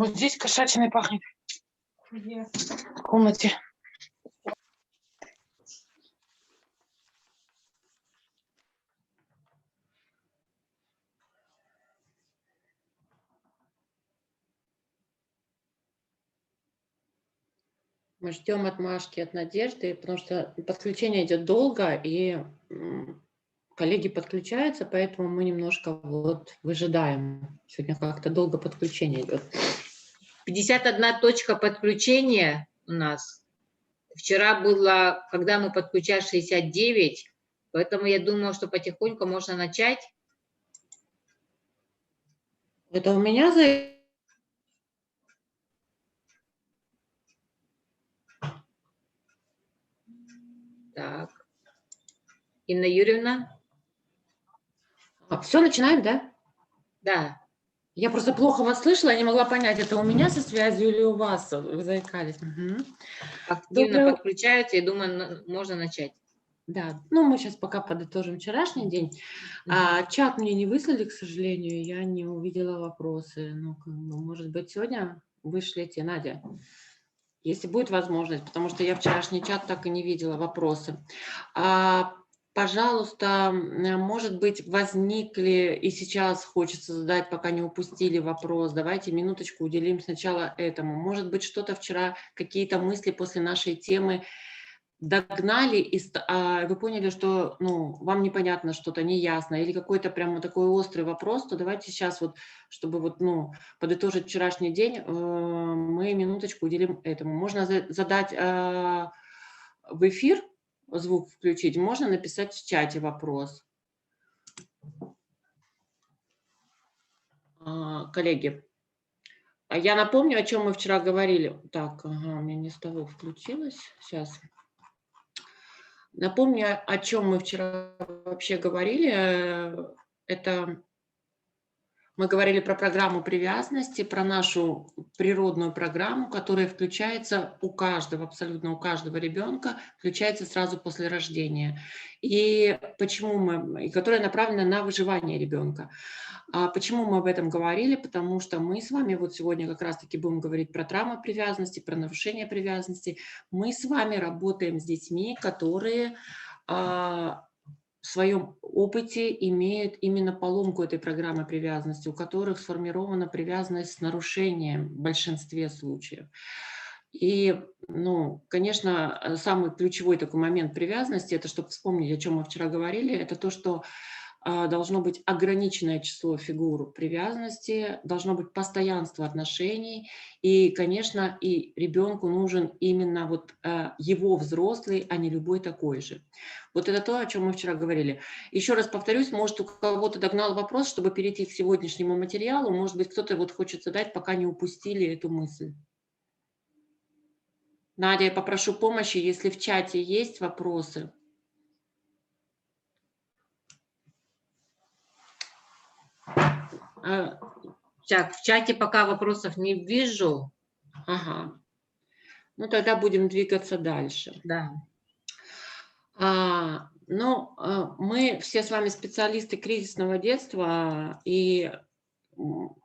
Вот здесь кошачиной пахнет. Где? В комнате. Мы ждем от Машки, от Надежды, потому что подключение идет долго, и коллеги подключаются, поэтому мы немножко вот выжидаем. Сегодня как-то долго подключение идет. 51 точка подключения у нас. Вчера было, когда мы подключали 69, поэтому я думаю, что потихоньку можно начать. Это у меня за... Так. Инна Юрьевна? Все, начинаем, да? Да. Я просто плохо вас слышала, я не могла понять, это у меня со связью или у вас, вы заикались. Угу. Активно подключаются, я думаю, можно начать. Да, ну мы сейчас пока подытожим вчерашний день. Чат мне не выслали, к сожалению, я не увидела вопросы. Ну, может быть, сегодня вышлите, Надя, если будет возможность, потому что я вчерашний чат так и не видела вопросы. Пожалуйста, может быть, возникли и сейчас хочется задать, пока не упустили вопрос. Давайте минуточку уделим сначала этому. Может быть, что-то вчера, какие-то мысли после нашей темы догнали, и вы поняли, что вам непонятно что-то, неясно, или какой-то прямо такой острый вопрос, то давайте сейчас вот, чтобы вот, подытожить вчерашний день, мы минуточку уделим этому. Можно задать в эфир, звук включить, можно написать в чате вопрос. Коллеги, я напомню, о чем мы вчера говорили. Так, у меня не с того включилось. Сейчас. Напомню, о чем мы вчера вообще говорили. Это мы говорили про программу привязанности, про нашу природную программу, которая включается у каждого, абсолютно у каждого ребенка, включается сразу после рождения. И которая направлена на выживание ребенка. Почему мы об этом говорили? Потому что мы с вами вот сегодня как раз-таки будем говорить про травму привязанности, про нарушение привязанности. Мы с вами работаем с детьми, которые в своем опыте имеют именно поломку этой программы привязанности, у которых сформирована привязанность с нарушением в большинстве случаев. И, конечно, самый ключевой такой момент привязанности, это чтобы вспомнить, о чем мы вчера говорили, это то, что должно быть ограниченное число фигур привязанности, должно быть постоянство отношений, и, конечно, и ребенку нужен именно вот его взрослый, а не любой такой же. Вот это то, о чем мы вчера говорили. Еще раз повторюсь, может, у кого-то догнал вопрос, чтобы перейти к сегодняшнему материалу, может быть, кто-то вот хочет задать, пока не упустили эту мысль. Надя, я попрошу помощи, если в чате есть вопросы. Так, в чате пока вопросов не вижу. Ага. Ну, тогда будем двигаться дальше. Да. Мы все с вами специалисты кризисного детства, и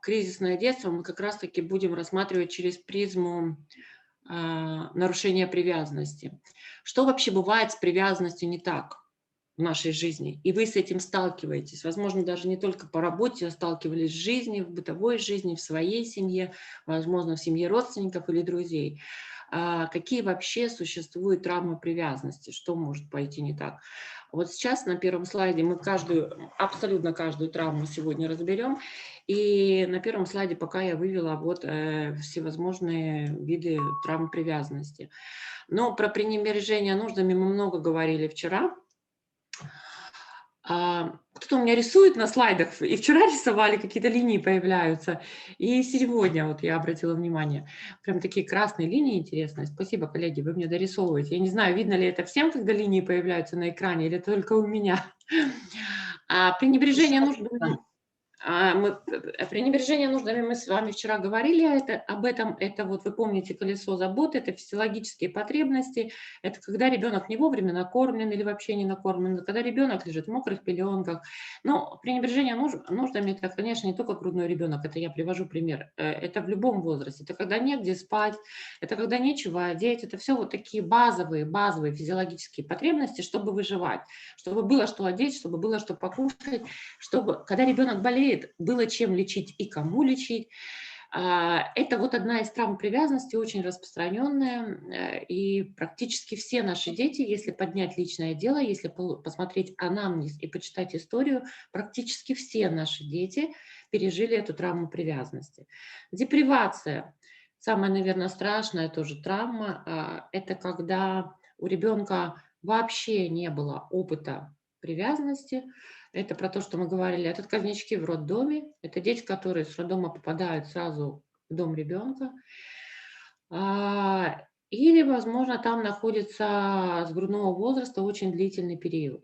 кризисное детство мы как раз-таки будем рассматривать через призму нарушения привязанности. Что вообще бывает с привязанностью не так в нашей жизни? И вы с этим сталкиваетесь. Возможно, даже не только по работе, сталкивались в жизни, в бытовой жизни, в своей семье, возможно, в семье родственников или друзей. Какие вообще существуют травмы привязанности? Что может пойти не так? Вот сейчас на первом слайде мы абсолютно каждую травму сегодня разберем. И на первом слайде пока я вывела вот всевозможные виды травм привязанности. Но про пренебрежение нуждами мы много говорили вчера. Кто-то у меня рисует на слайдах, и вчера рисовали, какие-то линии появляются, и сегодня вот я обратила внимание, прям такие красные линии интересные. Спасибо, коллеги, вы мне дорисовываете. Я не знаю, видно ли это всем, когда линии появляются на экране, или только у меня. Пренебрежение нуждами. Пренебрежение нуждами мы с вами вчера говорили об этом. Это вот вы помните колесо заботы, это физиологические потребности. Это когда ребенок не вовремя накормлен или вообще не накормлен, когда ребенок лежит в мокрых пеленках. Но пренебрежение нуждами, это, конечно, не только грудной ребенок, это я привожу пример. Это в любом возрасте. Это когда негде спать, это когда нечего одеть. Это все вот такие базовые физиологические потребности, чтобы выживать, чтобы было что одеть, чтобы было что покушать, чтобы, когда ребенок болеет, было чем лечить и кому лечить. Это вот одна из травм привязанности, очень распространенная, и практически все наши дети, если поднять личное дело, если посмотреть анамнез и почитать историю, практически все наши дети пережили эту травму привязанности. Депривация, самая, наверное, страшная тоже травма, это когда у ребенка вообще не было опыта привязанности. Это про то, что мы говорили, это отказнички в роддоме, это дети, которые с роддома попадают сразу в дом ребенка. Или, возможно, там находится с грудного возраста очень длительный период.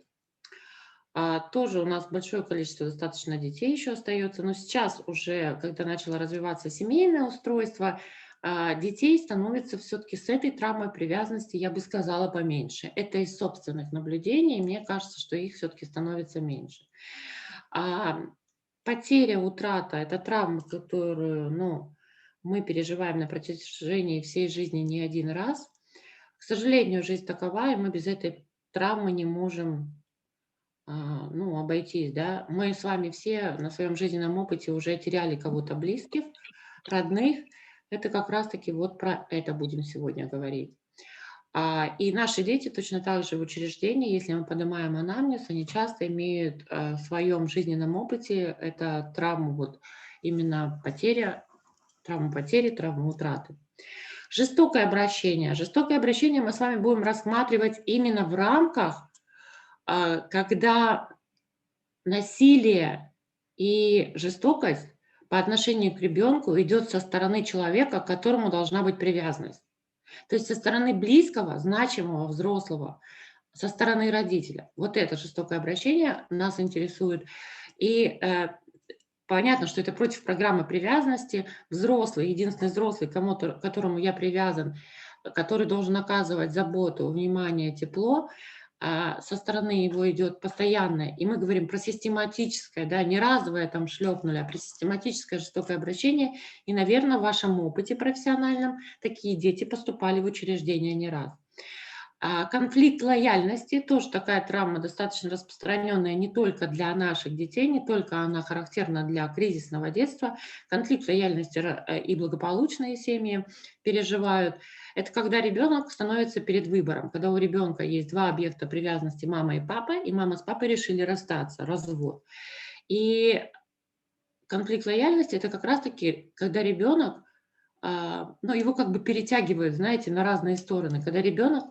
Тоже у нас большое количество достаточно детей еще остается, но сейчас уже, когда начало развиваться семейное устройство, детей становится все-таки с этой травмой привязанности, я бы сказала, поменьше. Это из собственных наблюдений, и мне кажется, что их все-таки становится меньше. Потеря, утрата – это травма, которую мы переживаем на протяжении всей жизни не один раз. К сожалению, жизнь такова, и мы без этой травмы не можем обойтись. Да? Мы с вами все на своем жизненном опыте уже теряли кого-то близких, родных. Это как раз-таки вот про это будем сегодня говорить. И наши дети точно так же в учреждении, если мы поднимаем анамнез, они часто имеют в своем жизненном опыте это травму, вот именно травму потери, травму утраты. Жестокое обращение. Жестокое обращение мы с вами будем рассматривать именно в рамках, когда насилие и жестокость по отношению к ребенку идет со стороны человека, к которому должна быть привязанность. То есть со стороны близкого, значимого, взрослого, со стороны родителя. Вот это жестокое обращение нас интересует. И понятно, что это против программы привязанности. Взрослый, единственный взрослый, к которому я привязан, который должен оказывать заботу, внимание, тепло, со стороны его идет постоянное, и мы говорим про систематическое, да, не разовое там шлепнули, а про систематическое жестокое обращение, и, наверное, в вашем опыте профессиональном такие дети поступали в учреждения не раз. Конфликт лояльности, тоже такая травма достаточно распространенная не только для наших детей, не только она характерна для кризисного детства. Конфликт лояльности и благополучные семьи переживают. Это когда ребенок становится перед выбором, когда у ребенка есть два объекта привязанности, мама и папа, и мама с папой решили расстаться, развод. И конфликт лояльности – это как раз-таки, когда ребенок, его как бы перетягивают, знаете, на разные стороны, когда ребенок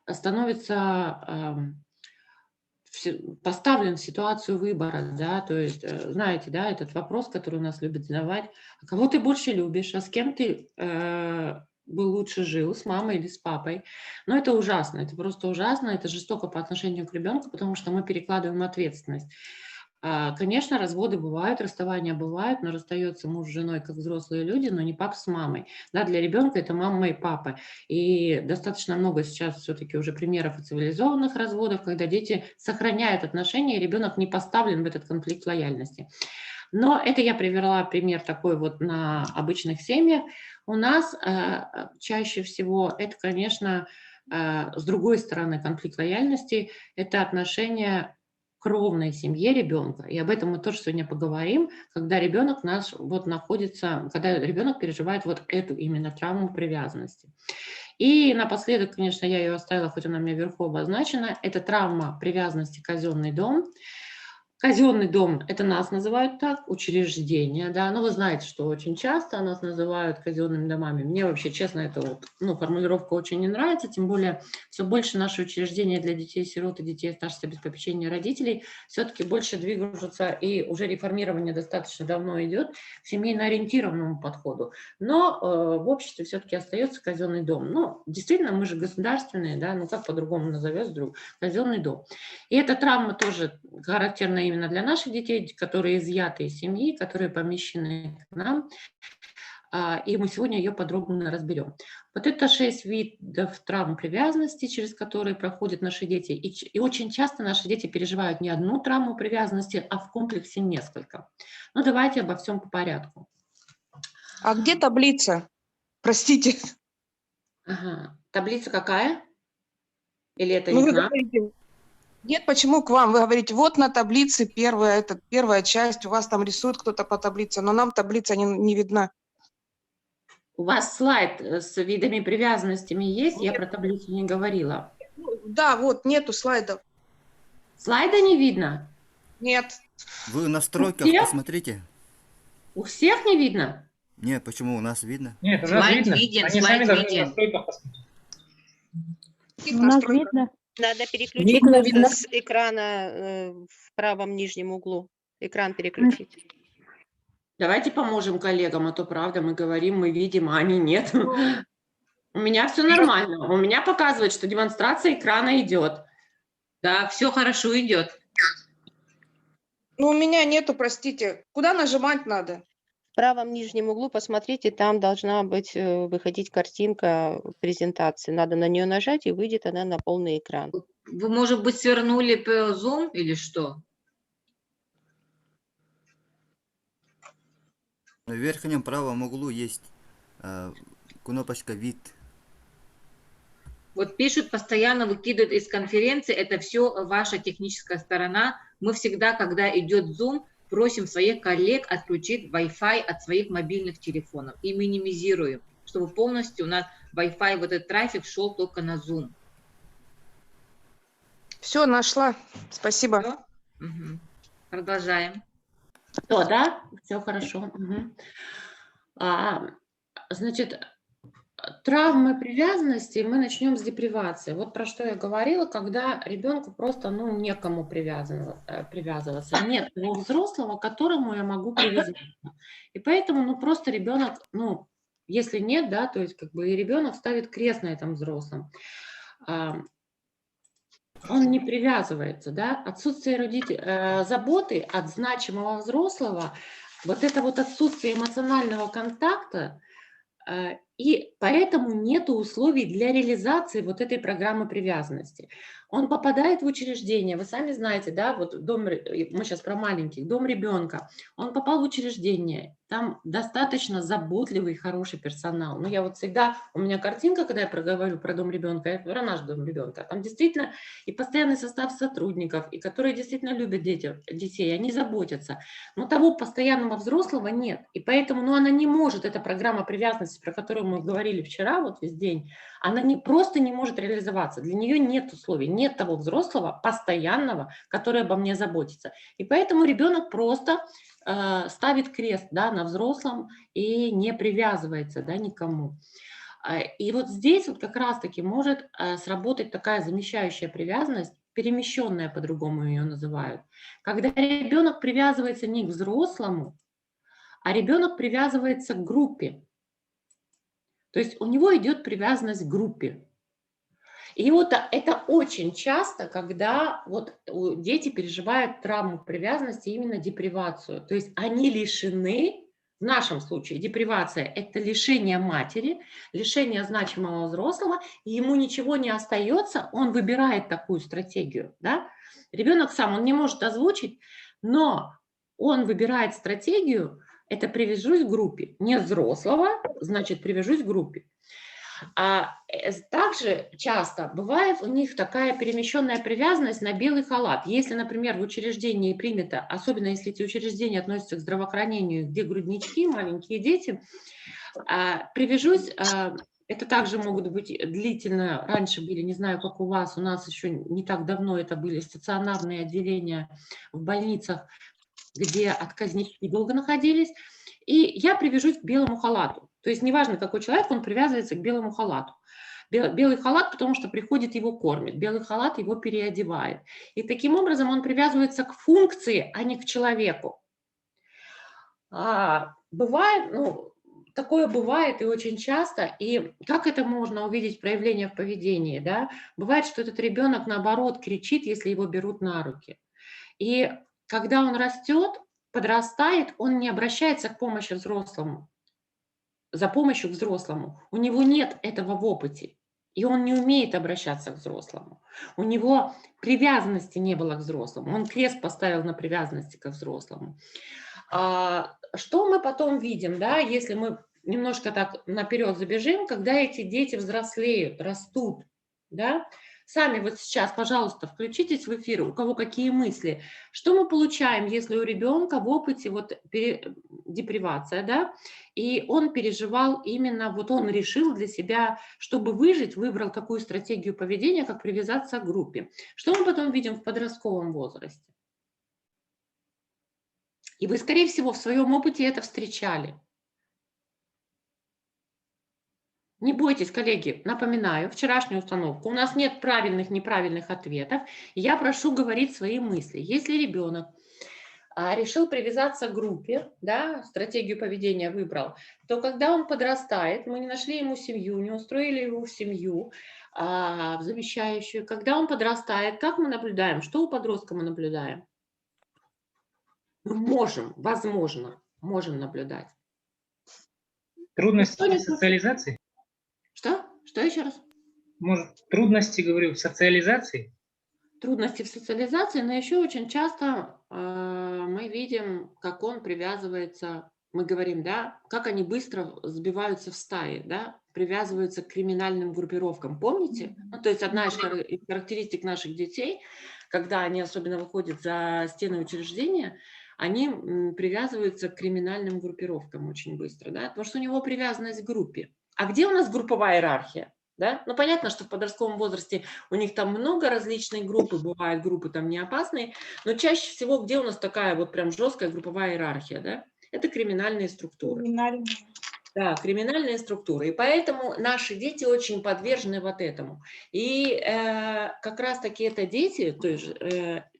становится поставлен в ситуацию выбора, да, то есть, знаете, да, этот вопрос, который у нас любят задавать, а кого ты больше любишь, а с кем ты бы лучше жил, с мамой или с папой. Но это ужасно, это просто ужасно, это жестоко по отношению к ребенку, потому что мы перекладываем ответственность. Конечно, разводы бывают, расставания бывают, но расстается муж с женой как взрослые люди, но не папа с мамой. Да, для ребенка это мама и папа. И достаточно много сейчас все-таки уже примеров цивилизованных разводов, когда дети сохраняют отношения, и ребенок не поставлен в этот конфликт лояльности. Но это я привела пример такой вот на обычных семьях. У нас чаще всего это, конечно, с другой стороны конфликт лояльности, это отношения кровной семье ребенка. И об этом мы тоже сегодня поговорим, когда ребенок когда ребенок переживает вот эту именно травму привязанности. И напоследок, конечно, я ее оставила, хоть она у меня вверху обозначена, это травма привязанности казенный дом. Казенный дом, это нас называют так, учреждение, да, но вы знаете, что очень часто нас называют казенными домами. Мне вообще, честно, эта формулировка очень не нравится, тем более все больше наши учреждения для детей-сирот и детей, оставшихся без попечения родителей, все-таки больше движутся, и уже реформирование достаточно давно идет к семейно-ориентированному подходу. Но в обществе все-таки остается казенный дом. Ну, действительно, мы же государственные, да, как по-другому назовешь казенный дом. И эта травма тоже характерна именно для наших детей, которые изъяты из семьи, которые помещены к нам. И мы сегодня ее подробно разберем. Вот это 6 видов травм привязанности, через которые проходят наши дети. И очень часто наши дети переживают не одну травму привязанности, а в комплексе несколько. Ну, давайте обо всем по порядку. А где таблица? Простите. Ага. Таблица какая? Или это Ну, не вы к нам? говорите, нет, почему к вам? Вы говорите, вот на таблице первая часть, у вас там рисует кто-то по таблице, но нам таблица не видна. У вас слайд с видами привязанностями есть? Я Нет. про таблицу не говорила. Да, вот, нету слайдов. Слайда не видно? Нет. Вы в настройках Всех? посмотрите. У всех не видно? Нет, почему у нас видно? Нет, у нас Слайд видно. виден, Они слайд сами должны виден. в настройках посмотреть. Каких У нас настройках? видно. Надо переключить просто с экрана в правом нижнем углу. Экран переключить. Давайте поможем коллегам, а то правда мы говорим, мы видим, а они нет. У меня все нормально. У меня показывает, что демонстрация экрана идет. Да, все хорошо идет. Ну, у меня нету, простите. Куда нажимать надо? В правом нижнем углу посмотрите, там должна быть выходить картинка презентации. Надо на нее нажать, и выйдет она на полный экран. Вы, может быть, свернули по Zoom или что? В верхнем правом углу есть кнопочка «Вид». Вот пишут, постоянно выкидывают из конференции, это все ваша техническая сторона. Мы всегда, когда идет Zoom, просим своих коллег отключить Wi-Fi от своих мобильных телефонов и минимизируем, чтобы полностью у нас Wi-Fi, вот этот трафик шел только на Zoom. Все, нашла. Спасибо. Всё? Мгм. Продолжаем. Что, да? Все хорошо. Мгм. Значит, травмы привязанности, мы начнем с депривации. Вот про что я говорила, когда ребенку просто некому привязываться. Нет того взрослого, к которому я могу привязаться. И поэтому просто ребенок, если нет, да, то есть как бы и ребенок ставит крест на этом взрослом. Он не привязывается, да, отсутствие заботы от значимого взрослого, вот это вот отсутствие эмоционального контакта, и поэтому нет условий для реализации вот этой программы привязанности. Он попадает в учреждение, вы сами знаете, да, вот мы сейчас про маленьких, дом ребенка, он попал в учреждение, там достаточно заботливый, хороший персонал. Но я вот всегда, у меня картинка, когда я проговорю про дом ребенка, я про наш дом ребенка, там действительно и постоянный состав сотрудников, и которые действительно любят детей, они заботятся. Но того постоянного взрослого нет, и поэтому, она не может, эта программа привязанности, про которую мы говорили вчера, вот весь день, она просто не может реализоваться. Для нее нет условий, нет того взрослого, постоянного, который обо мне заботится. И поэтому ребенок просто ставит крест, да, на взрослом и не привязывается, да, никому. И вот здесь вот как раз-таки может сработать такая замещающая привязанность, перемещенная по-другому ее называют, когда ребенок привязывается не к взрослому, а ребенок привязывается к группе. То есть у него идет привязанность к группе. И вот это очень часто, когда вот дети переживают травму привязанности, именно депривацию. То есть они лишены, в нашем случае депривация – это лишение матери, лишение значимого взрослого, и ему ничего не остается, он выбирает такую стратегию. Да? Ребенок сам, он не может озвучить, но он выбирает стратегию, это привяжусь к группе. Не взрослого, значит привяжусь к группе. Также часто бывает у них такая перемещенная привязанность на белый халат. Если, например, в учреждении принято, особенно если эти учреждения относятся к здравоохранению, где груднички, маленькие дети, привяжусь, это также могут быть длительно, раньше были, не знаю, как у вас, у нас еще не так давно это были стационарные отделения в больницах, где отказники долго находились, и я привяжусь к белому халату. То есть неважно, какой человек, он привязывается к белому халату. Белый халат, потому что приходит, его кормит. Белый халат его переодевает. И таким образом он привязывается к функции, а не к человеку. Бывает, такое бывает и очень часто. И как это можно увидеть проявление в поведении? Да? Бывает, что этот ребенок, наоборот, кричит, если его берут на руки. И когда он растет, подрастает, он не обращается к помощи взрослому, за помощью к взрослому. У него нет этого в опыте, и он не умеет обращаться к взрослому. У него привязанности не было к взрослому, он крест поставил на привязанности к взрослому. Что мы потом видим, да, если мы немножко так наперед забежим, когда эти дети взрослеют, растут, да? Сами вот сейчас, пожалуйста, включитесь в эфир, у кого какие мысли. Что мы получаем, если у ребенка в опыте вот депривация, да, и он переживал именно, вот он решил для себя, чтобы выжить, выбрал такую стратегию поведения, как привязаться к группе. Что мы потом видим в подростковом возрасте? И вы, скорее всего, в своем опыте это встречали. Не бойтесь, коллеги, напоминаю, вчерашнюю установку. У нас нет правильных, неправильных ответов. Я прошу говорить свои мысли. Если ребенок решил привязаться к группе, да, стратегию поведения выбрал, то когда он подрастает, мы не нашли ему семью, не устроили его в семью, в замещающую. Когда он подрастает, как мы наблюдаем? Что у подростка мы наблюдаем? Мы можем, возможно, можем наблюдать. Трудности в социализации? Что? Что еще раз? Может, трудности, говорю, в социализации? Трудности в социализации, но еще очень часто мы видим, как он привязывается, мы говорим, да, как они быстро сбиваются в стаи, да, привязываются к криминальным группировкам. Помните? Ну, то есть одна из характеристик наших детей, когда они особенно выходят за стены учреждения, они привязываются к криминальным группировкам очень быстро, да, потому что у него привязанность к группе. А где у нас групповая иерархия? Да? Ну, понятно, что в подростковом возрасте у них там много различных групп, бывают группы там не опасные, но чаще всего где у нас такая вот прям жесткая групповая иерархия, да? Это криминальные структуры. Да, криминальные структуры. И поэтому наши дети очень подвержены вот этому. И как раз-таки это дети, то есть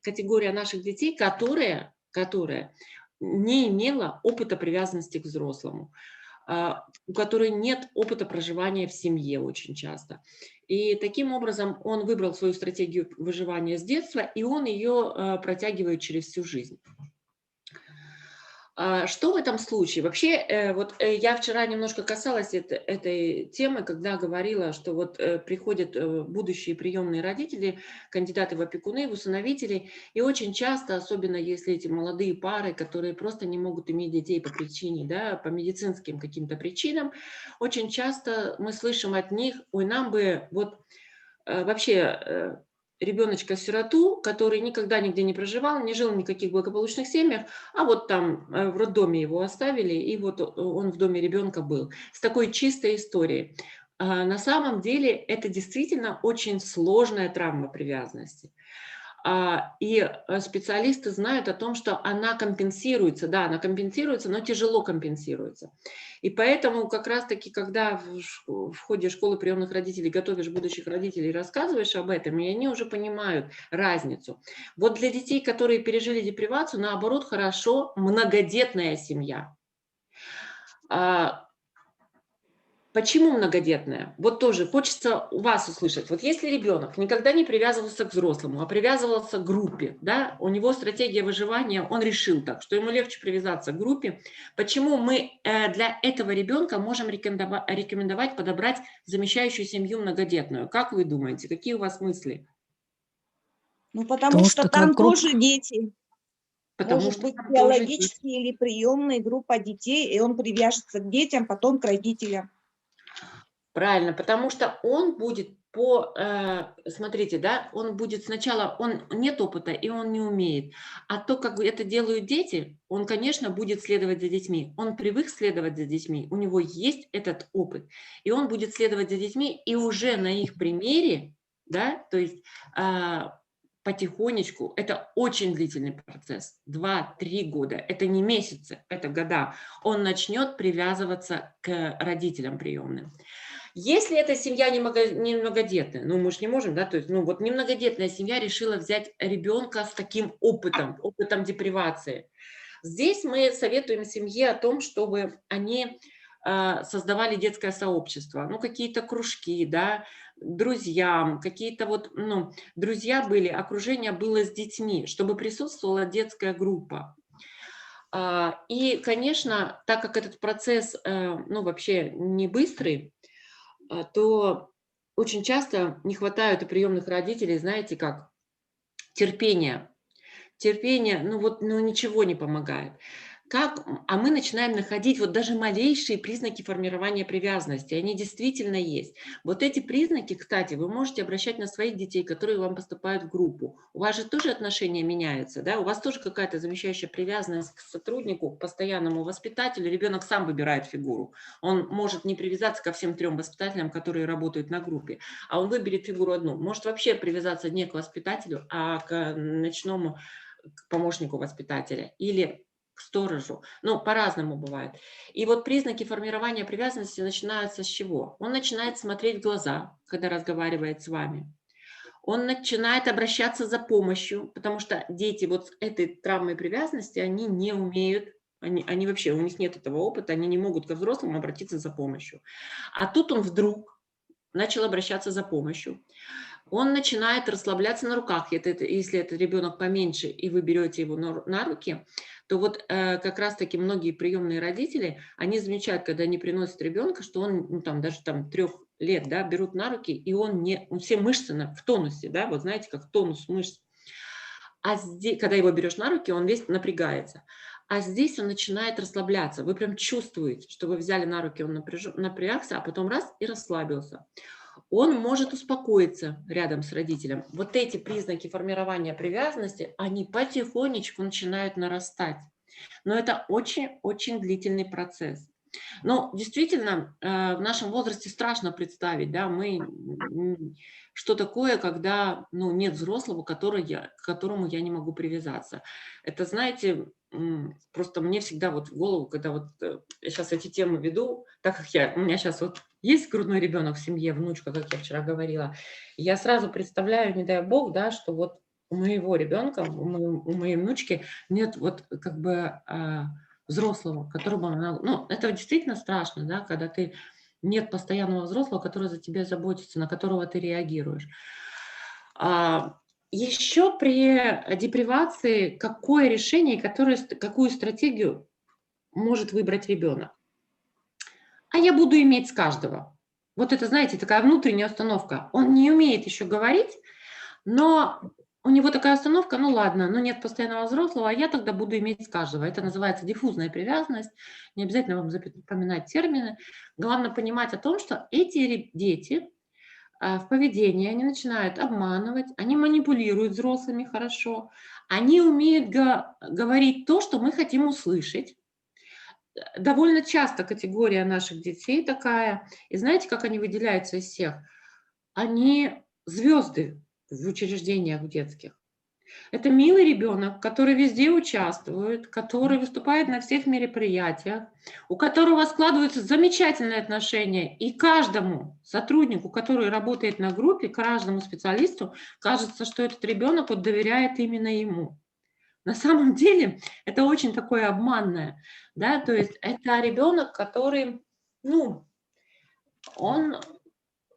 категория наших детей, которая не имела опыта привязанности к взрослому, у которой нет опыта проживания в семье очень часто. И таким образом он выбрал свою стратегию выживания с детства, и он ее протягивает через всю жизнь. Что в этом случае? Вообще, вот я вчера немножко касалась этой темы, когда говорила, что вот приходят будущие приемные родители, кандидаты в опекуны, в усыновители, и очень часто, особенно если эти молодые пары, которые просто не могут иметь детей по причине, да, по медицинским каким-то причинам, очень часто мы слышим от них, ой, нам бы вот вообще ребеночка-сироту, который никогда нигде не проживал, не жил в никаких благополучных семьях, а вот там в роддоме его оставили, и вот он в доме ребенка был. С такой чистой историей. На самом деле это действительно очень сложная травма привязанности. И специалисты знают о том, что она компенсируется, да, она компенсируется, но тяжело компенсируется. И поэтому как раз-таки, когда в ходе школы приемных родителей готовишь будущих родителей, рассказываешь об этом, и они уже понимают разницу. Вот для детей, которые пережили депривацию, наоборот, хорошо многодетная семья. Почему многодетная? Вот тоже хочется у вас услышать. Вот если ребенок никогда не привязывался к взрослому, а привязывался к группе, да, у него стратегия выживания, он решил так, что ему легче привязаться к группе, почему мы для этого ребенка можем рекомендовать подобрать замещающую семью многодетную? Как вы думаете, какие у вас мысли? Ну, потому что там тоже дети. Потому Может что быть, там тоже биологические или приемные группа детей, и он привяжется к детям, потом к родителям. Правильно, потому что он будет смотрите, да, он будет сначала, он нет опыта и он не умеет, а то, как это делают дети, он, конечно, будет следовать за детьми, он привык следовать за детьми, у него есть этот опыт, и он будет следовать за детьми, и уже на их примере, да, то есть потихонечку, это очень длительный процесс, 2-3 года, это не месяцы, это года, он начнет привязываться к родителям приемным. Если эта семья не многодетная, ну мы же не можем, да, то есть, ну вот немногодетная семья решила взять ребенка с таким опытом депривации. Здесь мы советуем семье о том, чтобы они создавали детское сообщество, ну какие-то кружки, да, друзьям, какие-то вот, ну, друзья были, окружение было с детьми, чтобы присутствовала детская группа. И, конечно, так как этот процесс, ну, вообще не быстрый, то очень часто не хватает у приемных родителей, знаете как, терпения. Терпение, ну вот, ну ничего не помогает. А мы начинаем находить вот даже малейшие признаки формирования привязанности, они действительно есть. Вот эти признаки, кстати, вы можете обращать на своих детей, которые вам поступают в группу. У вас же тоже отношения меняются, да? У вас тоже какая-то замещающая привязанность к сотруднику, к постоянному воспитателю. Ребенок сам выбирает фигуру. Он может не привязаться ко всем 3 воспитателям, которые работают на группе, а он выберет фигуру одну. Может вообще привязаться не к воспитателю, а к ночному, к помощнику воспитателя или к сторожу. Ну, по-разному бывает. И вот признаки формирования привязанности начинаются с чего? Он начинает смотреть в глаза, когда разговаривает с вами. Он начинает обращаться за помощью, потому что дети вот с этой травмой привязанности, они не умеют, они вообще, у них нет этого опыта, они не могут ко взрослым обратиться за помощью. А тут он вдруг начал обращаться за помощью. Он начинает расслабляться на руках. Если это ребенок поменьше, и вы берете его на руки, то вот как раз-таки многие приемные родители, они замечают, когда они приносят ребенка, что он, ну, там, даже там 3 лет, да, берут на руки, и он все мышцы в тонусе, да, вот знаете, как тонус мышц. А здесь, когда его берешь на руки, он весь напрягается. А здесь он начинает расслабляться. Вы прям чувствуете, что вы взяли на руки, он напрягся, а потом раз и расслабился. Он может успокоиться рядом с родителем. Вот эти признаки формирования привязанности, они потихонечку начинают нарастать. Но это очень-очень длительный процесс. Но действительно, в нашем возрасте страшно представить, да, что такое, когда, ну, нет взрослого, к которому я не могу привязаться. Это, знаете, просто мне всегда вот в голову, когда вот я сейчас эти темы веду, так как у меня сейчас вот есть грудной ребенок в семье, внучка, как я вчера говорила, я сразу представляю, не дай бог, да, что вот у моего ребенка, у моей внучки нет вот как бы взрослого, которому она... Ну, это действительно страшно, да, когда ты нет постоянного взрослого, который за тебя заботится, на которого ты реагируешь. Еще при депривации какое решение, какую стратегию может выбрать ребенок? А я буду иметь с каждого. Вот это, знаете, такая внутренняя установка. Он не умеет еще говорить, но у него такая установка, ну ладно, ну нет постоянного взрослого, а я тогда буду иметь с каждого. Это называется диффузная привязанность. Не обязательно вам запоминать термины. Главное понимать о том, что эти дети в поведении, они начинают обманывать, они манипулируют взрослыми хорошо, они умеют говорить то, что мы хотим услышать. Довольно часто категория наших детей такая. И знаете, как они выделяются из всех? Они звезды в учреждениях детских. Это милый ребенок, который везде участвует, который выступает на всех мероприятиях, у которого складываются замечательные отношения. И каждому сотруднику, который работает на группе, каждому специалисту кажется, что этот ребенок вот доверяет именно ему. На самом деле это очень такое обманное, да, то есть это ребенок, который, ну, он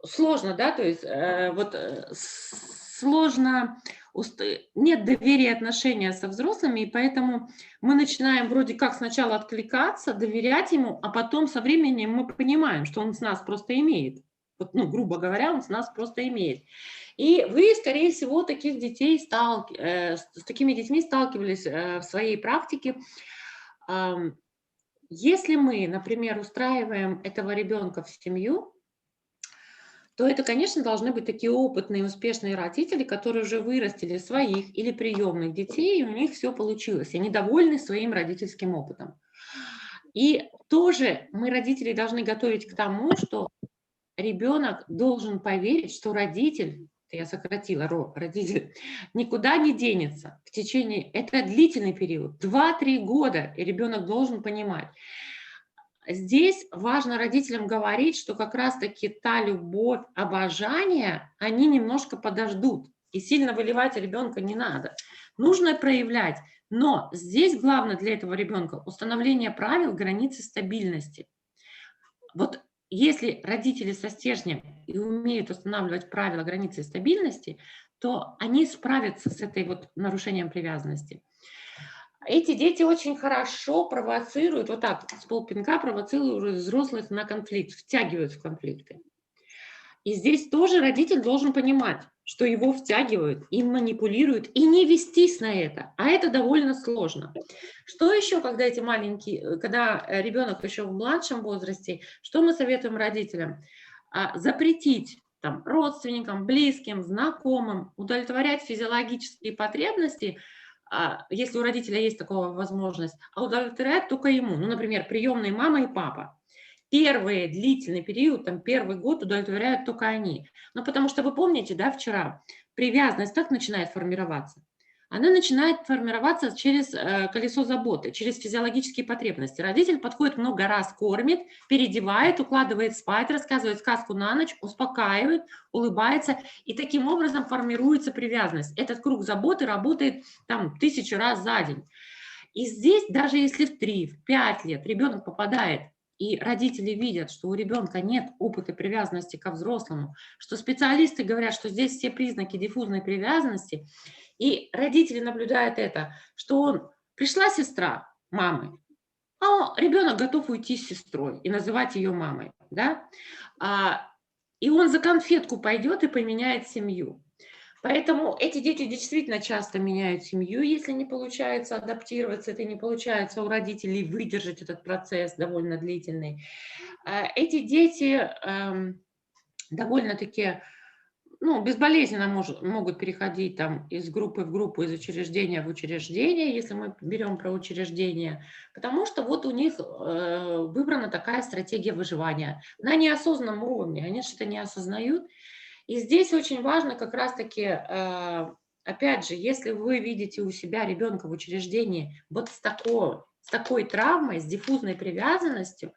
сложно, да, то есть сложно, нет доверия отношения со взрослыми, и поэтому мы начинаем вроде как сначала откликаться, доверять ему, а потом со временем мы понимаем, что он с нас просто имеет. Вот, ну, грубо говоря, он с нас просто имеет. И вы, скорее всего, с такими детьми сталкивались в своей практике. Если мы, например, устраиваем этого ребенка в семью, то это, конечно, должны быть такие опытные, успешные родители, которые уже вырастили своих или приемных детей, и у них все получилось, и они довольны своим родительским опытом. И тоже мы, родители, должны готовить к тому, что ребенок должен поверить, что родитель, я сократила родитель, никуда не денется в течение, это длительный период, 2-3 года, и ребенок должен понимать. Здесь важно родителям говорить, что как раз-таки та любовь, обожание, они немножко подождут. И сильно выливать ребенка не надо. Нужно проявлять. Но здесь главное для этого ребенка установление правил, границы стабильности. Вот если родители со стержнем и умеют устанавливать правила, границы и стабильности, то они справятся с этой вот нарушением привязанности. Эти дети очень хорошо провоцируют, вот так, с полпинка провоцируют взрослых на конфликт, втягивают в конфликты. И здесь тоже родитель должен понимать, что его втягивают, им манипулируют, и не вестись на это. А это довольно сложно. Что еще, когда эти маленькие, когда ребенок еще в младшем возрасте, что мы советуем родителям? Запретить там, родственникам, близким, знакомым удовлетворять физиологические потребности, если у родителя есть такая возможность, а удовлетворять только ему. Ну, например, приемные мама и папа. Первый длительный период, там, первый год удовлетворяют только они. Ну, потому что вы помните, да, вчера, привязанность как начинает формироваться? Она начинает формироваться через колесо заботы, через физиологические потребности. Родитель подходит много раз, кормит, переодевает, укладывает спать, рассказывает сказку на ночь, успокаивает, улыбается. И таким образом формируется привязанность. Этот круг заботы работает там 1000 раз за день. И здесь, даже если в 3, в 5 лет ребенок попадает, и родители видят, что у ребенка нет опыта привязанности ко взрослому, что специалисты говорят, что здесь все признаки диффузной привязанности, и родители наблюдают это, что пришла сестра мамы, а ребенок готов уйти с сестрой и называть ее мамой, да? И он за конфетку пойдет и поменяет семью. Поэтому эти дети действительно часто меняют семью, если не получается адаптироваться, это не получается у родителей выдержать этот процесс довольно длительный. Эти дети довольно-таки безболезненно могут переходить там из группы в группу, из учреждения в учреждение, если мы берем про учреждение, потому что вот у них выбрана такая стратегия выживания на неосознанном уровне, они что-то не осознают. И здесь очень важно как раз-таки, опять же, если вы видите у себя ребенка в учреждении вот с такой травмой, с диффузной привязанностью,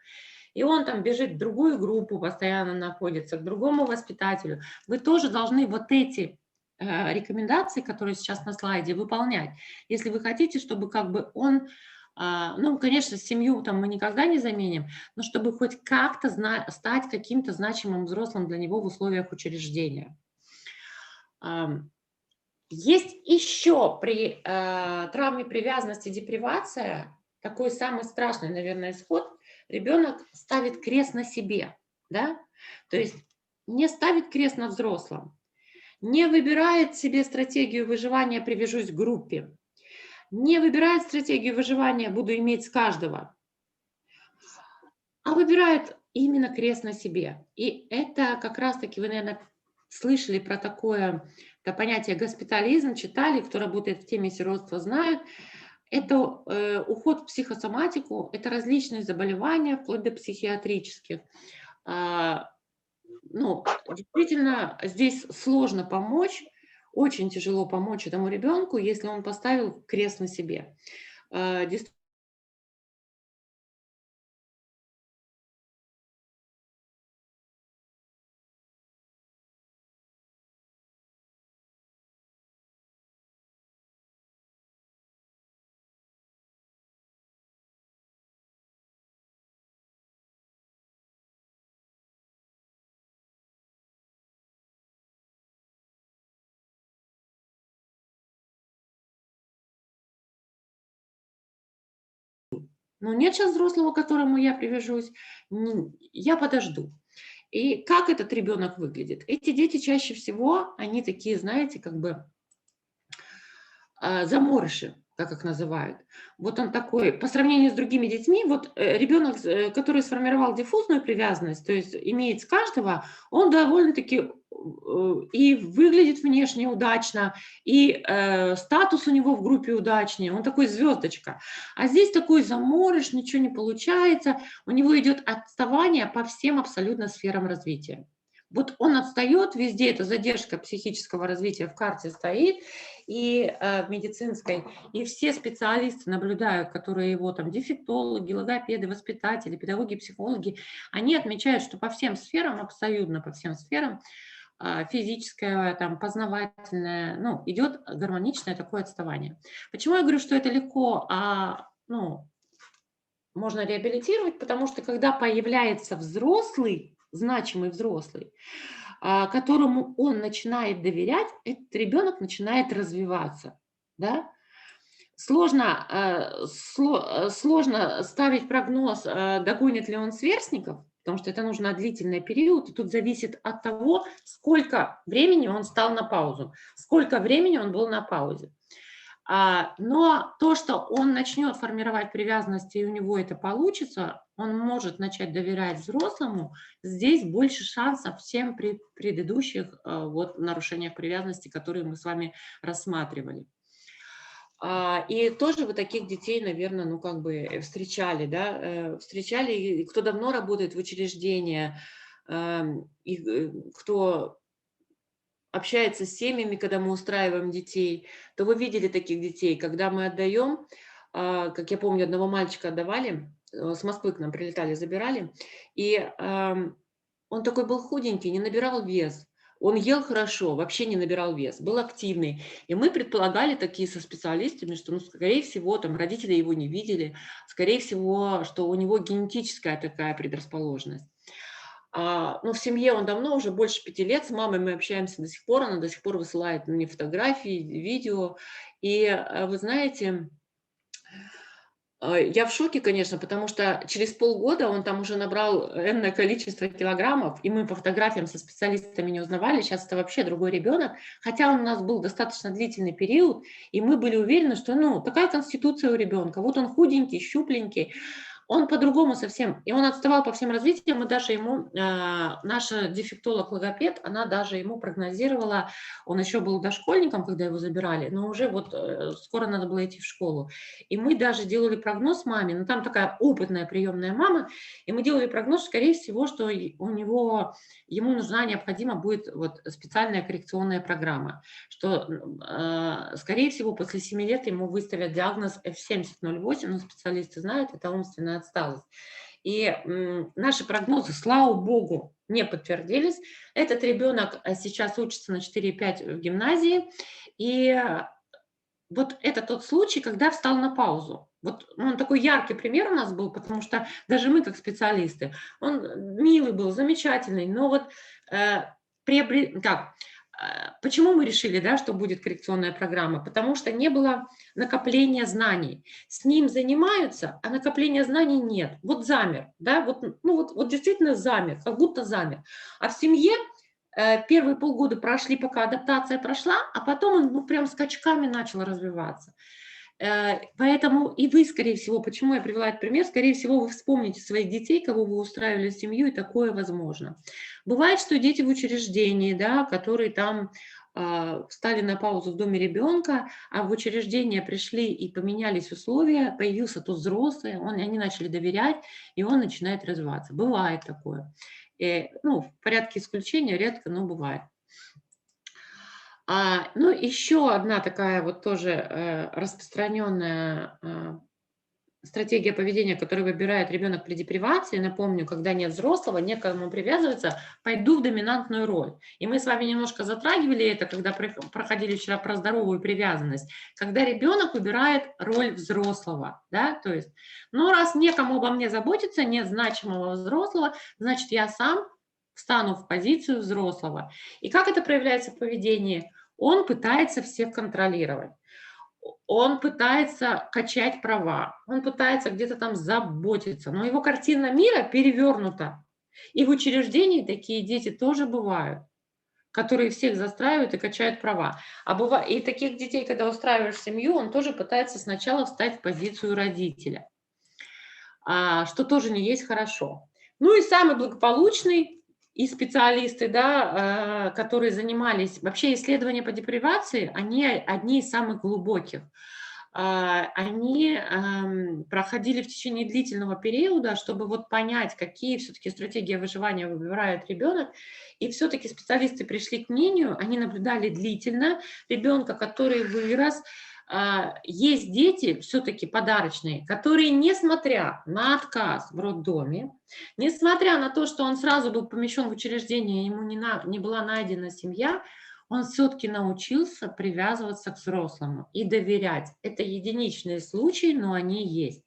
и он там бежит в другую группу, постоянно находится, к другому воспитателю, вы тоже должны вот эти рекомендации, которые сейчас на слайде, выполнять. Если вы хотите, чтобы как бы он, конечно, семью там мы никогда не заменим, но чтобы хоть как-то стать каким-то значимым взрослым для него в условиях учреждения. Есть еще при травме привязанности, депривация, такой самый страшный, наверное, исход. Ребенок ставит крест на себе, да? То есть не ставит крест на взрослом, не выбирает себе стратегию выживания, привяжусь к группе, не выбирает стратегию выживания, буду иметь с каждого, а выбирает именно крест на себе. И это как раз-таки вы, наверное, слышали про такое понятие госпитализм, читали, кто работает в теме сиротства, знает. Это уход в психосоматику, это различные заболевания, вплоть до психиатрических. Действительно, здесь сложно помочь, очень тяжело помочь этому ребенку, если он поставил крест на себе. Но нет сейчас взрослого, к которому я привяжусь, я подожду. И как этот ребенок выглядит? Эти дети чаще всего, они такие, знаете, как бы заморыши, как их называют. Вот он такой, по сравнению с другими детьми, вот ребенок, который сформировал диффузную привязанность, то есть имеет с каждого, он довольно-таки и выглядит внешне удачно, и статус у него в группе удачнее, он такой звездочка. А здесь такой заморыш, ничего не получается, у него идет отставание по всем абсолютно сферам развития. Вот он отстает везде, эта задержка психического развития в карте стоит, и в медицинской, и все специалисты наблюдают, которые его там дефектологи, логопеды, воспитатели, педагоги, психологи, они отмечают, что по всем сферам, абсолютно по всем сферам, физическое, там, познавательное, идет гармоничное такое отставание. Почему я говорю, что это легко, можно реабилитировать, потому что когда появляется взрослый, значимый взрослый, которому он начинает доверять, этот ребенок начинает развиваться, да? Сложно ставить прогноз, догонит ли он сверстников, потому что это нужно длительный период, и тут зависит от того, сколько времени он стал на паузу, сколько времени он был на паузе. Но то, что он начнет формировать привязанность, и у него это получится, он может начать доверять взрослому, здесь больше шансов, чем при предыдущих вот нарушениях привязанности, которые мы с вами рассматривали. И тоже вы таких детей, наверное, ну как бы встречали, да, встречали, и кто давно работает в учреждении, и кто общается с семьями, когда мы устраиваем детей, то вы видели таких детей, когда мы отдаем, как я помню, одного мальчика отдавали, с Москвы к нам прилетали, забирали, и он такой был худенький, не набирал вес. Он ел хорошо, вообще не набирал вес, был активный. И мы предполагали такие со специалистами, что, ну, скорее всего, там родители его не видели, скорее всего, что у него генетическая такая предрасположенность. Ну, в семье он давно, уже больше 5 лет, с мамой мы общаемся до сих пор, она до сих пор высылает мне фотографии, видео. И вы знаете, я в шоке, конечно, потому что через полгода он там уже набрал энное количество килограммов, и мы по фотографиям со специалистами не узнавали, сейчас это вообще другой ребенок, хотя он у нас был достаточно длительный период, и мы были уверены, что, ну, такая конституция у ребенка, вот он худенький, щупленький, он по-другому совсем, и он отставал по всем развитиям, и даже ему, наша дефектолог-логопед, она даже ему прогнозировала, он еще был дошкольником, когда его забирали, но уже вот скоро надо было идти в школу. И мы даже делали прогноз маме, ну там такая опытная приемная мама, и мы делали прогноз, скорее всего, что у него, ему нужна, необходима будет вот специальная коррекционная программа, что, скорее всего, после 7 лет ему выставят диагноз F7008, ну специалисты знают, это умственная отсталость. И наши прогнозы, слава богу, не подтвердились. Этот ребенок сейчас учится на 4,5 в гимназии, и вот это тот случай, когда встал на паузу. Вот он такой яркий пример у нас был, потому что даже мы, как специалисты, он милый был, замечательный, но вот почему мы решили, да, что будет коррекционная программа? Потому что не было накопления знаний. С ним занимаются, а накопления знаний нет. Вот замер, да, вот действительно замер, как будто замер. А в семье первые полгода прошли, пока адаптация прошла, а потом он прям скачками начал развиваться. Поэтому и вы, скорее всего, почему я привела этот пример, скорее всего, вы вспомните своих детей, кого вы устраивали в семью, и такое возможно. Бывает, что дети в учреждении, да, которые там встали на паузу в доме ребенка, а в учреждение пришли и поменялись условия, появился тот взрослый, они начали доверять, и он начинает развиваться. Бывает такое. Ну, в порядке исключения редко, но бывает. Ну, еще одна такая вот тоже распространенная стратегия поведения, которую выбирает ребенок при депривации, напомню, когда нет взрослого, некому привязываться, пойду в доминантную роль. И мы с вами немножко затрагивали это, когда проходили вчера про здоровую привязанность, когда ребенок выбирает роль взрослого, да, то есть, ну, раз некому обо мне заботиться, нет значимого взрослого, значит, я сам встану в позицию взрослого. И как это проявляется в поведении? Он пытается всех контролировать. Он пытается качать права, он пытается где-то там заботиться, но его картина мира перевернута. И в учреждении такие дети тоже бывают, которые всех застраивают и качают права. И таких детей, когда устраиваешь семью, он тоже пытается сначала встать в позицию родителя, что тоже не есть хорошо. Ну и самый благополучный, и специалисты, да, которые занимались, вообще исследования по депривации, они одни из самых глубоких. Они проходили в течение длительного периода, чтобы вот понять, какие все-таки стратегии выживания выбирает ребенок. И все-таки специалисты пришли к мнению, они наблюдали длительно ребенка, который вырос. Есть дети все-таки подарочные, которые, несмотря на отказ в роддоме, несмотря на то, что он сразу был помещен в учреждение, ему не была найдена семья, он все-таки научился привязываться к взрослому и доверять. Это единичные случаи, но они есть.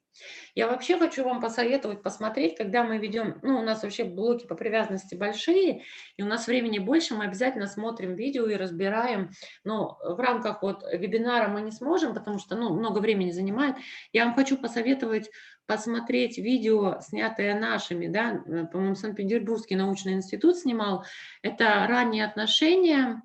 Я вообще хочу вам посоветовать посмотреть, когда мы ведем, ну, у нас вообще блоки по привязанности большие, и у нас времени больше, мы обязательно смотрим видео и разбираем, но в рамках вот вебинара мы не сможем, потому что, ну, много времени занимает. Я вам хочу посоветовать посмотреть видео, снятое нашими, да, по-моему, Санкт-Петербургский научный институт снимал, это ранние отношения,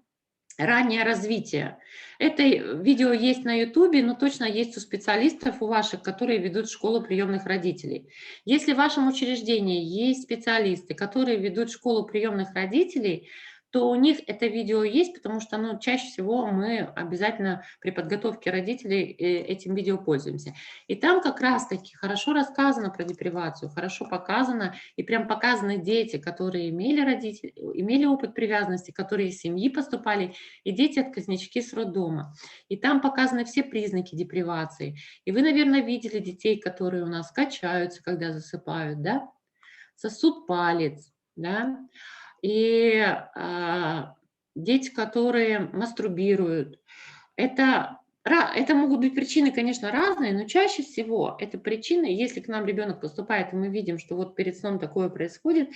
раннее развитие. Это видео есть на YouTube, но точно есть у специалистов, у ваших, которые ведут школу приемных родителей. Если в вашем учреждении есть специалисты, которые ведут школу приемных родителей, то у них это видео есть, потому что, ну, чаще всего мы обязательно при подготовке родителей этим видео пользуемся. И там как раз-таки хорошо рассказано про депривацию, хорошо показано, и прям показаны дети, которые имели родителей, имели опыт привязанности, которые из семьи поступали, и дети-отказнички с роддома. И там показаны все признаки депривации. И вы, наверное, видели детей, которые у нас качаются, когда засыпают, да? Сосут палец, да? И дети, которые мастурбируют. Это могут быть причины, конечно, разные, но чаще всего это причины, если к нам ребенок поступает, и мы видим, что вот перед сном такое происходит,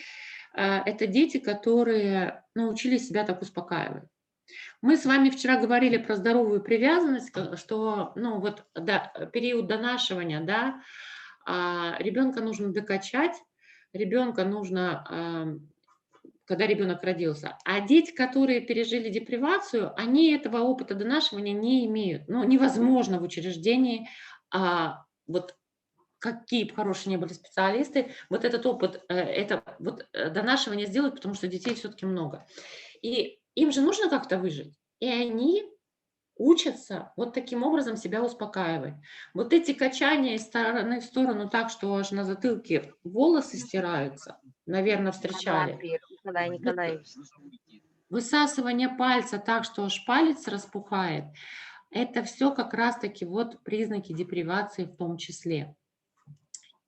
это дети, которые научились себя так успокаивать. Мы с вами вчера говорили про здоровую привязанность, что, ну, вот период донашивания, да, ребенка нужно докачать, ребенка нужно, когда ребенок родился. А дети, которые пережили депривацию, они этого опыта донашивания не имеют. Ну, невозможно в учреждении, вот какие бы хорошие ни были специалисты, вот этот опыт, донашивание сделать, потому что детей все-таки много. И им же нужно как-то выжить. И они учатся вот таким образом себя успокаивать. Вот эти качания из стороны в сторону так, что аж на затылке волосы стираются, наверное, встречали. Николай Николаевич. Высасывание пальца так, что аж палец распухает. Это все как раз-таки вот признаки депривации в том числе.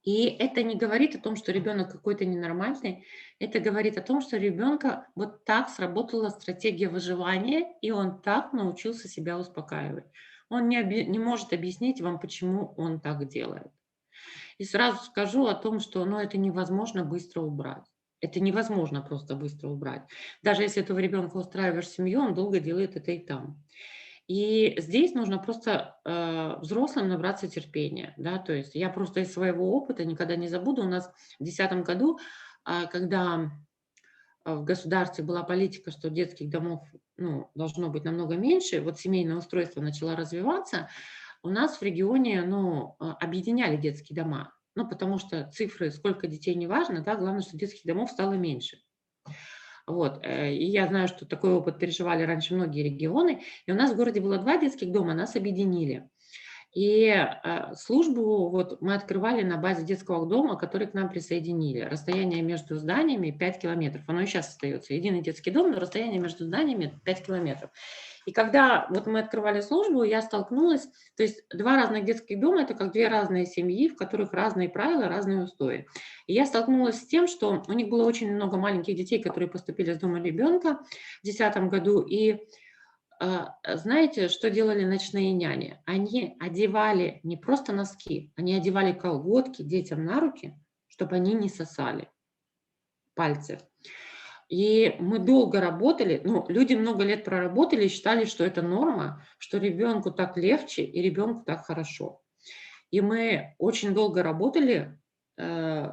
И это не говорит о том, что ребенок какой-то ненормальный, это говорит о том, что ребенка вот так сработала стратегия выживания, и он так научился себя успокаивать. Он не может объяснить вам, почему он так делает. И сразу скажу о том, что это невозможно быстро убрать. Это невозможно просто быстро убрать. Даже если этого ребенка устраиваешь семью, он долго делает это и там. И здесь нужно просто взрослым набраться терпения, да, то есть я просто из своего опыта никогда не забуду, у нас в 2010 году, когда в государстве была политика, что детских домов должно быть намного меньше, вот семейное устройство начало развиваться, у нас в регионе объединяли детские дома, потому что цифры, сколько детей, не важно, да, главное, что детских домов стало меньше. Вот. И я знаю, что такой опыт переживали раньше многие регионы. И у нас в городе было 2 детских дома, нас объединили. И службу мы открывали на базе детского дома, который к нам присоединили. Расстояние между зданиями 5 километров. Оно и сейчас остается. Единый детский дом, но расстояние между зданиями 5 километров. И когда мы открывали службу, я столкнулась, то есть 2 разных детских дома, это как 2 разные семьи, в которых разные правила, разные устои. И я столкнулась с тем, что у них было очень много маленьких детей, которые поступили с дома ребенка в 2010 году, и знаете, что делали ночные няни? Они одевали не просто носки, они одевали колготки детям на руки, чтобы они не сосали пальцы. И мы долго работали, люди много лет проработали и считали, что это норма, что ребенку так легче и ребенку так хорошо. И мы очень долго работали,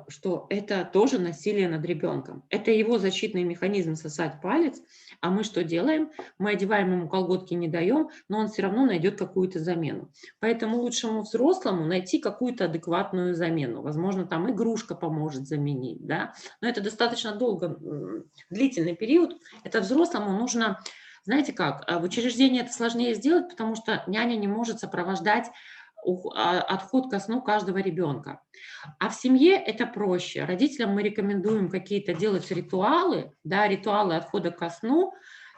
что это тоже насилие над ребенком. Это его защитный механизм сосать палец, а мы что делаем? Мы одеваем ему колготки, не даем, но он все равно найдет какую-то замену. Поэтому лучшему взрослому найти какую-то адекватную замену. Возможно, там игрушка поможет заменить, да? Но это достаточно длительный период. Это взрослому нужно, знаете как, в учреждении это сложнее сделать, потому что няня не может сопровождать отход ко сну каждого ребенка. А в семье это проще. Родителям мы рекомендуем какие-то делать ритуалы, да, ритуалы отхода ко сну,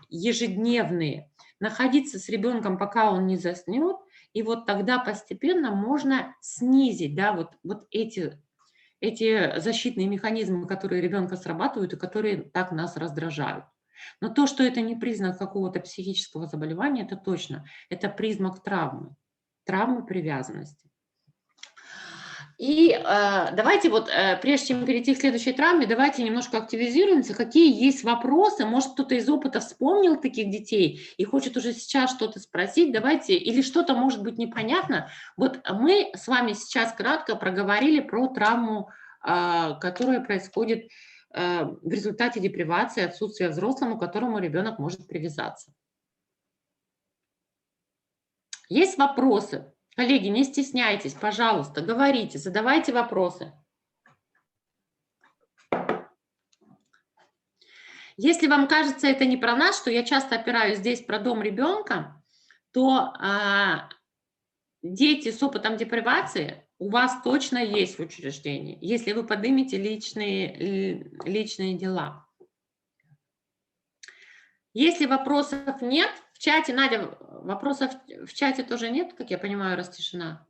ежедневные, находиться с ребенком, пока он не заснет, и вот тогда постепенно можно снизить, да, вот эти защитные механизмы, которые ребенка срабатывают и которые так нас раздражают. Но то, что это не признак какого-то психического заболевания, это точно. Это признак травмы привязанности. И давайте вот, прежде чем перейти к следующей травме, давайте немножко активизируемся. Какие есть вопросы? Может, кто-то из опыта вспомнил таких детей и хочет уже сейчас что-то спросить? Давайте, или что-то может быть непонятно. Вот мы с вами сейчас кратко проговорили про травму, которая происходит в результате депривации, отсутствия взрослому, к которому ребенок может привязаться. Есть вопросы? Коллеги, не стесняйтесь, пожалуйста, говорите, задавайте вопросы. Если вам кажется это не про нас, что я часто опираюсь здесь про дом ребенка, то дети с опытом депривации у вас точно есть в учреждении, если вы поднимете личные дела. Если вопросов нет, в чате, Надя, вопросов в чате тоже нет, как я понимаю, раз тишина.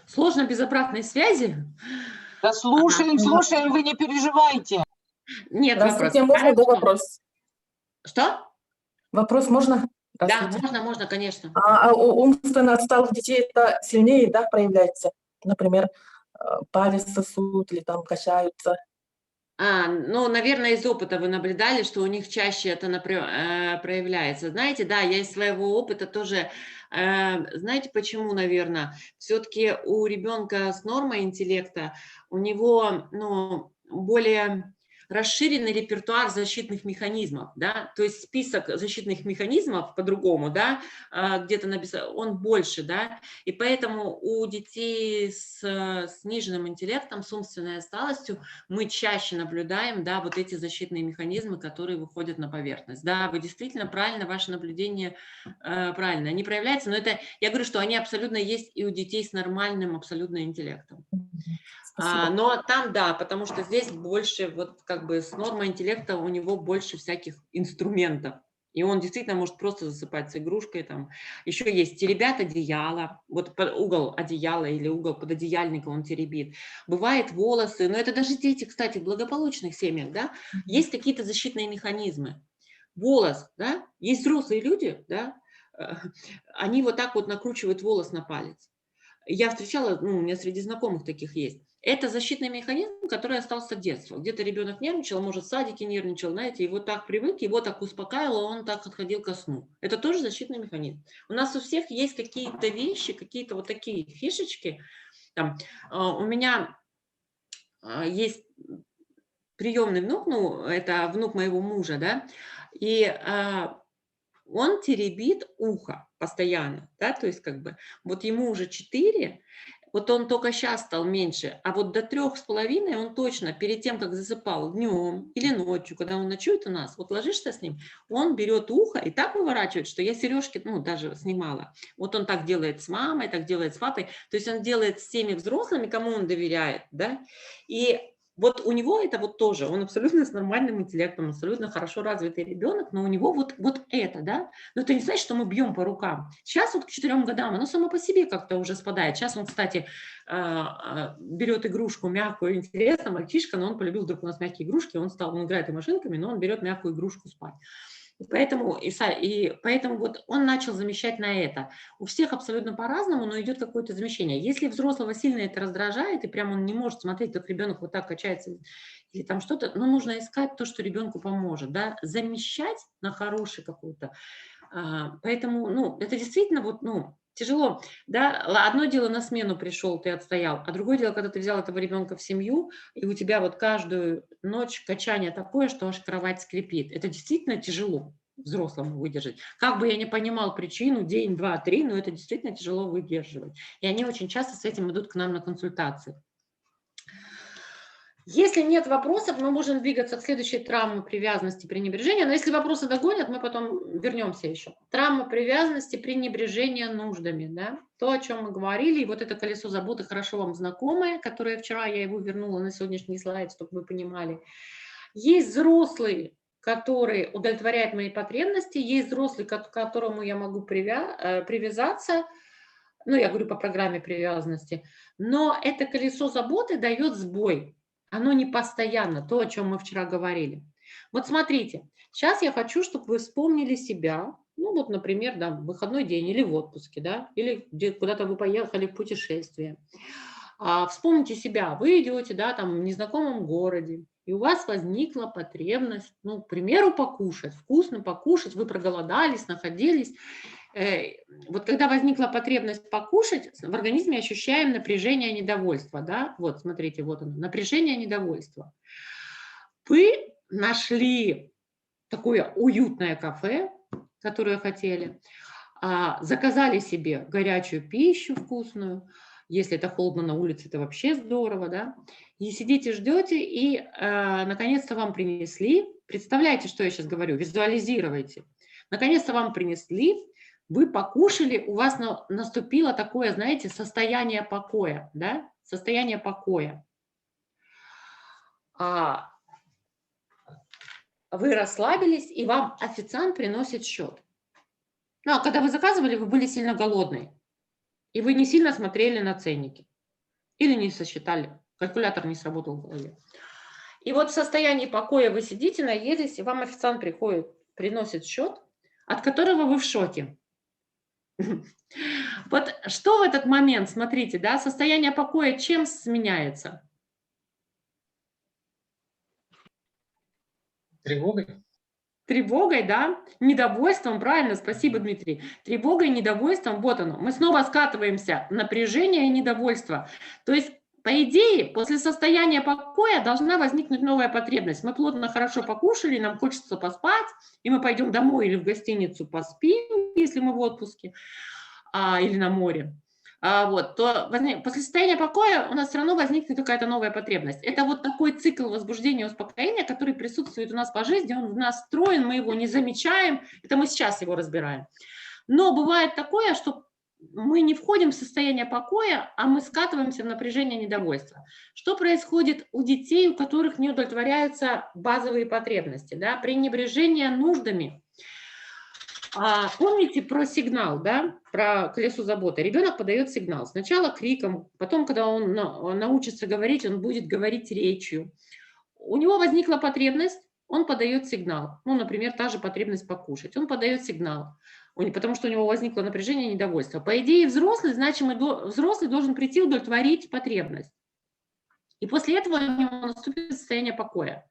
Сложно без обратной связи? Да слушаем, слушаем, вы не переживайте. Нет Здравствуйте, вопросов. можно вопрос? Что? Вопрос можно? Да, можно, конечно. А у умственно отсталых детей это сильнее, да, проявляется? Например, палец сосут или там качаются? Ну, наверное, из опыта вы наблюдали, что у них чаще это проявляется. Знаете, да, я из своего опыта тоже, знаете, почему, наверное, все-таки у ребенка с нормой интеллекта, у него, ну, более расширенный репертуар защитных механизмов, да, то есть список защитных механизмов по-другому, да, где-то написано, он больше, да, и поэтому у детей с сниженным интеллектом, с умственной отсталостью мы чаще наблюдаем, да, вот эти защитные механизмы, которые выходят на поверхность. Да, вы действительно правильно, ваше наблюдение правильно, они проявляются, но это, я говорю, что они абсолютно есть и у детей с нормальным абсолютно интеллектом. Но там, да, потому что здесь больше, вот как бы с нормой интеллекта у него больше всяких инструментов. И он действительно может просто засыпать с игрушкой. Там. Еще есть теребят одеяло, вот угол одеяла или угол пододеяльника он теребит. Бывает волосы, но это даже дети, кстати, в благополучных семьях, да, есть какие-то защитные механизмы. Волос, да, есть взрослые люди, да, они вот так вот накручивают волос на палец. Я встречала, ну, у меня среди знакомых таких есть. Это защитный механизм, который остался с детства. Где-то ребенок нервничал, может, в садике нервничал, знаете, его так привык, его так успокаивало, он так отходил ко сну. Это тоже защитный механизм. У нас у всех есть какие-то вещи, какие-то вот такие фишечки. Там, у меня есть приемный внук, ну, это внук моего мужа, да, и он теребит ухо постоянно, да, то есть как бы вот ему уже 4, вот он только сейчас стал меньше, а вот до 3,5 он точно перед тем, как засыпал днем или ночью, когда он ночует у нас, вот ложишься с ним, он берет ухо и так выворачивает, что я сережки, ну, даже снимала. Вот он так делает с мамой, так делает с папой, то есть он делает с теми взрослыми, кому он доверяет, да, и вот у него это вот тоже, он абсолютно с нормальным интеллектом, абсолютно хорошо развитый ребенок, но у него вот это, да, но это не значит, что мы бьем по рукам. Сейчас вот к 4 годам оно само по себе как-то уже спадает. Сейчас он, кстати, берет игрушку мягкую, интересно, мальчишка, но он полюбил вдруг у нас мягкие игрушки, он играет и машинками, но он берет мягкую игрушку спать. Поэтому вот он начал замещать на это. У всех абсолютно по-разному, но идет какое-то замещение. Если взрослого сильно это раздражает, и прям он не может смотреть, как ребенок вот так качается, или там что-то, ну, нужно искать то, что ребенку поможет, да, замещать на хороший какой-то. Поэтому, ну, это действительно вот, ну, тяжело, да, одно дело на смену пришел, ты отстоял, а другое дело, когда ты взял этого ребенка в семью, и у тебя вот каждую ночь качание такое, что аж кровать скрипит. Это действительно тяжело взрослому выдержать. Как бы я не понимал причину, день, 2, 3, но это действительно тяжело выдерживать. И они очень часто с этим идут к нам на консультации. Если нет вопросов, мы можем двигаться к следующей травме привязанности, пренебрежения. Но если вопросы догонят, мы потом вернемся еще. Травма привязанности, пренебрежения нуждами. Да? То, о чем мы говорили, и вот это колесо заботы хорошо вам знакомое, которое вчера я его вернула на сегодняшний слайд, чтобы вы понимали. Есть взрослые, которые удовлетворяют мои потребности, есть взрослый, к которому я могу привязаться, ну, я говорю по программе привязанности, но это колесо заботы дает сбой. Оно не постоянно, то, о чем мы вчера говорили. Вот смотрите, сейчас я хочу, чтобы вы вспомнили себя, ну вот, например, да, в выходной день или в отпуске, да, или куда-то вы поехали в путешествие. Вспомните себя, вы идете, да, там в незнакомом городе, и у вас возникла потребность, ну, к примеру, покушать, вкусно покушать, вы проголодались, находились. Вот когда возникла потребность покушать, в организме ощущаем напряжение, недовольство, да, вот, смотрите, вот оно, напряжение, недовольство. Вы нашли такое уютное кафе, которое хотели, заказали себе горячую пищу вкусную, если это холодно на улице, это вообще здорово, да, и сидите, ждете, и наконец-то вам принесли, представляете, что я сейчас говорю, визуализируйте, наконец-то вам принесли, вы покушали, у вас наступило такое, знаете, состояние покоя, да, состояние покоя. Вы расслабились, и вам официант приносит счет. Ну, а когда вы заказывали, вы были сильно голодны, и вы не сильно смотрели на ценники, или не сосчитали, калькулятор не сработал в голове. И вот в состоянии покоя вы сидите, наелись, и вам официант приходит, приносит счет, от которого вы в шоке. Вот что в этот момент, смотрите, да, состояние покоя чем сменяется? Тревогой. Тревогой, да, недовольством, правильно, спасибо, Дмитрий. Тревогой, недовольством, вот оно. Мы снова скатываемся в напряжение и недовольство. То есть, по идее, после состояния покоя должна возникнуть новая потребность. Мы плотно, хорошо покушали, нам хочется поспать, и мы пойдем домой или в гостиницу поспим, если мы в отпуске, или на море. То после состояния покоя у нас все равно возникнет какая-то новая потребность. Это вот такой цикл возбуждения и успокоения, который присутствует у нас по жизни, он в нас встроен, мы его не замечаем, это мы сейчас его разбираем. Но бывает такое, что мы не входим в состояние покоя, а мы скатываемся в напряжение и недовольство. Что происходит у детей, у которых не удовлетворяются базовые потребности, да? Пренебрежение нуждами. Помните про сигнал, да, про колесо заботы? Ребенок подает сигнал. Сначала криком, потом, когда он научится говорить, он будет говорить речью. У него возникла потребность, он подает сигнал. Ну, например, та же потребность покушать. Он подает сигнал, потому что у него возникло напряжение и недовольство. По идее, взрослый должен прийти удовлетворить потребность. И после этого у него наступит состояние покоя.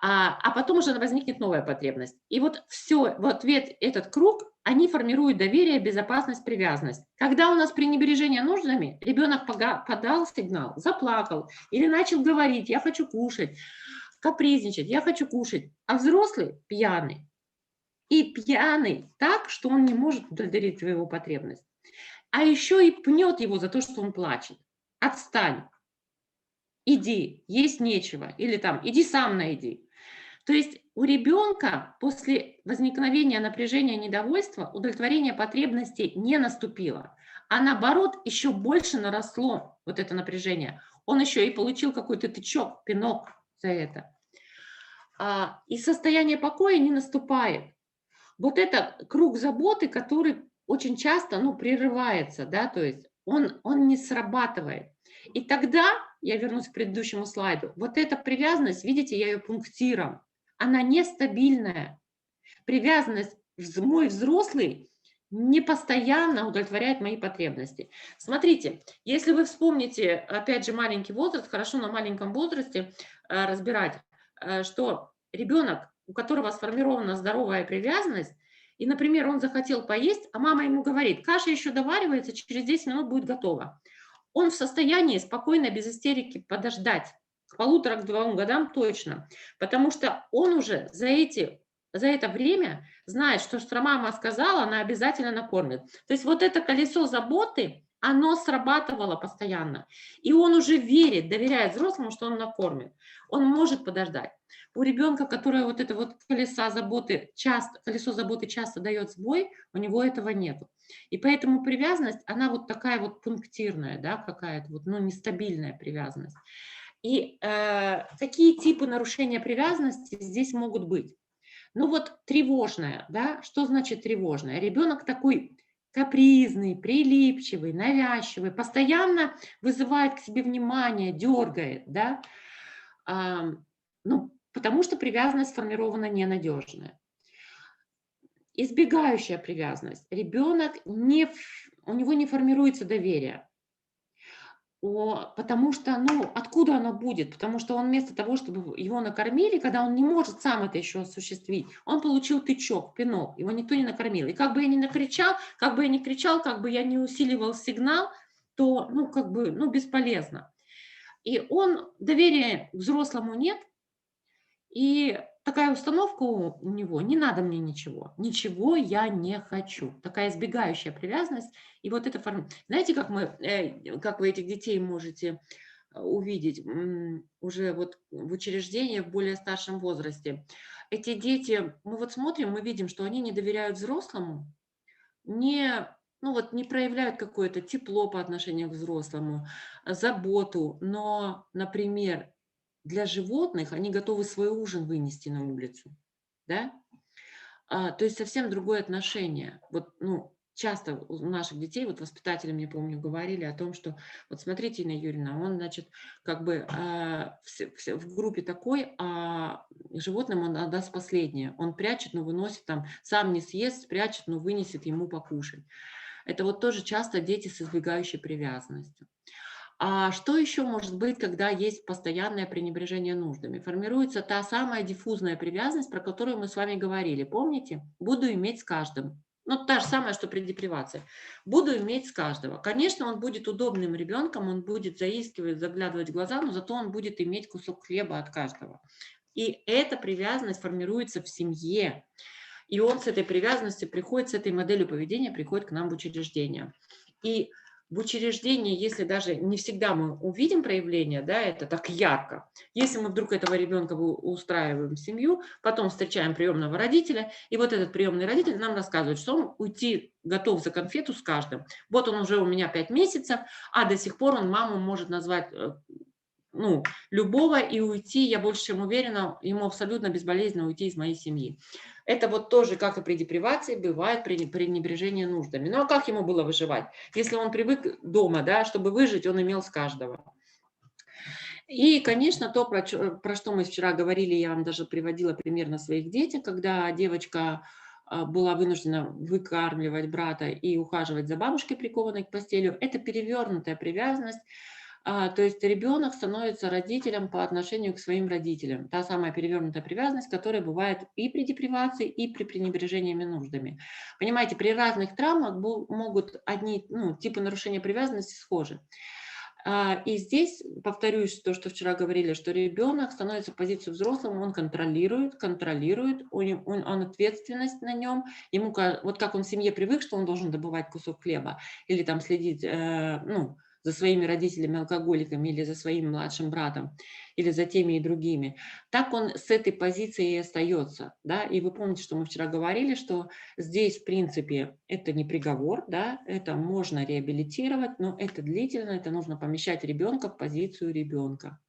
А потом уже возникнет новая потребность. И вот все, вот этот круг, они формируют доверие, безопасность, привязанность. Когда у нас пренебрежение нуждами, ребенок подал сигнал, заплакал или начал говорить: я хочу кушать, капризничать, я хочу кушать. А взрослый пьяный. И пьяный так, что он не может удовлетворить его потребность. А еще и пнет его за то, что он плачет. Отстань. Иди, есть нечего. Или там, иди сам найди. То есть у ребенка после возникновения напряжения и недовольства удовлетворение потребностей не наступило, а наоборот еще больше наросло вот это напряжение. Он еще и получил какой-то тычок, пинок за это. И состояние покоя не наступает. Вот это круг заботы, который очень часто прерывается, да, то есть он не срабатывает. И тогда, я вернусь к предыдущему слайду, вот эта привязанность, видите, я ее пунктиром, она нестабильная. Привязанность, мой взрослый не постоянно удовлетворяет мои потребности. Смотрите, если вы вспомните, опять же, маленький возраст, хорошо на маленьком возрасте разбирать, что ребенок, у которого сформирована здоровая привязанность, и, например, он захотел поесть, а мама ему говорит: каша еще доваривается, через 10 минут будет готова. Он в состоянии спокойно, без истерики подождать. К 1,5-2 годам точно. Потому что он уже за это время знает, что мама сказала, она обязательно накормит. То есть вот это колесо заботы, оно срабатывало постоянно. И он уже верит, доверяет взрослому, что он накормит. Он может подождать. У ребенка, которое вот это вот колесо заботы часто дает сбой, у него этого нету. И поэтому привязанность, она вот такая вот пунктирная, да, какая-то вот, нестабильная привязанность. И какие типы нарушения привязанности здесь могут быть? Тревожная, да, что значит тревожная? Ребенок такой капризный, прилипчивый, навязчивый, постоянно вызывает к себе внимание, дергает, да, потому что привязанность сформирована ненадежная. Избегающая привязанность. Ребенок, у него не формируется доверие. Потому что, ну, откуда оно будет? Потому что он вместо того, чтобы его накормили, когда он не может сам это еще осуществить, он получил тычок, пинок, его никто не накормил. И как бы я ни накричал, как бы я ни кричал, как бы я не усиливал сигнал, то, ну, как бы, ну, бесполезно. И доверия к взрослому нет, и такая установка у него: не надо мне ничего я не хочу. Такая избегающая привязанность. И вот это знаете, как вы этих детей можете увидеть уже вот в учреждении в более старшем возрасте. Эти дети, мы вот смотрим, мы видим, что они не доверяют взрослому, не проявляют какое-то тепло по отношению к взрослому, заботу, но, например, для животных они готовы свой ужин вынести на улицу, да? То есть совсем другое отношение. Вот, ну, часто у наших детей, вот воспитатели, мне помню, говорили о том, что вот смотрите, Инна Юрьевна, он, значит, как бы в группе такой, а животным он отдаст последнее. Он прячет, но выносит там, сам не съест, спрячет, но вынесет ему покушать. Это вот тоже часто дети с избегающей привязанностью. А что еще может быть, когда есть постоянное пренебрежение нуждами? Формируется та самая диффузная привязанность, про которую мы с вами говорили. Помните? Буду иметь с каждым. Ну, та же самая, что при депривации. Буду иметь с каждого. Конечно, он будет удобным ребенком, он будет заискивать, заглядывать в глаза, но зато он будет иметь кусок хлеба от каждого. И эта привязанность формируется в семье. И он с этой привязанностью приходит, с этой моделью поведения приходит к нам в учреждение. И в учреждении, если даже не всегда мы увидим проявление, да, это так ярко, если мы вдруг этого ребенка устраиваем в семью, потом встречаем приемного родителя, и вот этот приемный родитель нам рассказывает, что он уйти готов за конфету с каждым. Вот он уже у меня 5 месяцев, а до сих пор он маму может назвать, ну, любого и уйти, я больше чем уверена, ему абсолютно безболезненно уйти из моей семьи. Это вот тоже, как и при депривации, бывает пренебрежение нуждами. Ну а как ему было выживать? Если он привык дома, да, чтобы выжить, он имел с каждого. И, конечно, то, про что мы вчера говорили, я вам даже приводила пример на своих детях, когда девочка была вынуждена выкармливать брата и ухаживать за бабушкой, прикованной к постели, это перевернутая привязанность. То есть ребенок становится родителем по отношению к своим родителям. Та самая перевернутая привязанность, которая бывает и при депривации, и при пренебрежении нуждами. Понимаете, при разных травмах могут одни типы нарушения привязанности схожи. И здесь, повторюсь, то, что вчера говорили, что ребенок становится в позицию взрослого, он контролирует, он ответственность на нем. Ему, вот как он в семье привык, что он должен добывать кусок хлеба или там следить, за своими родителями-алкоголиками или за своим младшим братом, или за теми и другими, так он с этой позиции и остается. Да? И вы помните, что мы вчера говорили, что здесь, в принципе, это не приговор, да? Это можно реабилитировать, но это длительно, это нужно помещать ребенка в позицию ребенка.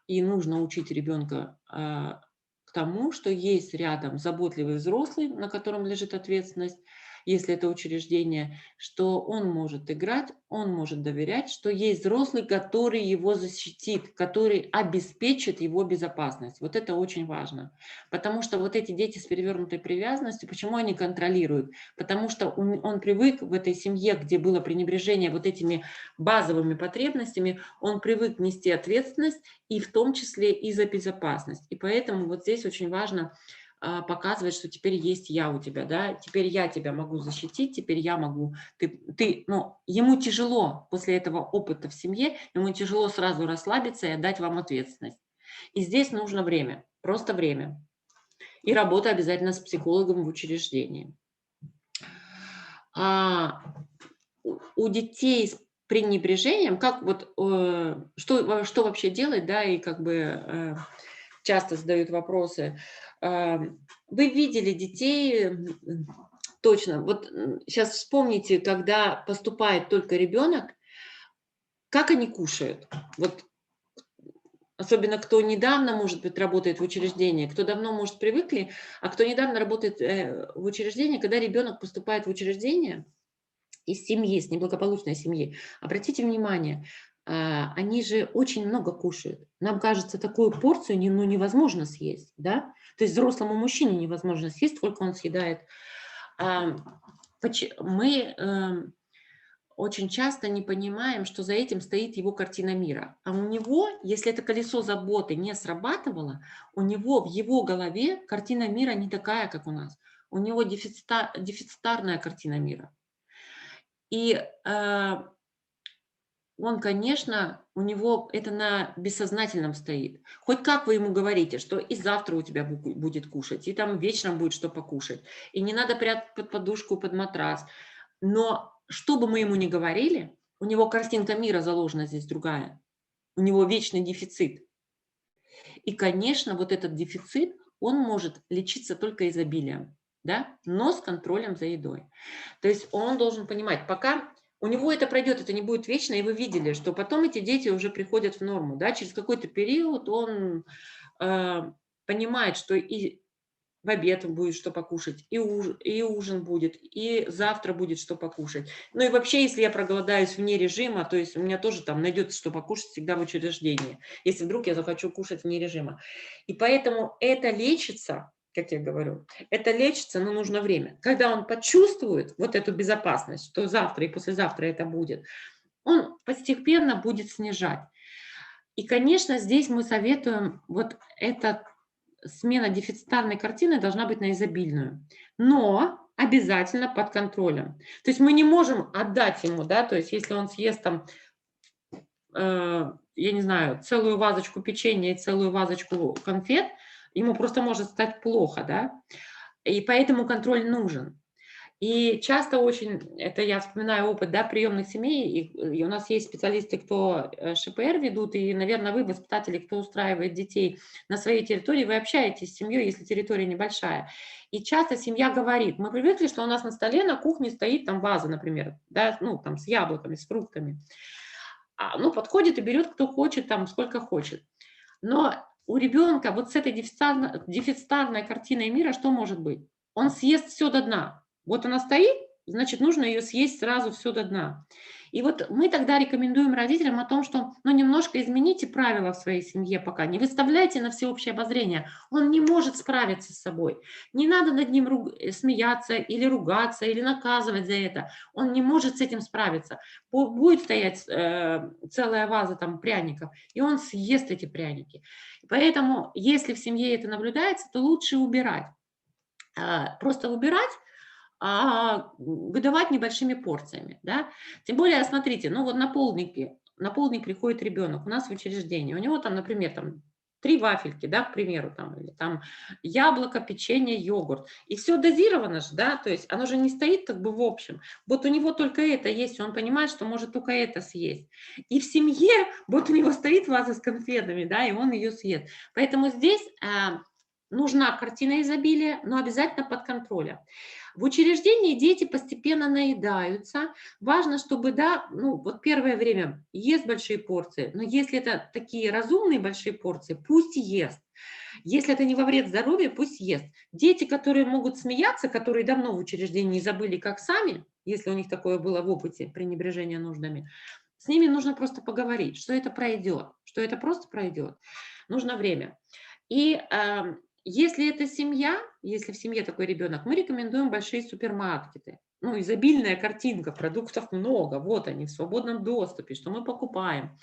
И нужно учить ребенка к тому, что есть рядом заботливый взрослый, на котором лежит ответственность, если это учреждение, что он может играть, он может доверять, что есть взрослый, который его защитит, который обеспечит его безопасность. Вот это очень важно. Потому что вот эти дети с перевернутой привязанностью, почему они контролируют? Потому что он привык в этой семье, где было пренебрежение вот этими базовыми потребностями, он привык нести ответственность и в том числе и за безопасность. И поэтому вот здесь очень важно показывает, что теперь есть я у тебя, да, теперь я тебя могу защитить, теперь я могу, ему тяжело после этого опыта в семье, ему тяжело сразу расслабиться и отдать вам ответственность. И здесь нужно время, просто время. И работа обязательно с психологом в учреждении. У детей с пренебрежением, что вообще делать, да, и как бы часто задают вопросы. Вы видели детей, точно, вот сейчас вспомните, когда поступает только ребенок, как они кушают. Вот особенно кто недавно, может быть, работает в учреждении, кто давно, может, привыкли, а кто недавно работает в учреждении, когда ребенок поступает в учреждение из семьи, с неблагополучной семьи, обратите внимание, они же очень много кушают. Нам кажется, такую порцию невозможно съесть, да? То есть взрослому мужчине невозможно съесть, сколько он съедает. очень часто не понимаем, что за этим стоит его картина мира. А у него, если это колесо заботы не срабатывало, у него в его голове картина мира не такая, как у нас. У него дефицитарная картина мира. И он, конечно, у него это на бессознательном стоит. Хоть как вы ему говорите, что и завтра у тебя будет кушать, и там вечером будет что покушать, и не надо прятать под подушку, под матрас. Но что бы мы ему ни говорили, у него картинка мира заложена здесь другая. У него вечный дефицит. И, конечно, вот этот дефицит, он может лечиться только изобилием, да? Но с контролем за едой. То есть он должен понимать, пока у него это пройдет, это не будет вечно, и вы видели, что потом эти дети уже приходят в норму, да? Через какой-то период он понимает, что и в обед будет что покушать, и ужин будет, и завтра будет что покушать. Ну и вообще, если я проголодаюсь вне режима, то есть у меня тоже там найдется что покушать всегда в учреждении, если вдруг я захочу кушать вне режима. И поэтому это лечится, как я говорю, это лечится, но нужно время. Когда он почувствует вот эту безопасность, что завтра и послезавтра это будет, он постепенно будет снижать. И, конечно, здесь мы советуем вот этот смена дефицитарной картины должна быть на изобильную, но обязательно под контролем. То есть мы не можем отдать ему, да, то есть если он съест там, я не знаю, целую вазочку печенья и целую вазочку конфет, ему просто может стать плохо, да, и поэтому контроль нужен. И часто очень, это я вспоминаю опыт, да, приемных семей, и у нас есть специалисты, кто ШПР ведут, и, наверное, вы, воспитатели, кто устраивает детей на своей территории, вы общаетесь с семьей, если территория небольшая. И часто семья говорит, мы привыкли, что у нас на столе, на кухне стоит там ваза, например, да, ну, там с яблоками, с фруктами. Ну, подходит и берет, кто хочет, там, сколько хочет. Но у ребенка вот с этой дефицитарной картиной мира что может быть? Он съест все до дна. Вот она стоит, значит, нужно ее съесть сразу все до дна. И вот мы тогда рекомендуем родителям о том, что немножко измените правила в своей семье пока, не выставляйте на всеобщее обозрение. Он не может справиться с собой. Не надо над ним смеяться или ругаться, или наказывать за это. Он не может с этим справиться. Будет стоять целая ваза там пряников, и он съест эти пряники. Поэтому, если в семье это наблюдается, то лучше убирать. Просто убирать, выдавать небольшими порциями, да. Тем более, смотрите, ну вот на полдник приходит ребенок у нас в учреждении, у него там, например, там 3 вафельки, да, к примеру, там, или там яблоко, печенье, йогурт, и все дозировано же, да, то есть оно же не стоит как бы в общем, вот у него только это есть, он понимает, что может только это съесть, и в семье вот у него стоит ваза с конфетами, да, и он ее съест, поэтому здесь нужна картина изобилия, но обязательно под контролем. В учреждении дети постепенно наедаются. Важно, чтобы, да, ну вот первое время ест большие порции, но если это такие разумные большие порции, пусть ест. Если это не во вред здоровью, пусть ест. Дети, которые могут смеяться, которые давно в учреждении забыли, как сами, если у них такое было в опыте пренебрежения нуждами, с ними нужно просто поговорить, что это пройдет, что это просто пройдет. Нужно время. И если это семья, если в семье такой ребенок, мы рекомендуем большие супермаркеты. Ну, изобильная картинка, продуктов много, вот они в свободном доступе, что мы покупаем.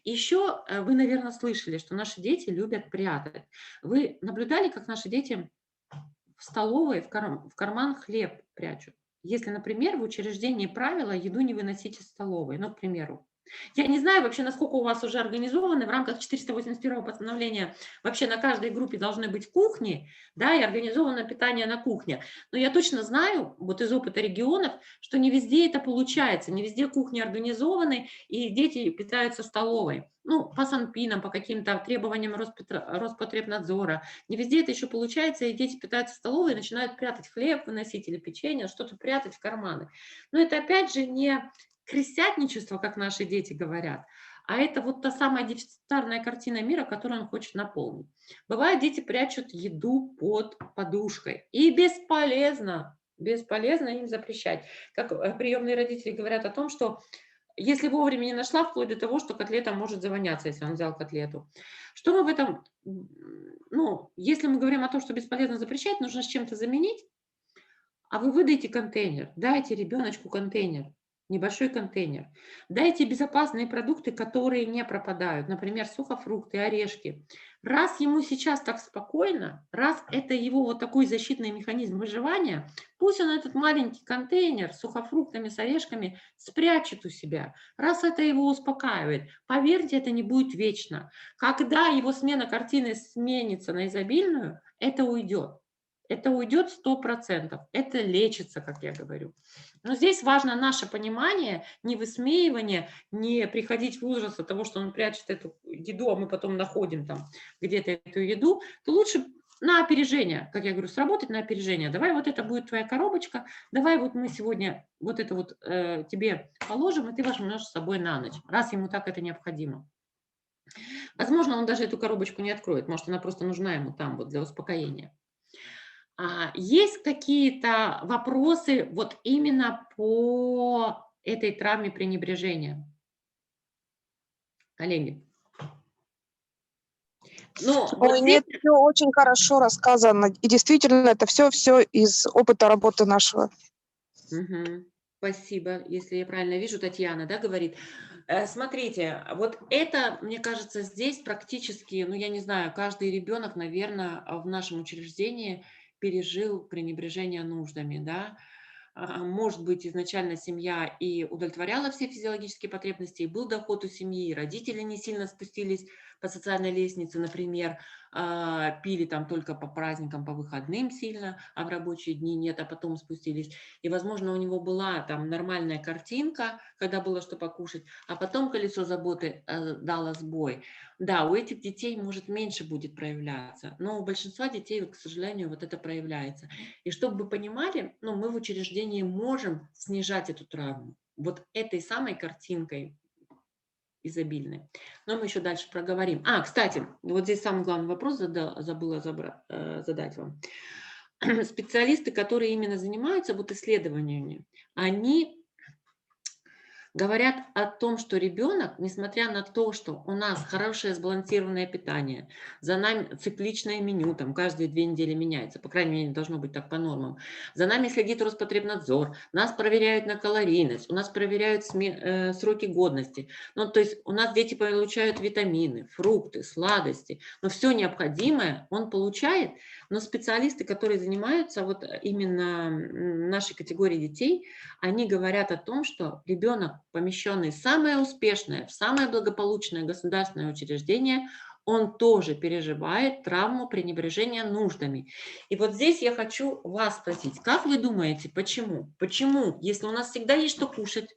Еще вы, наверное, слышали, что наши дети любят прятать. Вы наблюдали, как наши дети в столовой в карман хлеб прячут? Если, например, в учреждении правила еду не выносить из столовой, ну, к примеру. Я не знаю вообще, насколько у вас уже организованы в рамках 481 постановления. Вообще на каждой группе должны быть кухни, да, и организовано питание на кухне. Но я точно знаю, вот из опыта регионов, что не везде это получается, не везде кухни организованы, и дети питаются в столовой. Ну, по санпинам, по каким-то требованиям Роспотребнадзора. Не везде это еще получается, и дети питаются в столовой и начинают прятать хлеб, выносить или печенье, что-то прятать в карманы. Но это опять же не крестьянничество, как наши дети говорят, а это вот та самая дефицитарная картина мира, которую он хочет наполнить. Бывает, дети прячут еду под подушкой. И бесполезно им запрещать. Как приемные родители говорят о том, что если вовремя не нашла, вплоть до того, что котлета может завоняться, если он взял котлету. Что мы в этом, ну, если мы говорим о том, что бесполезно запрещать, нужно с чем-то заменить, а вы выдайте контейнер, дайте ребеночку контейнер. небольшой контейнер. Дайте безопасные продукты, которые не пропадают, например, сухофрукты, орешки. Раз ему сейчас так спокойно, раз это его вот такой защитный механизм выживания, пусть он этот маленький контейнер с сухофруктами, с орешками спрячет у себя. Раз это его успокаивает, поверьте, это не будет вечно. Когда его смена картины сменится на изобильную, это уйдет. Это уйдет 100%. Это лечится, как я говорю. Но здесь важно наше понимание, не высмеивание, не приходить в ужас от того, что он прячет эту еду, а мы потом находим там где-то эту еду, то лучше на опережение, как я говорю, сработать на опережение. Давай вот это будет твоя коробочка, давай вот мы сегодня вот это вот тебе положим, и ты возьмешь с собой на ночь, раз ему так это необходимо. Возможно, он даже эту коробочку не откроет, может, она просто нужна ему там вот для успокоения. Есть какие-то вопросы вот именно по этой травме пренебрежения? Коллеги. Ну, вот Ой, здесь... нет, все очень хорошо рассказано. И действительно, это все из опыта работы нашего. Угу. Спасибо, если я правильно вижу, Татьяна, да, говорит. Смотрите, вот это, мне кажется, здесь практически, ну, я не знаю, каждый ребенок, наверное, в нашем учреждении пережил пренебрежение нуждами, да. Может быть, изначально семья и удовлетворяла все физиологические потребности, и был доход у семьи, и родители не сильно спустились по социальной лестнице, например, пили там только по праздникам, по выходным сильно, а в рабочие дни нет, а потом спустились. И, возможно, у него была там нормальная картинка, когда было что покушать, а потом колесо заботы дало сбой. Да, у этих детей, может, меньше будет проявляться, но у большинства детей, к сожалению, вот это проявляется. И чтобы вы понимали, ну, мы в учреждении можем снижать эту травму вот этой самой картинкой изобильной. Но мы еще дальше проговорим. Кстати, вот здесь самый главный вопрос забыла задать вам. Специалисты, которые именно занимаются вот исследованиями, они говорят о том, что ребенок, несмотря на то, что у нас хорошее сбалансированное питание, за нами цикличное меню, там каждые 2 недели меняется, по крайней мере, должно быть так по нормам, за нами следит Роспотребнадзор, нас проверяют на калорийность, у нас проверяют сроки годности, ну, то есть у нас дети получают витамины, фрукты, сладости, но все необходимое он получает, но специалисты, которые занимаются вот именно нашей категорией детей, они говорят о том, что ребенок, помещенный в самое успешное, в самое благополучное государственное учреждение, он тоже переживает травму пренебрежения нуждами. И вот здесь я хочу вас спросить, как вы думаете, почему? Почему, если у нас всегда есть что кушать,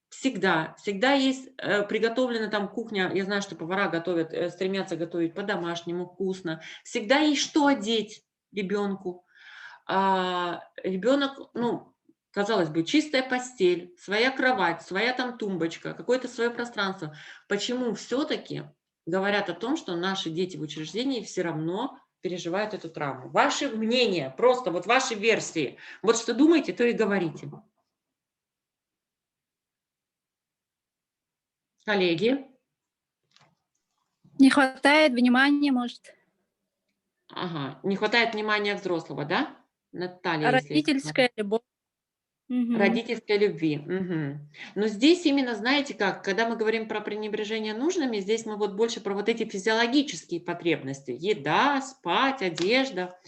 всегда есть приготовлена там кухня, я знаю, что повара готовят, стремятся готовить по-домашнему, вкусно, всегда есть что одеть ребенку, ребенок, ну, казалось бы, чистая постель, своя кровать, своя там тумбочка, какое-то свое пространство. Почему все-таки говорят о том, что наши дети в учреждении все равно переживают эту травму? Ваше мнение, просто вот ваши версии. Вот что думаете, то и говорите. Коллеги? Не хватает внимания, может. Ага, не хватает внимания взрослого, да? Наталья, Родительская любовь. Родительской любви. Угу. Но здесь именно, знаете как, когда мы говорим про пренебрежение нужными, здесь мы вот больше про вот эти физиологические потребности. Еда, спать, одежда.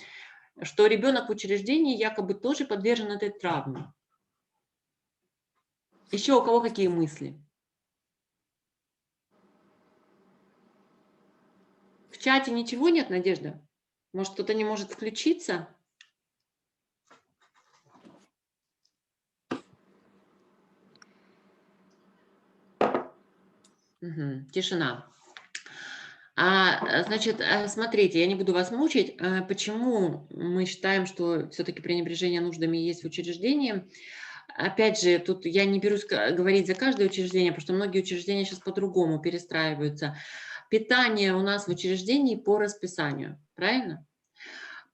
Что ребенок в учреждении якобы тоже подвержен этой травме. Еще у кого какие мысли? В чате ничего нет, Надежда? Может, кто-то не может включиться? Угу, тишина. Значит, смотрите, я не буду вас мучить. Почему мы считаем, что все-таки пренебрежение нуждами есть в учреждении? Опять же, тут я не берусь говорить за каждое учреждение, потому что многие учреждения сейчас по-другому перестраиваются. Питание у нас в учреждении по расписанию, правильно?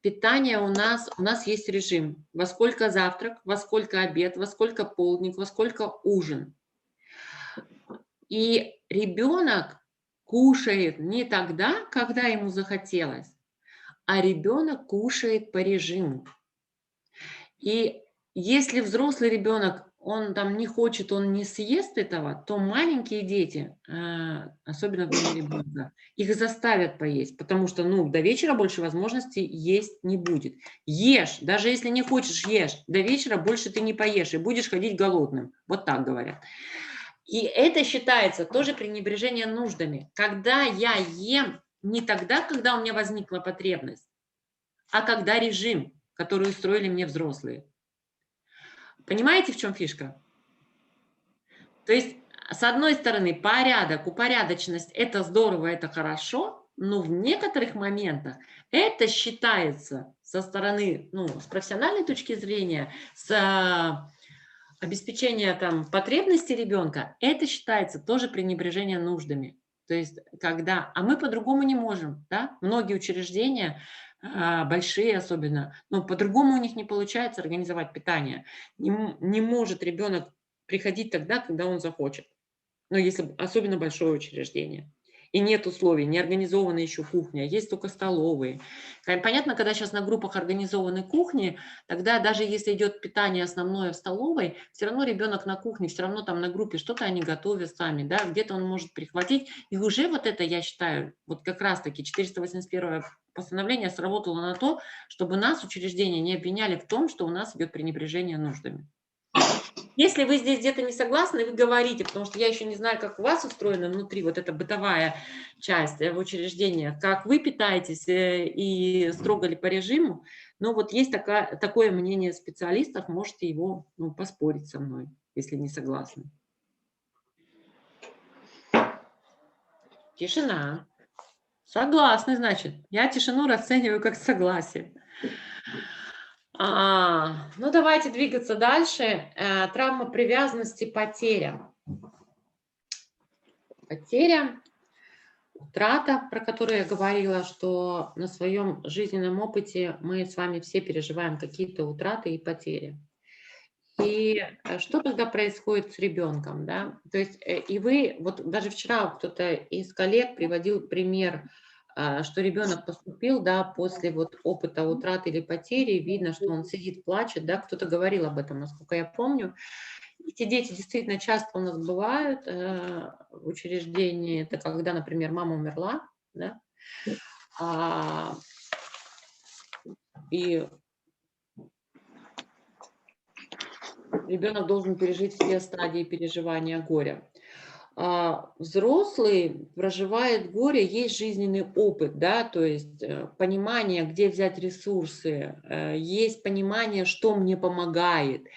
Питание у нас есть режим. Во сколько завтрак, во сколько обед, во сколько полдник, во сколько ужин. И ребенок кушает не тогда, когда ему захотелось, а ребенок кушает по режиму. И если взрослый ребенок, он там не хочет, он не съест этого, то маленькие дети, особенно в доме ребенка, их заставят поесть, потому что, ну, до вечера больше возможностей есть не будет. Ешь, даже если не хочешь, ешь, до вечера больше ты не поешь и будешь ходить голодным. Вот так говорят. И это считается тоже пренебрежение нуждами. Когда я ем не тогда, когда у меня возникла потребность, а когда режим, который устроили мне взрослые. Понимаете, в чем фишка? То есть, с одной стороны, порядок, упорядоченность – это здорово, это хорошо, но в некоторых моментах это считается со стороны, ну, с профессиональной точки зрения, с обеспечения там потребностей ребенка, это считается тоже пренебрежение нуждами. То есть, когда, а мы по-другому не можем, да? Многие учреждения, большие особенно, но по-другому у них не получается организовать питание. Не может ребенок приходить тогда, когда он захочет. Ну, если особенно большое учреждение. И нет условий, не организована еще кухня, есть только столовые. Понятно, когда сейчас на группах организованы кухни, тогда даже если идет питание основное в столовой, все равно ребенок на кухне, все равно там на группе что-то они готовят сами, да, где-то он может прихватить. И уже вот это, я считаю, вот как раз-таки 481 постановление сработало на то, чтобы нас, учреждения, не обвиняли в том, что у нас идет пренебрежение нуждами. Если вы здесь где-то не согласны, вы говорите, потому что я еще не знаю, как у вас устроена внутри вот эта бытовая часть в учреждениях, как вы питаетесь и строго ли по режиму. Но вот есть такое мнение специалистов, можете его поспорить со мной, если не согласны. Тишина. Согласны, значит. Я тишину расцениваю как согласие. Ну, давайте двигаться дальше. Травма привязанности, потеря. Потеря, утрата, про которую я говорила, что на своем жизненном опыте мы с вами все переживаем какие-то утраты и потери. И что тогда происходит с ребенком, да? То есть и вы, вот даже вчера кто-то из коллег приводил пример, что ребенок поступил, да, после вот опыта утраты или потери, видно, что он сидит, плачет, да, кто-то говорил об этом, насколько я помню. Эти дети действительно часто у нас бывают в учреждении, это когда, например, мама умерла, да, и ребенок должен пережить все стадии переживания горя. Взрослый проживает горе, есть жизненный опыт, да, то есть понимание, где взять ресурсы, есть понимание, что мне помогает,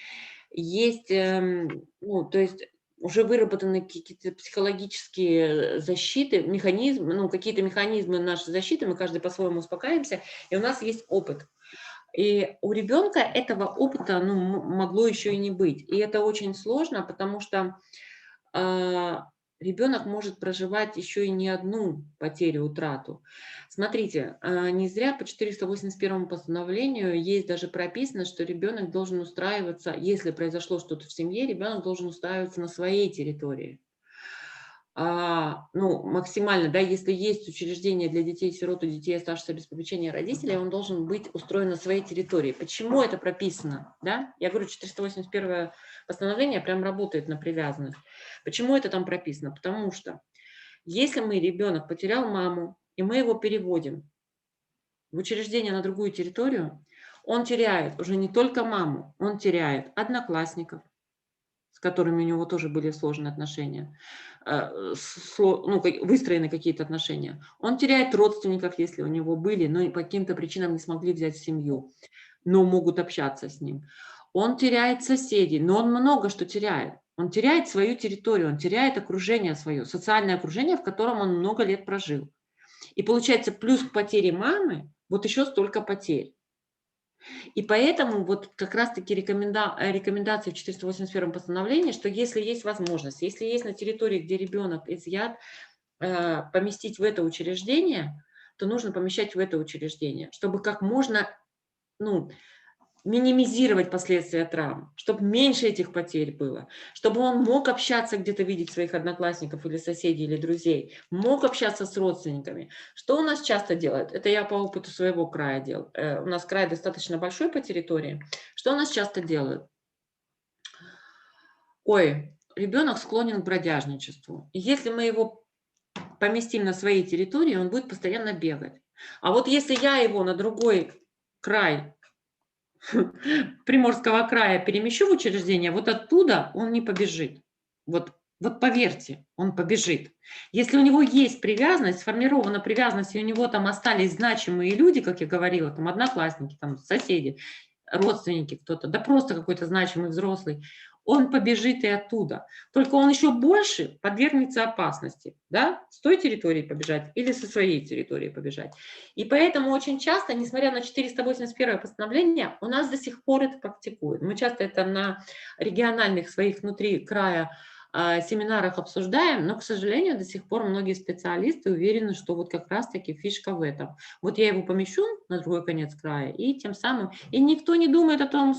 есть, ну, то есть уже выработаны какие-то психологические защиты, механизмы, ну, какие-то механизмы нашей защиты, мы каждый по-своему успокаиваемся, и у нас есть опыт. И у ребенка этого опыта, ну, могло еще и не быть. И это очень сложно, потому что ребенок может проживать еще и не одну потерю, утрату. Смотрите, не зря по 481 постановлению есть даже прописано, что ребенок должен устраиваться, если произошло что-то в семье, ребенок должен устраиваться на своей территории. Ну, максимально, да, если есть учреждение для детей-сирот и детей, оставшихся без попечения родителей, он должен быть устроен на своей территории. Почему это прописано, да? Я говорю, 481 постановление прям работает на привязанность. Почему это там прописано? Потому что если ребенок потерял маму, и мы его переводим в учреждение на другую территорию, он теряет уже не только маму, он теряет одноклассников, с которыми у него тоже были сложные отношения, ну, выстроены какие-то отношения. Он теряет родственников, если у него были, но по каким-то причинам не смогли взять в семью, но могут общаться с ним. Он теряет соседей, но он много что теряет. Он теряет свою территорию, он теряет окружение свое, социальное окружение, в котором он много лет прожил. И получается, плюс к потере мамы, вот еще столько потерь. И поэтому вот как раз-таки рекомендации в 481 постановлении, что если есть возможность, если есть на территории, где ребенок изъят, поместить в это учреждение, то нужно помещать в это учреждение, чтобы как можно, ну, минимизировать последствия травм, чтобы меньше этих потерь было, чтобы он мог общаться где-то, видеть своих одноклассников или соседей, или друзей, мог общаться с родственниками. Что у нас часто делают? Это я по опыту своего края делаю. У нас край достаточно большой по территории. Что у нас часто делают? ой, ребенок склонен к бродяжничеству. И если мы его поместим на своей территории, он будет постоянно бегать. А вот если я его на другой край Приморского края перемещу в учреждение, вот оттуда он не побежит. Вот поверьте, он побежит. Если у него есть привязанность, сформирована привязанность, и у него там остались значимые люди, как я говорила, там одноклассники, там соседи, родственники кто-то, да просто какой-то значимый взрослый, он побежит и оттуда. Только он еще больше подвергнется опасности, да, с той территории побежать или со своей территории побежать. И поэтому очень часто, несмотря на 481 постановление, у нас до сих пор это практикуют. Мы часто это на региональных своих внутри края семинарах обсуждаем, но, к сожалению, до сих пор многие специалисты уверены, что вот как раз-таки фишка в этом. Вот я его помещу на другой конец края, и тем самым... И никто не думает о том,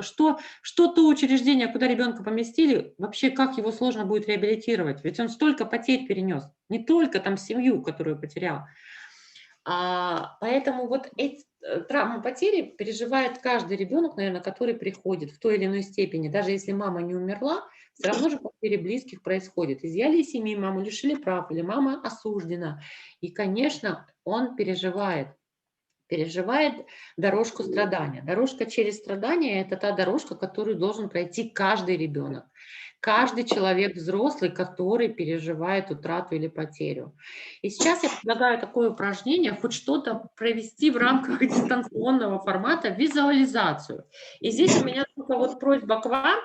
что то учреждение, куда ребенка поместили, вообще как его сложно будет реабилитировать. Ведь он столько потерь перенес, не только там семью, которую потерял. Поэтому вот эти травмы потери переживает каждый ребенок, наверное, который приходит в той или иной степени. Даже если мама не умерла, все равно же потери близких происходит. Изъяли из семьи, маму лишили прав, или мама осуждена. И, конечно, он переживает дорожку страдания. Дорожка через страдания – это та дорожка, которую должен пройти каждый ребенок. Каждый человек взрослый, который переживает утрату или потерю. И сейчас я предлагаю такое упражнение, хоть что-то провести в рамках дистанционного формата, визуализацию. И здесь у меня только вот просьба к вам,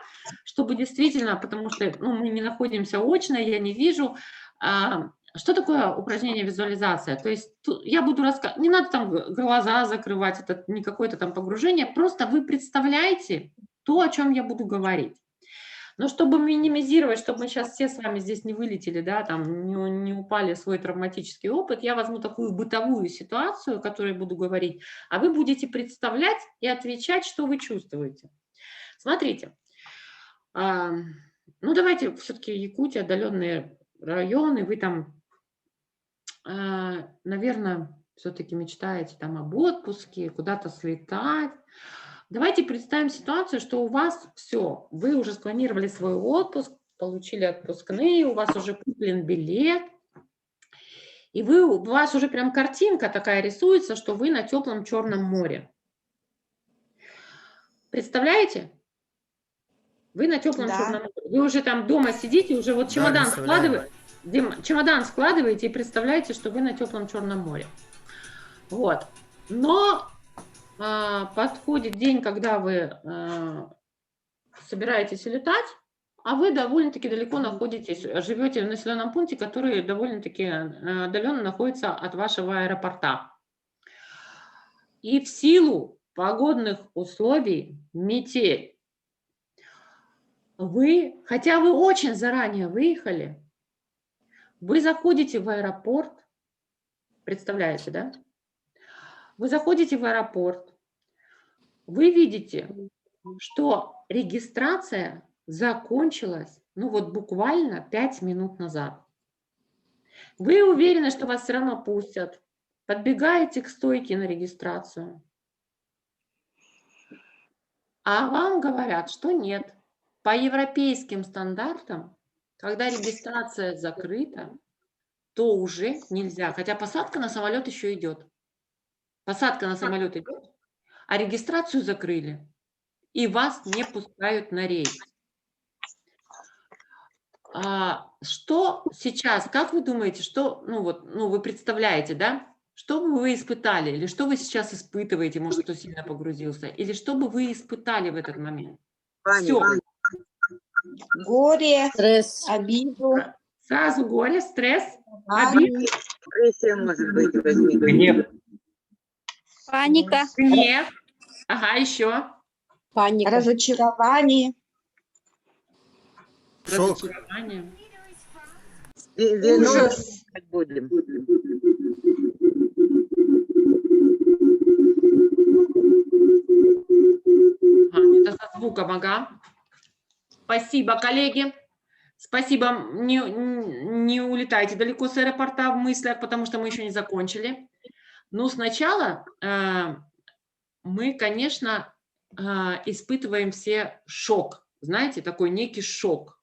чтобы действительно, потому что мы не находимся очно, я не вижу, что такое упражнение визуализация? То есть я буду рассказывать, не надо там глаза закрывать, это не какое-то там погружение, просто вы представляете то, о чем я буду говорить. Но чтобы минимизировать, чтобы мы сейчас все с вами здесь не вылетели, да, там не упали в свой травматический опыт, я возьму такую бытовую ситуацию, о которой буду говорить, а вы будете представлять и отвечать, что вы чувствуете. Смотрите, давайте все-таки Якутия, отдаленные районы, вы там, наверное, все-таки мечтаете там об отпуске, куда-то слетать. Давайте представим ситуацию, что у вас все, вы уже спланировали свой отпуск, получили отпускные, у вас уже куплен билет, и у вас уже прям картинка такая рисуется, что вы на теплом Черном море. Представляете? Вы на теплом Черном море. Вы уже там дома сидите, уже вот чемодан складываете и представляете, что вы на теплом Черном море. Вот. Но подходит день, когда вы собираетесь летать, а вы довольно-таки далеко находитесь, живете в населенном пункте, который довольно-таки отдаленно находится от вашего аэропорта. И в силу погодных условий, метель, хотя вы очень заранее выехали, вы заходите в аэропорт, представляете, да? Вы заходите в аэропорт, вы видите, что регистрация закончилась, буквально 5 минут назад. Вы уверены, что вас все равно пустят. Подбегаете к стойке на регистрацию. А вам говорят, что нет. По европейским стандартам, когда регистрация закрыта, то уже нельзя. Хотя посадка на самолет еще идет. Посадка на самолет идет, а регистрацию закрыли. И вас не пускают на рейс. Что сейчас, как вы думаете, что, вы представляете, да? Что бы вы испытали? Или что вы сейчас испытываете? Может, кто сильно погрузился? Или что бы вы испытали в этот момент? Все. Горе, Стресс. обиду. Сразу горе, стресс, обида. Гнев. Паника. Гнев. Ага, еще. Паника. Разочарование. Шок. Разочарование. Ужас. Это со звуком, ага. Спасибо, коллеги. Спасибо. Не улетайте далеко с аэропорта в мыслях, потому что мы еще не закончили. Но сначала мы, конечно, испытываем все шок. знаете, такой некий шок.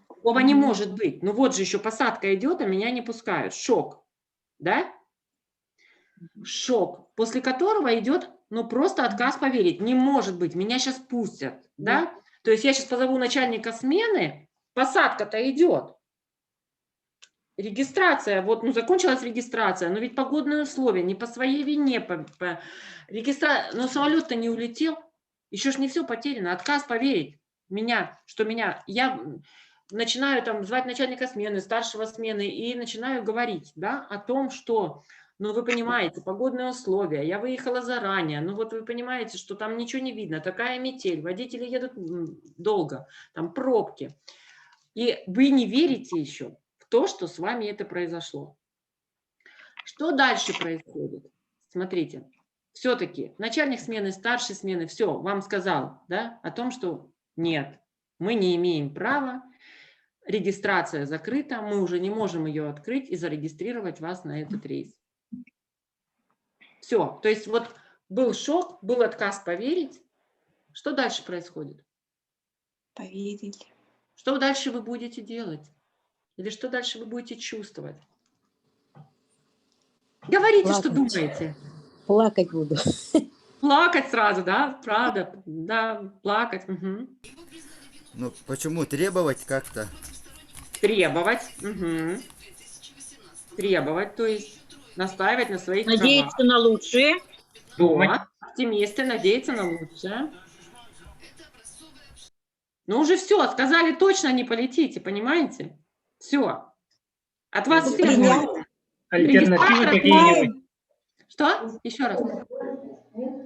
Такого не может быть. Ну вот же еще посадка идет, а меня не пускают. Шок, да? Шок, после которого идет, ну, просто отказ поверить. Не может быть, меня сейчас пустят, да? То есть я сейчас позову начальника смены, посадка-то идет. Регистрация, вот, ну, закончилась регистрация, но ведь погодные условия, не по своей вине, но самолет-то не улетел, еще ж не все потеряно, отказ поверить. Я начинаю там звать начальника смены, старшего смены и начинаю говорить, да, о том, что, ну, вы понимаете, погодные условия, я выехала заранее, ну, вот вы понимаете, что там ничего не видно, такая метель, водители едут долго, там пробки, и вы не верите еще в то, что с вами это произошло. Что дальше происходит? Смотрите, все-таки начальник смены, старшей смены, все, вам сказал, да, о том, что нет, мы не имеем права, регистрация закрыта, мы уже не можем ее открыть и зарегистрировать вас на этот рейс. Все, то есть вот был шок, был отказ поверить. Что дальше происходит? Поверили. Что дальше вы будете делать? Или что дальше вы будете чувствовать? Говорите, что думаете. Плакать буду. Плакать сразу, да? Правда, да, плакать. Угу. Ну, почему требовать как-то? Требовать. Угу. Требовать, то есть настаивать на своих Надеяться правах. на лучшее. Думать. Оптимисты, надеяться на лучшее. Ну уже все, сказали точно не полетите, понимаете? Все. От вас все ждут. Альтернативы какие-нибудь? Что? Еще раз.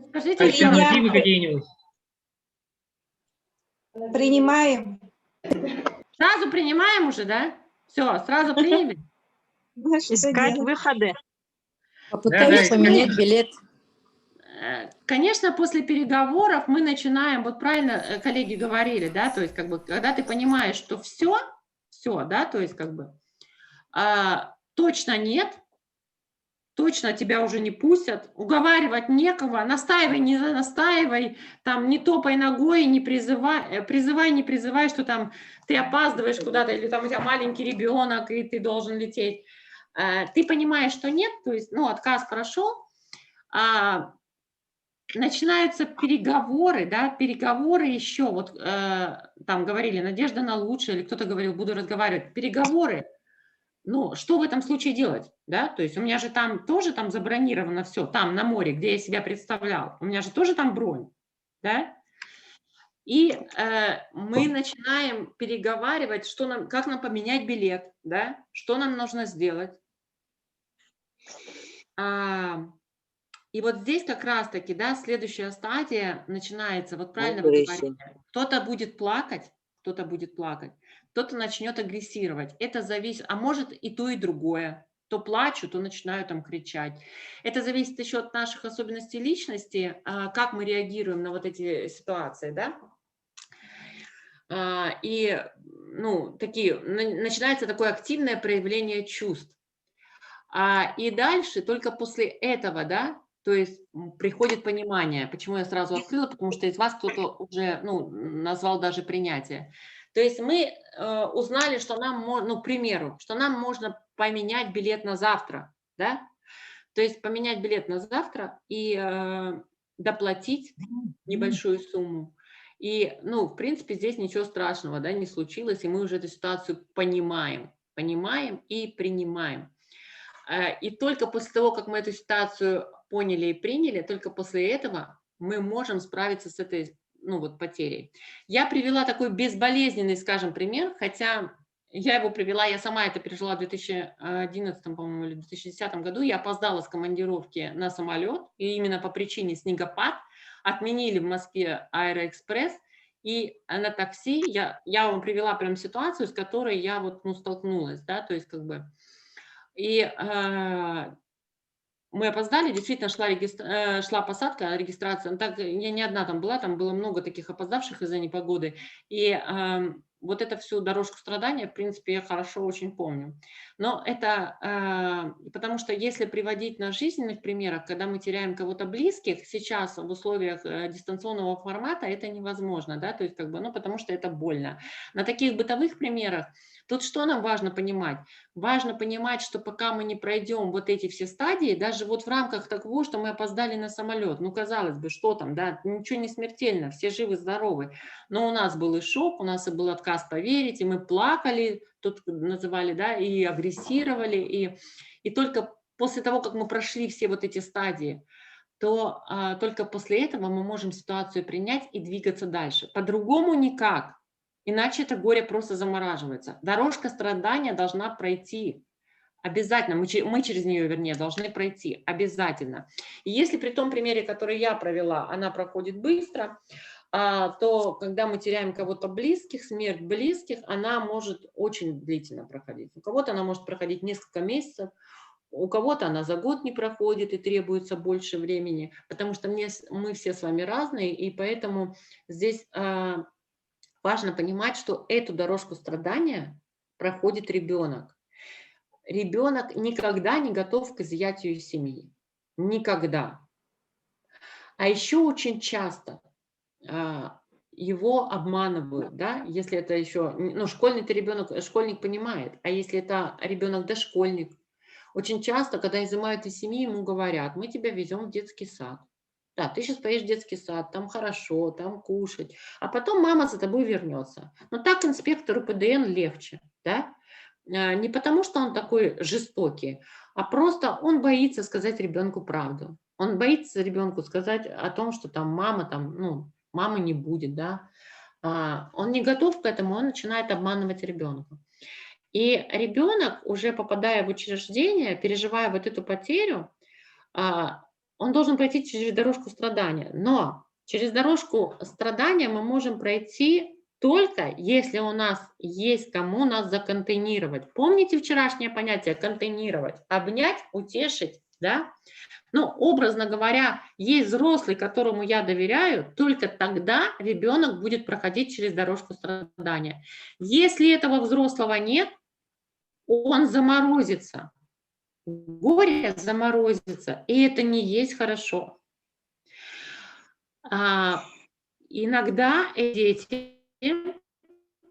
Скажите еще раз. Альтернативы какие-нибудь? Принимаем. Сразу принимаем уже, да? Все, сразу приняли? Искать выходы. Попытаюсь поменять билет. Конечно, после переговоров мы начинаем, вот правильно коллеги говорили, да, то есть как бы, когда ты понимаешь, что все, да, то есть как бы точно нет, точно тебя уже не пустят, уговаривать некого, настаивай, не настаивай, там не топай ногой, не призывай, не призывай, что там ты опаздываешь куда-то, или там у тебя маленький ребенок, и ты должен лететь. Ты понимаешь, что нет, то есть, ну, отказ прошел, начинаются переговоры, да, переговоры еще, вот там говорили, надежда на лучшее, или кто-то говорил, буду разговаривать, переговоры, ну, что в этом случае делать, да, то есть у меня же там тоже там забронировано все, там на море, где я себя представлял, у меня же тоже там бронь, да, и мы начинаем переговаривать, что нам, как нам поменять билет, да, что нам нужно сделать. И вот здесь как раз-таки, да, следующая стадия начинается, вот правильно вы говорите, кто-то будет плакать, кто-то начнет агрессировать. Это зависит, а может и то, и другое. То плачу, то начинаю там кричать. Это зависит еще от наших особенностей личности, как мы реагируем на вот эти ситуации, да. И, ну, начинается такое активное проявление чувств. И дальше, только после этого, да, то есть приходит понимание, почему я сразу открыла, потому что из вас кто-то уже, ну, назвал даже принятие. То есть мы узнали, что нам можно, ну, к примеру, что нам можно поменять билет на завтра, да, то есть поменять билет на завтра и доплатить небольшую сумму. И, ну, в принципе, здесь ничего страшного, да, не случилось, и мы уже эту ситуацию понимаем и принимаем. И только после того, как мы эту ситуацию поняли и приняли, только после этого мы можем справиться с этой, ну, вот, потерей. Я привела такой безболезненный, скажем, пример, хотя я его привела, я сама это пережила в 2011, по-моему, или 2010 году. Я опоздала с командировки на самолет, и именно по причине снегопад отменили в Москве Аэроэкспресс, и на такси я вам привела прям ситуацию, с которой я вот, ну, столкнулась, да, то есть как бы... И мы опоздали, действительно шла посадка, регистрация. Так, я не одна там была, там было много таких опоздавших из-за непогоды. И вот эту всю дорожку страдания, в принципе, я хорошо очень помню. Но это потому что если приводить на жизненных примерах, когда мы теряем кого-то близких, сейчас в условиях дистанционного формата это невозможно, да, то есть как бы, ну, потому что это больно. На таких бытовых примерах тут что нам важно понимать? Важно понимать, что пока мы не пройдем вот эти все стадии, даже вот в рамках того, что мы опоздали на самолет, ну, казалось бы, что там, да, ничего не смертельно, все живы, здоровы, но у нас был и шок, у нас и был отказ поверить, и мы плакали, тут называли, да, и агрессировали, и только после того, как мы прошли все вот эти стадии, то только после этого мы можем ситуацию принять и двигаться дальше. По-другому никак. Иначе это горе просто замораживается. Дорожка страдания должна пройти. Обязательно. Мы через нее, вернее, должны пройти. Обязательно. И если при том примере, который я провела, она проходит быстро, то когда мы теряем кого-то близких, смерть близких, она может очень длительно проходить. У кого-то она может проходить несколько месяцев, у кого-то она за год не проходит и требуется больше времени, потому что мы все с вами разные, и поэтому здесь важно понимать, что эту дорожку страдания проходит ребенок. Ребенок никогда не готов к изъятию из семьи. Никогда. А еще очень часто его обманывают, да, если это еще, ну, школьный-то ребенок, школьник понимает, а если это ребенок дошкольник, очень часто, когда изымают из семьи, ему говорят: мы тебя везем в детский сад. Да, ты сейчас поедешь в детский сад, там хорошо, там кушать, а потом мама за тобой вернется. Но так инспектору ПДН легче, да? Не потому, что он такой жестокий, а просто он боится сказать ребенку правду. Он боится ребенку сказать о том, что там мама, там, ну, мамы не будет, да? Он не готов к этому, он начинает обманывать ребенка. И ребенок, уже попадая в учреждение, переживая вот эту потерю, он должен пройти через дорожку страдания. Но через дорожку страдания мы можем пройти только если у нас есть кому нас законтейнировать. Помните вчерашнее понятие контейнировать? Обнять, утешить, да? Ну, образно говоря, есть взрослый, которому я доверяю, только тогда ребенок будет проходить через дорожку страдания. Если этого взрослого нет, он заморозится. Горе заморозится, и это не есть хорошо. Иногда дети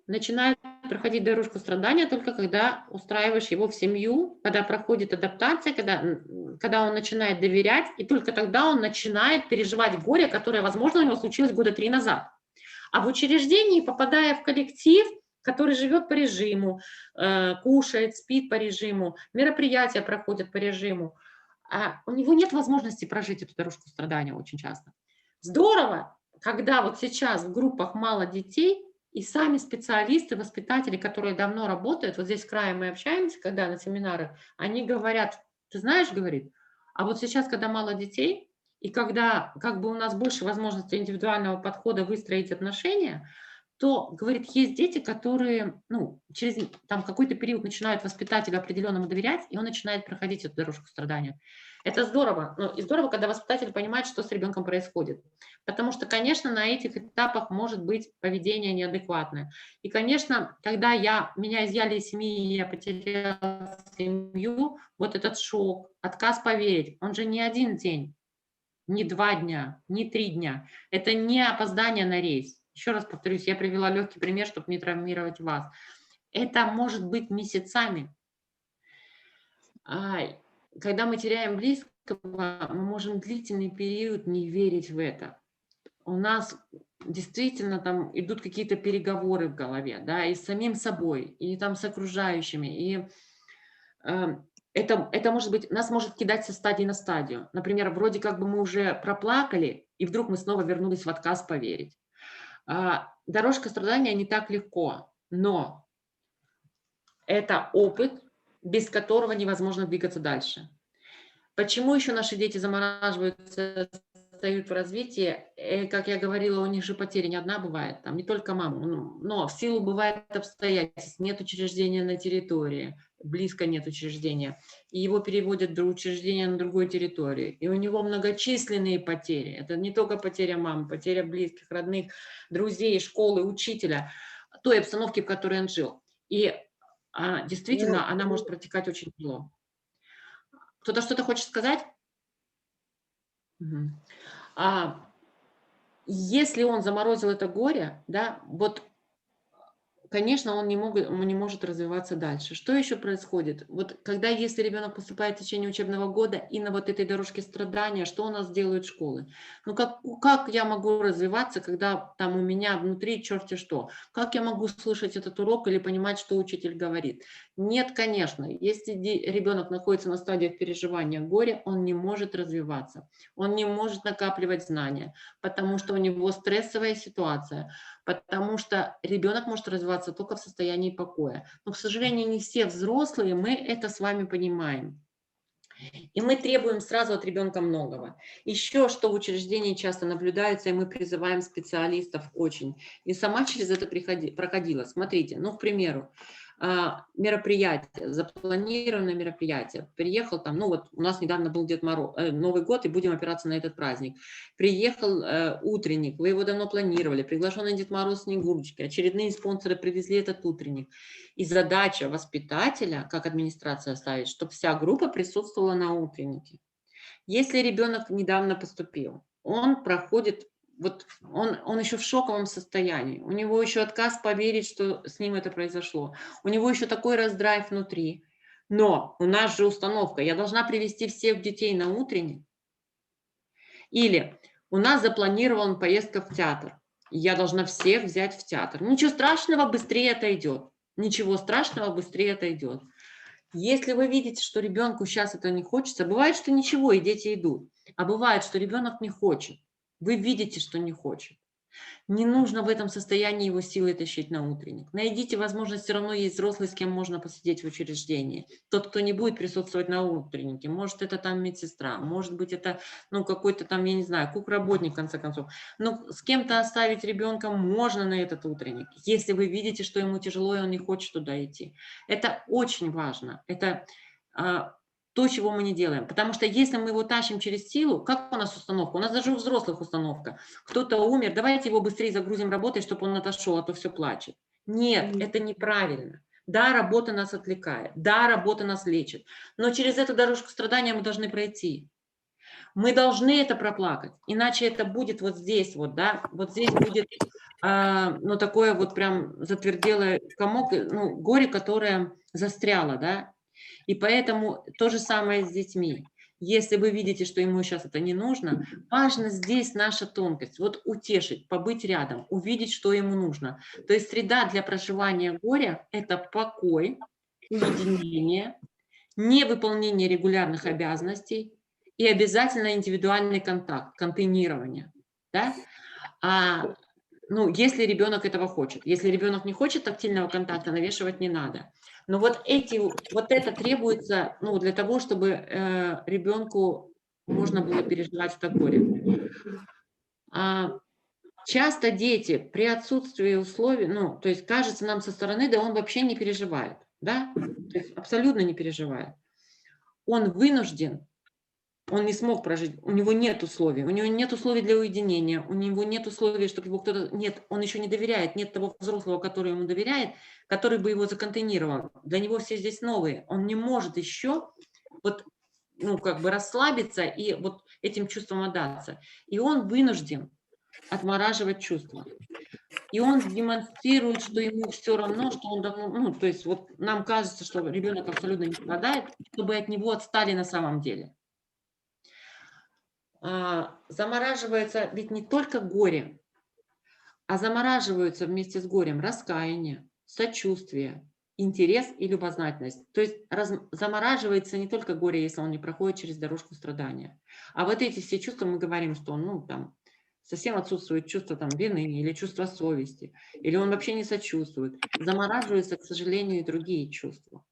начинают проходить дорожку страдания только когда устраиваешь его в семью, когда проходит адаптация, когда он начинает доверять, и только тогда он начинает переживать горе, которое, возможно, у него случилось года 3 назад. А в учреждении, попадая в коллектив, который живет по режиму, кушает, спит по режиму, мероприятия проходят по режиму, у него нет возможности прожить эту дорожку страдания очень часто. Здорово, когда вот сейчас в группах мало детей, и сами специалисты, воспитатели, которые давно работают, вот здесь в крае мы общаемся, когда на семинарах, они говорят: ты знаешь, говорит, а вот сейчас, когда мало детей, и когда как бы у нас больше возможностей индивидуального подхода выстроить отношения, то, говорит, есть дети, которые, ну, через там какой-то период начинают воспитателю определенному доверять, и он начинает проходить эту дорожку страдания. Это здорово. Ну, и здорово, когда воспитатель понимает, что с ребенком происходит. Потому что, конечно, на этих этапах может быть поведение неадекватное. И, конечно, когда меня изъяли из семьи, я потеряла семью, вот этот шок, отказ поверить, он же не один день, не 2 дня, не 3 дня. Это не опоздание на рейс. Еще раз повторюсь, я привела легкий пример, чтобы не травмировать вас. Это может быть месяцами. Когда мы теряем близкого, мы можем длительный период не верить в это. У нас действительно там идут какие-то переговоры в голове, да, и с самим собой, и там с окружающими. И это может быть, нас может кидать со стадии на стадию. Например, вроде как бы мы уже проплакали, и вдруг мы снова вернулись в отказ поверить. Дорожка страдания не так легко, но это опыт, без которого невозможно двигаться дальше. Почему еще наши дети замораживаются, отстают в развитии? Как я говорила, у них же потеря не одна бывает, там не только мама, но в силу бывает обстоятельств, нет учреждения на территории, близко нет учреждения, и его переводят в учреждение на другой территории, и у него многочисленные потери. Это не только потеря мамы, потеря близких, родных, друзей, школы, учителя. той обстановке, в которой он жил. И действительно, она может протекать очень тяжело. Кто-то что-то хочет сказать? Мгм. Если он заморозил это горе, да, вот, конечно, он не может развиваться дальше. Что еще происходит? Вот когда, если ребенок поступает в течение учебного года и на вот этой дорожке страдания, что у нас делают школы? Ну как я могу развиваться, когда там у меня внутри черти что? Как я могу слышать этот урок или понимать, что учитель говорит? Нет, конечно. Если ребенок находится на стадиях переживания горя, он не может развиваться, он не может накапливать знания, потому что у него стрессовая ситуация, потому что ребенок может развиваться только в состоянии покоя. Но, к сожалению, не все взрослые, мы это с вами понимаем. И мы требуем сразу от ребенка многого. Еще что в учреждении часто наблюдается, и мы призываем специалистов очень. И сама через это проходила. Смотрите, ну, к примеру, мероприятие, запланированное мероприятие. Приехал там, ну вот у нас недавно был Дед Мороз, Новый год, и будем опираться на этот праздник. Приехал утренник, вы его давно планировали, приглашенный Дед Мороз, Снегурочки, очередные спонсоры привезли этот утренник. И задача воспитателя, как администрация ставит, чтобы вся группа присутствовала на утреннике. Если ребенок недавно поступил, он проходит, вот он еще в шоковом состоянии, у него еще отказ поверить, что с ним это произошло, у него еще такой раздрайв внутри. Но у нас же установка, я должна привести всех детей на утренник, или у нас запланирована поездка в театр, я должна всех взять в театр. Ничего страшного, быстрее отойдет. Ничего страшного, быстрее отойдет. Если вы видите, что ребенку сейчас это не хочется, бывает, что ничего, и дети идут, а бывает, что ребенок не хочет. Вы видите, что не хочет. Не нужно в этом состоянии его силой тащить на утренник. Найдите возможность, все равно есть взрослый, с кем можно посидеть в учреждении. Тот, кто не будет присутствовать на утреннике, может, это там медсестра, может быть, это, ну, какой-то там, я не знаю, кук-работник, в конце концов. Но с кем-то оставить ребенка можно на этот утренник, если вы видите, что ему тяжело, и он не хочет туда идти. Это очень важно. Это то, чего мы не делаем. Потому что если мы его тащим через силу, как у нас установка? У нас даже у взрослых установка. Кто-то умер, давайте его быстрее загрузим работой, чтобы он отошел, а то все плачет. Нет, это неправильно. Да, работа нас отвлекает, да, работа нас лечит, но через эту дорожку страдания мы должны пройти. Мы должны это проплакать, иначе это будет вот здесь, вот, да, вот здесь будет, ну, такое вот прям затверделое комок, ну, горе, которое застряло, да. И поэтому то же самое с детьми. Если вы видите, что ему сейчас это не нужно, важно здесь наша тонкость. Вот утешить, побыть рядом, увидеть, что ему нужно. То есть среда для проживания горя – это покой, уединение, невыполнение регулярных обязанностей и обязательно индивидуальный контакт, контейнирование. Да? Ну, если ребенок этого хочет. Если ребенок не хочет тактильного контакта, навешивать не надо. Но вот это требуется, ну, для того, чтобы ребенку можно было переживать это горе. Часто дети при отсутствии условий, ну, то есть кажется нам со стороны, да он вообще не переживает, да, то есть абсолютно не переживает. Он вынужден, он не смог прожить, у него нет условий для уединения, у него нет условий, чтобы его кто-то, нет, он еще не доверяет, нет того взрослого, который ему доверяет, который бы его законтейнировал. Для него все здесь новые, он не может еще вот, ну, как бы расслабиться и вот этим чувствам отдаться. И он вынужден отмораживать чувства. И он демонстрирует, что ему все равно, что он давно, ну, то есть вот нам кажется, что ребенок абсолютно не страдает, чтобы от него отстали на самом деле. Замораживается ведь не только горе, а замораживаются вместе с горем раскаяние, сочувствие, интерес и любознательность. То есть замораживается не только горе, если он не проходит через дорожку страдания. А вот эти все чувства, мы говорим, что он, ну, там, совсем отсутствует чувство там, вины или чувство совести, или он вообще не сочувствует. Замораживаются, к сожалению, и другие чувства.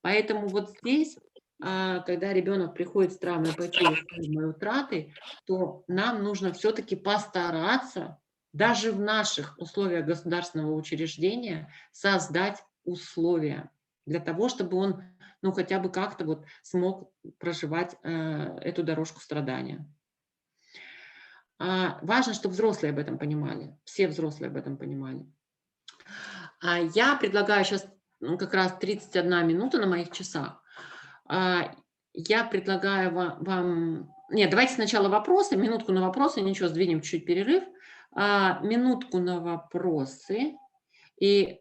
Поэтому вот здесь, когда ребенок приходит с травмой потери, с травмой утраты, то нам нужно все-таки постараться даже в наших условиях государственного учреждения создать условия для того, чтобы он, ну, хотя бы как-то вот смог проживать эту дорожку страдания. Важно, чтобы взрослые об этом понимали, все взрослые об этом понимали. Я предлагаю сейчас как раз 31 минута на моих часах. Я предлагаю вам... Нет, давайте сначала вопросы, минутку на вопросы, ничего, сдвинем чуть перерыв. Минутку на вопросы. И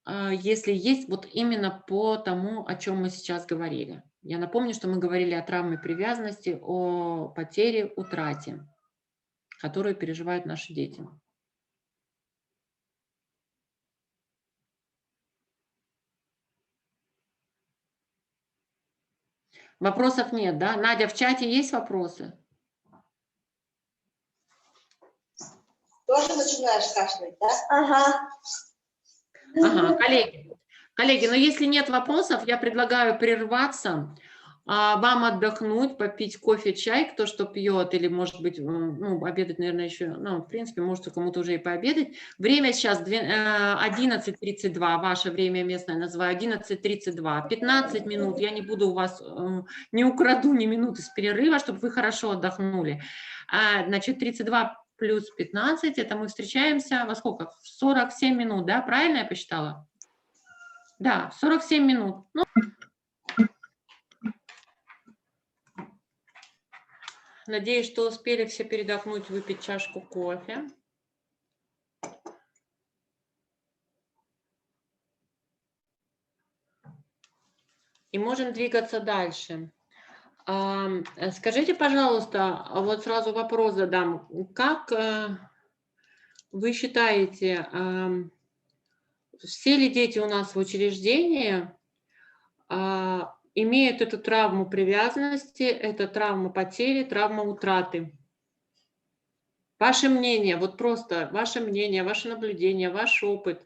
если есть, вот именно по тому, о чем мы сейчас говорили. Я напомню, что мы говорили о травме привязанности, о потере, утрате, которую переживают наши дети. Вопросов нет, да? Надя, в чате есть вопросы? Тоже начинаешь кашлять, да? Ага. Ага, коллеги, но если нет вопросов, я предлагаю прерваться, вам отдохнуть, попить кофе, чай, кто что пьет, или, может быть, ну, обедать, наверное, еще, ну, в принципе, можете кому-то уже и пообедать. Время сейчас 11:32, ваше время местное называю, 11:32, 15 минут, я не буду у вас, не украду ни минуты с перерыва, чтобы вы хорошо отдохнули. Значит, 32 плюс 15, это мы встречаемся во сколько? В 47 минут, да? Правильно я посчитала? Да, 47 минут. Ну, надеюсь, что успели все передохнуть, выпить чашку кофе. И можем двигаться дальше. Скажите, пожалуйста, вот сразу вопрос задам. Как вы считаете, все ли дети у нас в учреждении имеют эту травму привязанности, это травма потери, травма утраты? Ваше мнение, вот просто ваше мнение, ваше наблюдение, ваш опыт.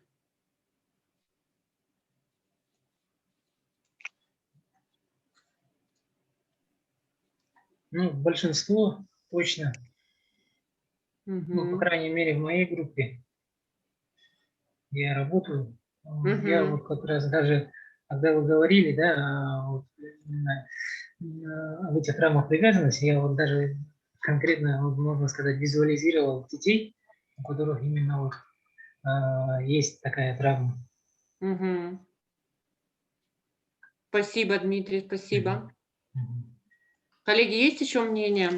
Ну, большинство точно. Ну, по крайней мере, в моей группе. Я работаю. Я вот как раз даже, когда вы говорили, да, вот, именно об этих травмах привязанности, я вот даже конкретно, вот, можно сказать, визуализировал детей, у которых именно вот есть такая травма. Спасибо, Дмитрий, спасибо. Коллеги, есть еще мнения?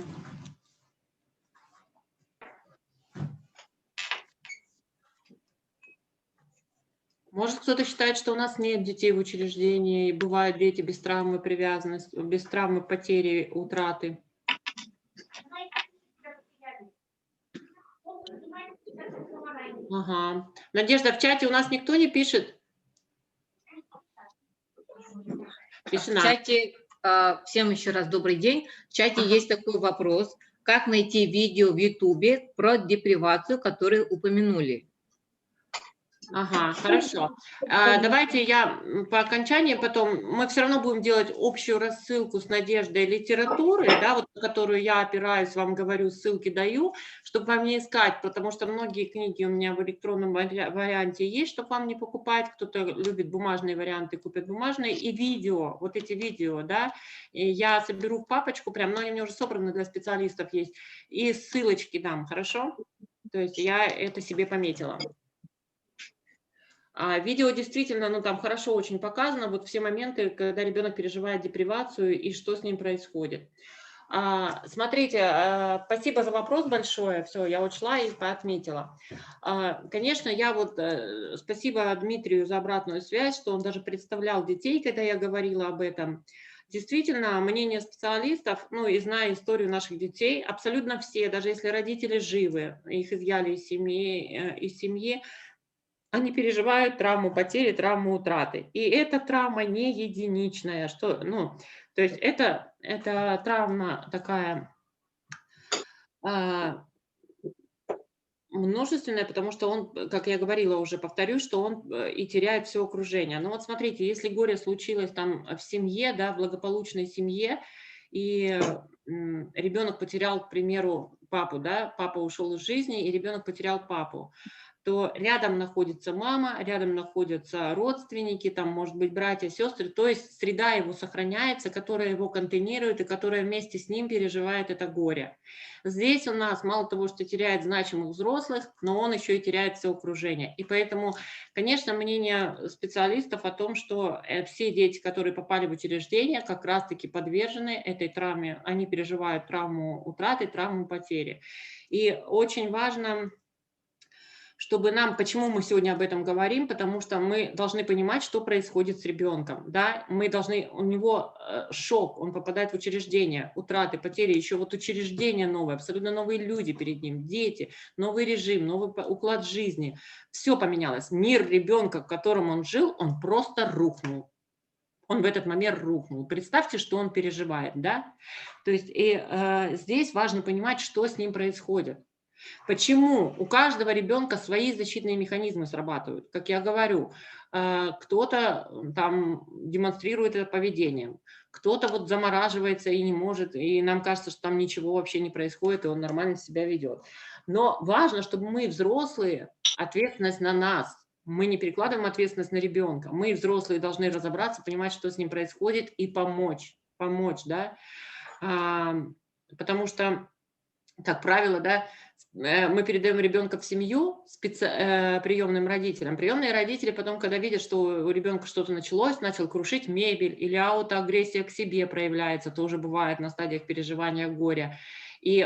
Может, кто-то считает, что у нас нет детей в учреждении, и бывают дети без травмы привязанности, без травмы потери, утраты? Ага. Надежда, в чате у нас никто не пишет? Тишина. В чате, всем еще раз добрый день. В чате есть такой вопрос. Как найти видео в Ютубе про депривацию, которую упомянули? Ага, хорошо. Давайте я по окончании потом, мы все равно будем делать общую рассылку с Надеждой литературы, да, вот, на которую я опираюсь, вам говорю, ссылки даю, чтобы вам не искать, потому что многие книги у меня в электронном варианте есть, чтобы вам не покупать, кто-то любит бумажные варианты, купит бумажные, и видео, вот эти видео, да, и я соберу в папочку, прям, но они у меня уже собраны для специалистов есть, и ссылочки дам, хорошо? То есть я это себе пометила. Видео действительно, ну там хорошо очень показано, вот все моменты, когда ребенок переживает депривацию и что с ним происходит. Смотрите, спасибо за вопрос большое, все, я учла и поотметила. Конечно, я вот, спасибо Дмитрию за обратную связь, что он даже представлял детей, когда я говорила об этом. Действительно, мнение специалистов, ну и зная историю наших детей, абсолютно все, даже если родители живы, их изъяли из семьи, они переживают травму потери, травму утраты. И эта травма не единичная. Что, ну, то есть это травма такая множественная, потому что он, как я говорила уже, повторюсь, что он и теряет все окружение. Но вот смотрите, если горе случилось там в семье, да, в благополучной семье, и ребенок потерял, к примеру, папу, да, папа ушел из жизни, и ребенок потерял папу. то рядом находится мама, рядом находятся родственники, там, может быть, братья, сестры, то есть среда его сохраняется, которая его контейнирует и которая вместе с ним переживает это горе. Здесь у нас мало того, что теряет значимых взрослых, но он еще и теряет все окружение. И поэтому, конечно, мнение специалистов о том, что все дети, которые попали в учреждение, как раз-таки подвержены этой травме, они переживают травму утраты, травму потери. И очень важно, чтобы нам, почему мы сегодня об этом говорим, потому что мы должны понимать, что происходит с ребенком, да, мы должны, у него шок, он попадает в учреждение, утраты, потери, еще вот учреждение новое, абсолютно новые люди перед ним, дети, новый режим, новый уклад жизни, все поменялось, мир ребенка, в котором он жил, он просто рухнул. Он в этот момент рухнул. Представьте, что он переживает, да? То есть здесь важно понимать, что с ним происходит. Почему у каждого ребенка свои защитные механизмы срабатывают? Как я говорю, кто-то там демонстрирует это поведением, кто-то вот замораживается и не может, и нам кажется, что там ничего вообще не происходит, и он нормально себя ведет. Но важно, чтобы мы, взрослые, ответственность на нас. Мы не перекладываем ответственность на ребенка. Мы, взрослые, должны разобраться, понимать, что с ним происходит, и помочь, да, потому что, как правило, да, мы передаем ребенка в семью приемным родителям. Приемные родители потом, когда видят, что у ребенка что-то началось, начал крушить мебель или аутоагрессия к себе проявляется, тоже бывает на стадиях переживания горя. И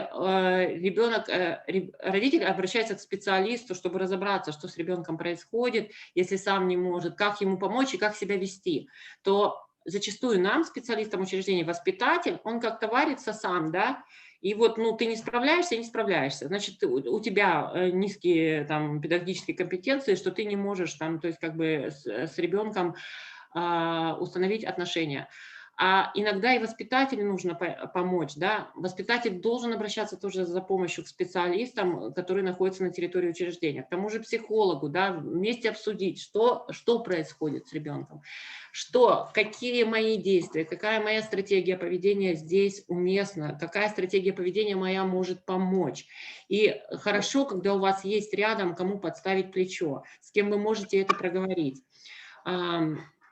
родитель обращается к специалисту, чтобы разобраться, что с ребенком происходит, если сам не может, как ему помочь и как себя вести. То зачастую нам, специалистам учреждения, воспитатель, он как-то варится сам, да, и вот, ну, ты не справляешься, значит, у тебя низкие там педагогические компетенции, что ты не можешь там, то есть как бы с ребенком установить отношения. А иногда и воспитателю нужно помочь, да, воспитатель должен обращаться тоже за помощью к специалистам, которые находятся на территории учреждения, к тому же психологу, да, вместе обсудить, что происходит с ребенком, какие мои действия, какая моя стратегия поведения здесь уместна, какая стратегия поведения моя может помочь. И хорошо, когда у вас есть рядом кому подставить плечо, с кем вы можете это проговорить.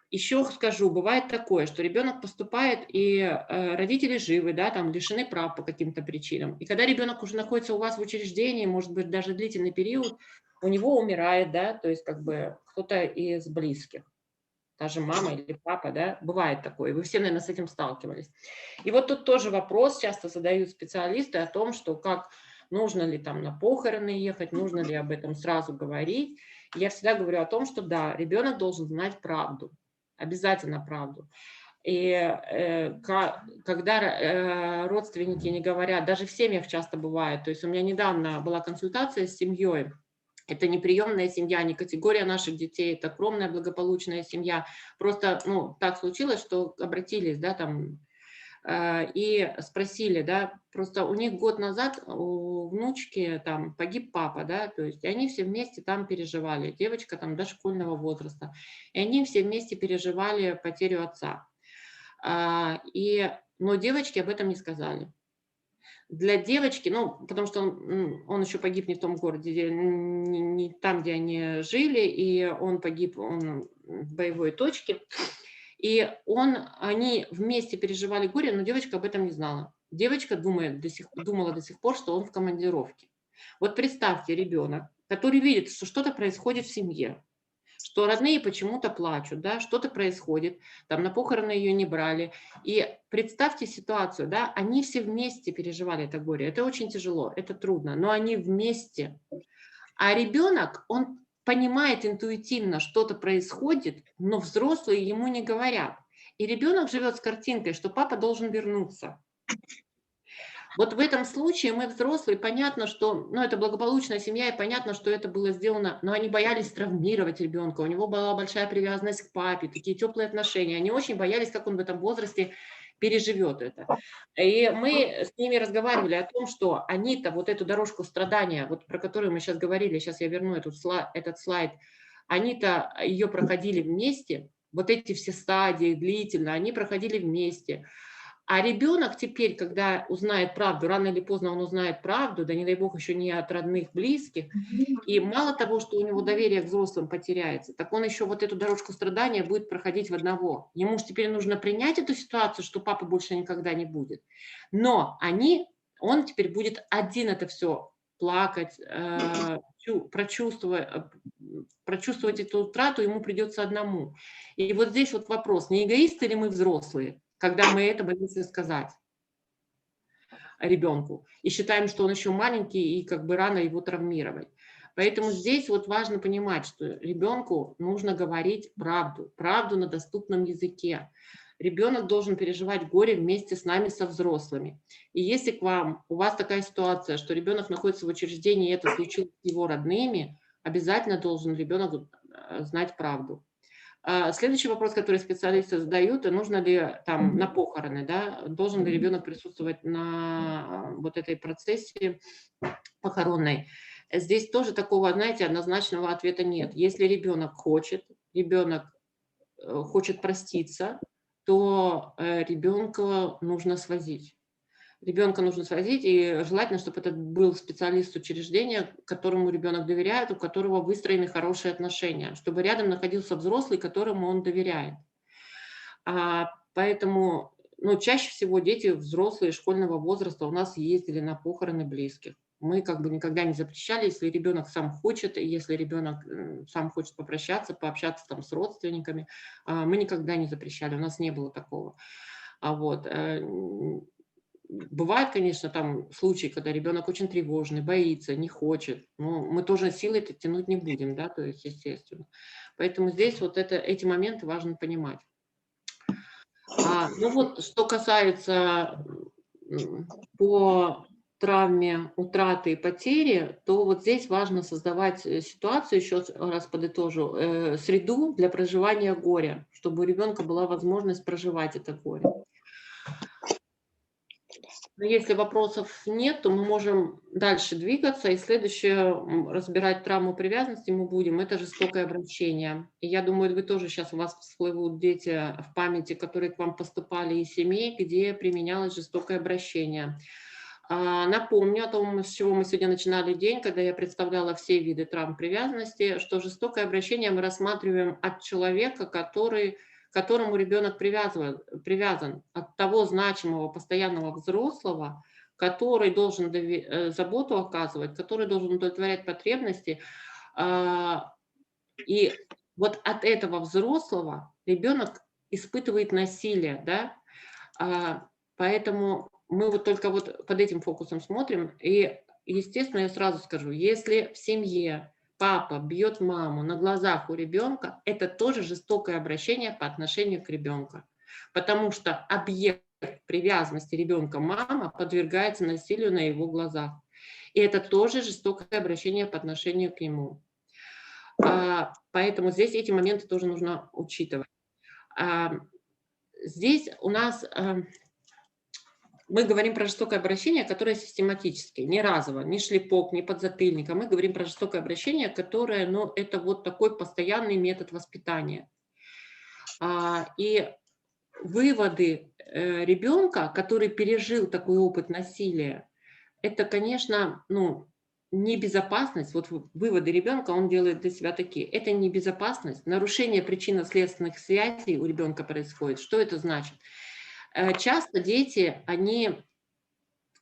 Еще скажу, бывает такое, что ребенок поступает, и родители живы, да, там лишены прав по каким-то причинам. И когда ребенок уже находится у вас в учреждении, может быть, даже длительный период, у него умирает, да, то есть как бы кто-то из близких, даже мама или папа, да, бывает такое. Вы все, наверное, с этим сталкивались. И вот тут тоже вопрос часто задают специалисты о том, что как нужно ли там на похороны ехать, нужно ли об этом сразу говорить. Я всегда говорю о том, что да, ребенок должен знать правду. Обязательно правду. И когда родственники не говорят, даже в семьях часто бывает, то есть у меня недавно была консультация с семьей, это не приемная семья, не категория наших детей, это огромная благополучная семья, просто, ну, так случилось, что обратились, да, там, и спросили, да, просто у них год назад у внучки там погиб папа, да, то есть они все вместе там переживали, девочка там дошкольного возраста, и они все вместе переживали потерю отца, но девочки об этом не сказали. Для девочки, ну, потому что он еще погиб не в том городе, не там, где они жили, и он погиб в боевой точке. И они вместе переживали горе, но девочка об этом не знала. Девочка думала до сих пор, что он в командировке. Вот представьте, ребенок, который видит, что что-то происходит в семье, что родные почему-то плачут, да, что-то происходит, там на похороны ее не брали. И представьте ситуацию, да, они все вместе переживали это горе. Это очень тяжело, это трудно, но они вместе. А ребенок, он понимает интуитивно, что-то происходит, но взрослые ему не говорят. И ребенок живет с картинкой, что папа должен вернуться. Вот в этом случае мы, взрослые, понятно, что, ну, это благополучная семья, и понятно, что это было сделано, но они боялись травмировать ребенка, у него была большая привязанность к папе, такие теплые отношения, они очень боялись, как он в этом возрасте переживет это. И мы с ними разговаривали о том, что они-то вот эту дорожку страдания, вот про которую мы сейчас говорили, сейчас я верну этот слайд, они-то ее проходили вместе, вот эти все стадии длительно, они проходили вместе. А ребенок теперь, когда узнает правду, рано или поздно он узнает правду, да не дай бог еще не от родных, близких, и мало того, что у него доверие к взрослым потеряется, так он еще вот эту дорожку страдания будет проходить в одного. Ему же теперь нужно принять эту ситуацию, что папы больше никогда не будет. Но он теперь будет один это все плакать, прочувствовать эту утрату ему придется одному. И вот здесь вот вопрос, не эгоисты ли мы взрослые, когда мы это боимся сказать ребенку и считаем, что он еще маленький и как бы рано его травмировать. Поэтому здесь вот важно понимать, что ребенку нужно говорить правду на доступном языке. Ребенок должен переживать горе вместе с нами, со взрослыми. И если у вас такая ситуация, что ребенок находится в учреждении, и это случилось с его родными, обязательно должен ребенок знать правду. Следующий вопрос, который специалисты задают, нужно ли там на похороны, да, должен ли ребенок присутствовать на вот этой процессии похоронной. Здесь тоже такого, знаете, однозначного ответа нет. Если ребенок хочет проститься, то ребенка нужно свозить. Ребенка нужно свозить, и желательно, чтобы это был специалист учреждения, которому ребенок доверяет, у которого выстроены хорошие отношения, чтобы рядом находился взрослый, которому он доверяет. Поэтому, чаще всего дети взрослые школьного возраста у нас ездили на похороны близких. Мы как бы никогда не запрещали, если ребенок сам хочет, если ребенок сам хочет попрощаться, пообщаться там с родственниками, мы никогда не запрещали, у нас не было такого. Бывают, конечно, там случаи, когда ребенок очень тревожный, боится, не хочет. Но мы тоже силой это тянуть не будем, да, то есть, естественно. Поэтому здесь вот эти моменты важно понимать. Что касается по травме, утраты и потери, то вот здесь важно создавать ситуацию, еще раз подытожу, среду для проживания горя, чтобы у ребенка была возможность проживать это горе. Но если вопросов нет, то мы можем дальше двигаться. И следующее, разбирать травму привязанности мы будем, это жестокое обращение. И я думаю, вы тоже сейчас, у вас всплывут дети в памяти, которые к вам поступали из семей, где применялось жестокое обращение. Напомню о том, с чего мы сегодня начинали день, когда я представляла все виды травм привязанности, что жестокое обращение мы рассматриваем от человека, к которому ребенок привязан, от того значимого постоянного взрослого, который должен заботу оказывать, который должен удовлетворять потребности. И вот от этого взрослого ребенок испытывает насилие, да? Поэтому мы вот только вот под этим фокусом смотрим. И, естественно, я сразу скажу, если в семье папа бьет маму на глазах у ребенка, это тоже жестокое обращение по отношению к ребенку. Потому что объект привязанности ребенка мама подвергается насилию на его глазах. И это тоже жестокое обращение по отношению к нему. Поэтому здесь эти моменты тоже нужно учитывать. Здесь у нас... Мы говорим про жестокое обращение, которое систематическое, не разово, не шлепок, не подзатыльник, а мы говорим про жестокое обращение, которое, это вот такой постоянный метод воспитания. И выводы ребенка, который пережил такой опыт насилия, это, конечно, небезопасность. Вот выводы ребенка он делает для себя такие. Это небезопасность, нарушение причинно-следственных связей у ребенка происходит. Что это значит? Часто дети, они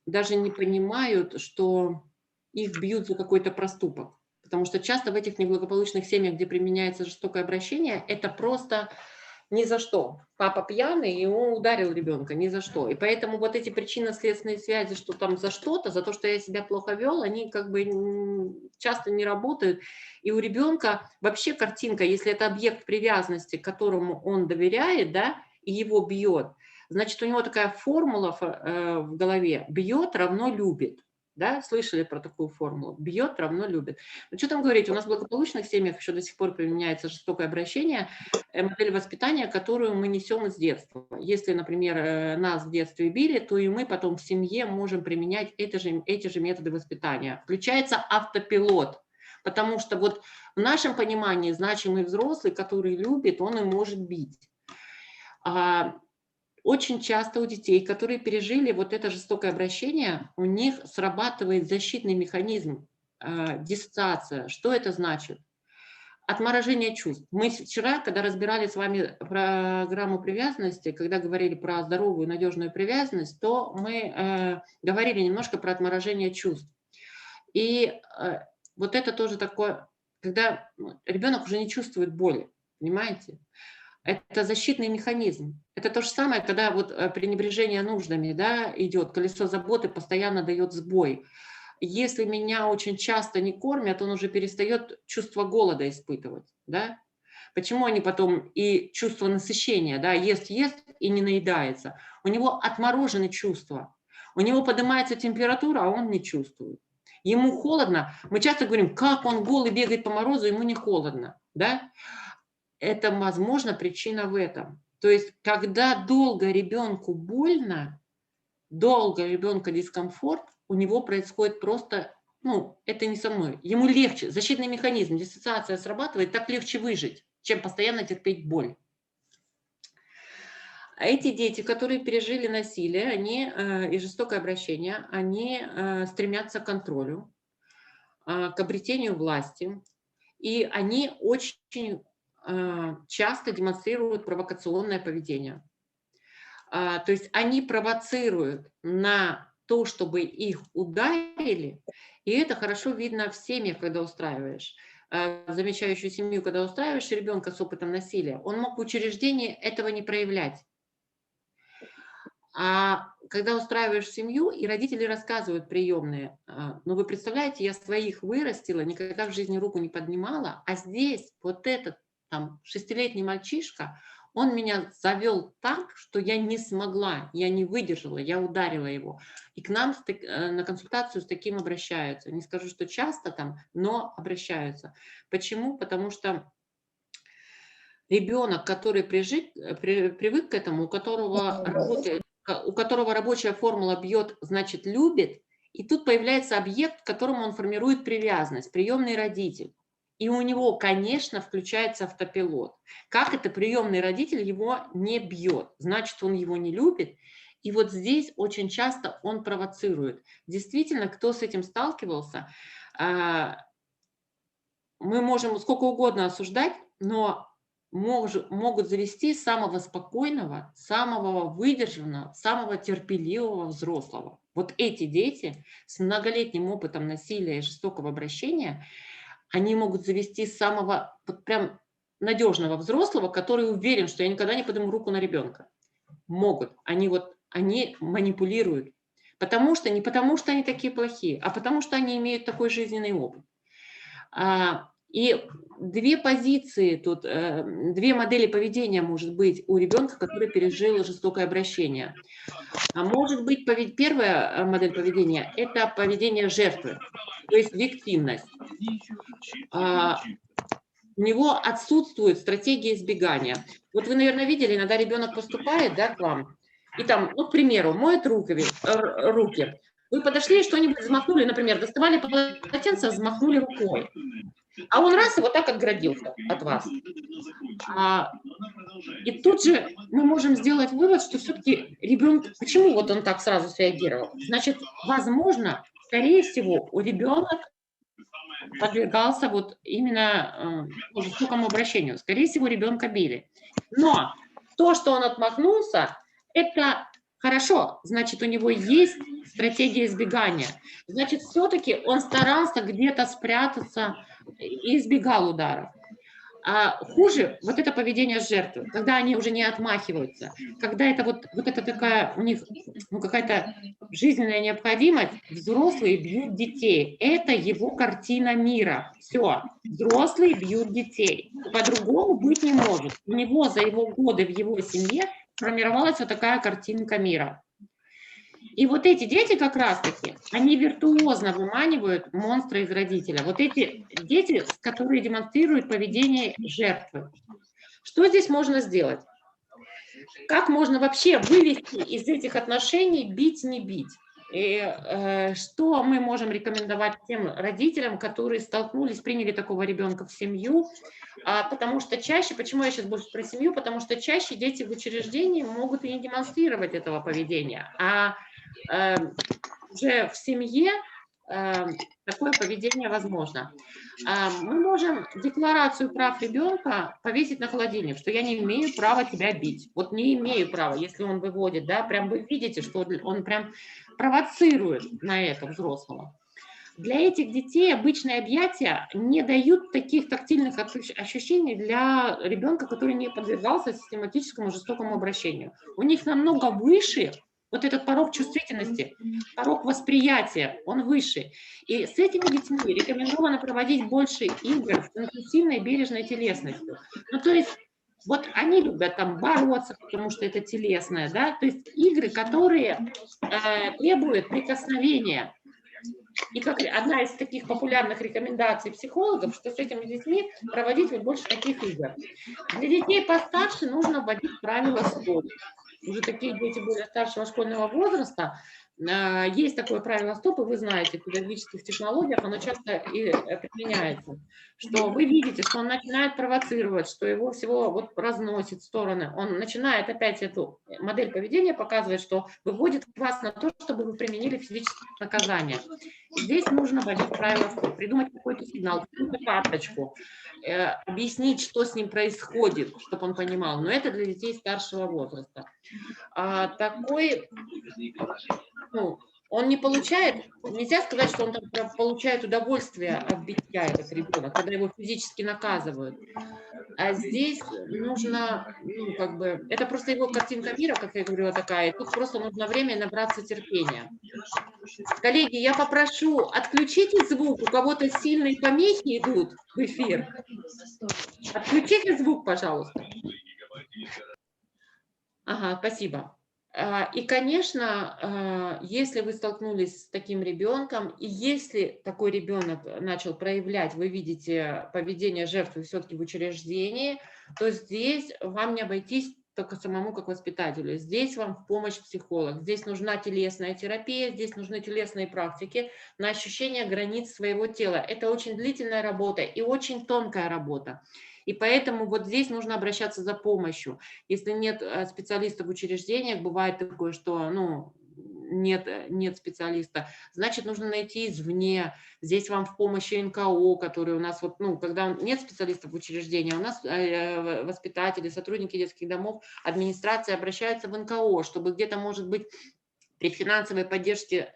даже не понимают, что их бьют за какой-то проступок. Потому что часто в этих неблагополучных семьях, где применяется жестокое обращение, это просто ни за что. Папа пьяный, и он ударил ребенка, ни за что. И поэтому вот эти причинно-следственные связи, что там за что-то, за то, что я себя плохо вел, они как бы часто не работают. И у ребенка вообще картинка, если это объект привязанности, которому он доверяет, да, и его бьет, значит, у него такая формула в голове: бьет равно любит. Да? Слышали про такую формулу? Бьет равно любит. Ну, что там говорить, у нас в благополучных семьях еще до сих пор применяется жестокое обращение, модель воспитания, которую мы несем из детства. Если, например, нас в детстве били, то и мы потом в семье можем применять эти же методы воспитания. Включается автопилот, потому что вот в нашем понимании значимый взрослый, который любит, он и может бить. очень часто у детей, которые пережили вот это жестокое обращение, у них срабатывает защитный механизм, диссоциация. Что это значит? Отморожение чувств. Мы вчера, когда разбирали с вами программу привязанности, когда говорили про здоровую, надежную привязанность, то мы говорили немножко про отморожение чувств. И вот это тоже такое, когда ребенок уже не чувствует боли, понимаете? Это защитный механизм. Это то же самое, когда вот пренебрежение нуждами, да, идет, колесо заботы постоянно дает сбой. Если меня очень часто не кормят, он уже перестает чувство голода испытывать, да? Почему они потом и чувство насыщения, да, ест и не наедается? У него отморожены чувства, у него поднимается температура, а он не чувствует. Ему холодно, мы часто говорим, как он голый бегает по морозу, ему не холодно, да? Это, возможно, причина в этом. То есть, когда долго ребенку больно, долго ребенка дискомфорт, у него происходит просто, ну, это не со мной. Ему легче, защитный механизм, диссоциация срабатывает, так легче выжить, чем постоянно терпеть боль. А эти дети, которые пережили насилие, они, и жестокое обращение, они стремятся к контролю, к обретению власти, и они очень часто демонстрируют провокационное поведение. То есть они провоцируют на то, чтобы их ударили, и это хорошо видно в семьях, когда устраиваешь. Замечающую семью, когда устраиваешь ребенка с опытом насилия, он мог в учреждении этого не проявлять. А когда устраиваешь семью, и родители рассказывают приемные, ну вы представляете, я своих вырастила, никогда в жизни руку не поднимала, а здесь вот этот там 6-летний мальчишка, он меня завел так, что я не смогла, я не выдержала, я ударила его. И к нам на консультацию с таким обращаются. Не скажу, что часто там, но обращаются. Почему? Потому что ребенок, который привык к этому, у которого рабочая формула бьет, значит любит, и тут появляется объект, к которому он формирует привязанность, приемный родитель. И у него, конечно, включается автопилот. Как это приемный родитель его не бьет? Значит, он его не любит. И вот здесь очень часто он провоцирует. Действительно, кто с этим сталкивался, мы можем сколько угодно осуждать, но могут завести самого спокойного, самого выдержанного, самого терпеливого взрослого. Вот эти дети с многолетним опытом насилия и жестокого обращения, они могут завести самого вот прям надежного взрослого, который уверен, что я никогда не подниму руку на ребенка. Могут. Они манипулируют. Не потому, что они такие плохие, а потому, что они имеют такой жизненный опыт. И две позиции тут, две модели поведения может быть у ребенка, который пережил жестокое обращение. А может быть, первая модель поведения – это поведение жертвы, то есть виктимность. У него отсутствует стратегия избегания. Вот вы, наверное, видели, иногда ребенок поступает, да, к вам, и там, ну, к примеру, моет руки. Вы подошли, что-нибудь взмахнули, например, доставали полотенце, взмахнули рукой. А он раз и вот так отгородился от вас. И тут же мы можем сделать вывод, что все-таки ребенок, почему вот он так сразу среагировал? Значит, возможно, скорее всего, у ребенка подвергался вот именно жестокому обращению. Скорее всего, ребенка били. Но то, что он отмахнулся, это хорошо. Значит, у него есть стратегия избегания. Значит, все-таки он старался где-то спрятаться и избегал ударов. А хуже вот это поведение жертвы, когда они уже не отмахиваются, когда это вот это такая у них какая-то жизненная необходимость, взрослые бьют детей. Это его картина мира. Все, взрослые бьют детей. По-другому быть не может. У него за его годы в его семье формировалась вот такая картинка мира. И вот эти дети как раз-таки, они виртуозно выманивают монстра из родителя. Вот эти дети, которые демонстрируют поведение жертвы. Что здесь можно сделать? Как можно вообще вывести из этих отношений бить, не бить? И что мы можем рекомендовать тем родителям, которые столкнулись, приняли такого ребенка в семью? Потому что чаще, почему я сейчас больше про семью, потому что чаще дети в учреждении могут и не демонстрировать этого поведения, уже в семье такое поведение возможно. Мы можем декларацию прав ребенка повесить на холодильник, что я не имею права тебя бить. Вот не имею права, если он выводит, да, прям вы видите, что он прям провоцирует на это взрослого. Для этих детей обычные объятия не дают таких тактильных ощущений для ребенка, который не подвергался систематическому жестокому обращению. У них намного выше вот этот порог чувствительности, порог восприятия, он выше. И с этими детьми рекомендовано проводить больше игр с интенсивной бережной телесностью. Ну, то есть вот они любят там бороться, потому что это телесное, да, то есть игры, которые требуют прикосновения. И как одна из таких популярных рекомендаций психологов, что с этими детьми проводить вот больше таких игр. Для детей постарше нужно вводить правила стоп. Уже такие дети более старшего школьного возраста, есть такое правило стоп, и вы знаете, в педагогических технологиях оно часто и применяется, что вы видите, что он начинает провоцировать, что его всего вот разносит в стороны, он начинает опять эту модель поведения показывать, что выводит вас на то, чтобы вы применили физическое наказание. Здесь нужно вводить правила стоп, придумать какой-то сигнал, какую-то карточку, объяснить, что с ним происходит, чтобы он понимал, но это для детей старшего возраста. Такой... Ну, он не получает, нельзя сказать, что он там получает удовольствие от битья, этот ребенок, когда его физически наказывают. А здесь нужно, ну, как бы, это просто его картинка мира, как я говорила, такая, и тут просто нужно время набраться терпения. Коллеги, я попрошу, отключите звук, у кого-то сильные помехи идут в эфир. Отключите звук, пожалуйста. Ага, спасибо. И, конечно, если вы столкнулись с таким ребенком, и если такой ребенок начал проявлять, вы видите поведение жертвы все-таки в учреждении, то здесь вам не обойтись только самому как воспитателю. Здесь вам в помощь психолог. Здесь нужна телесная терапия, здесь нужны телесные практики на ощущение границ своего тела. Это очень длительная работа и очень тонкая работа. И поэтому вот здесь нужно обращаться за помощью. Если нет специалистов в учреждениях, бывает такое, что ну, нет специалиста, значит, нужно найти извне. Здесь вам в помощи НКО, которые у нас, вот, ну, когда нет специалистов в учреждении, у нас воспитатели, сотрудники детских домов, администрация обращается в НКО, чтобы где-то, может быть, при финансовой поддержке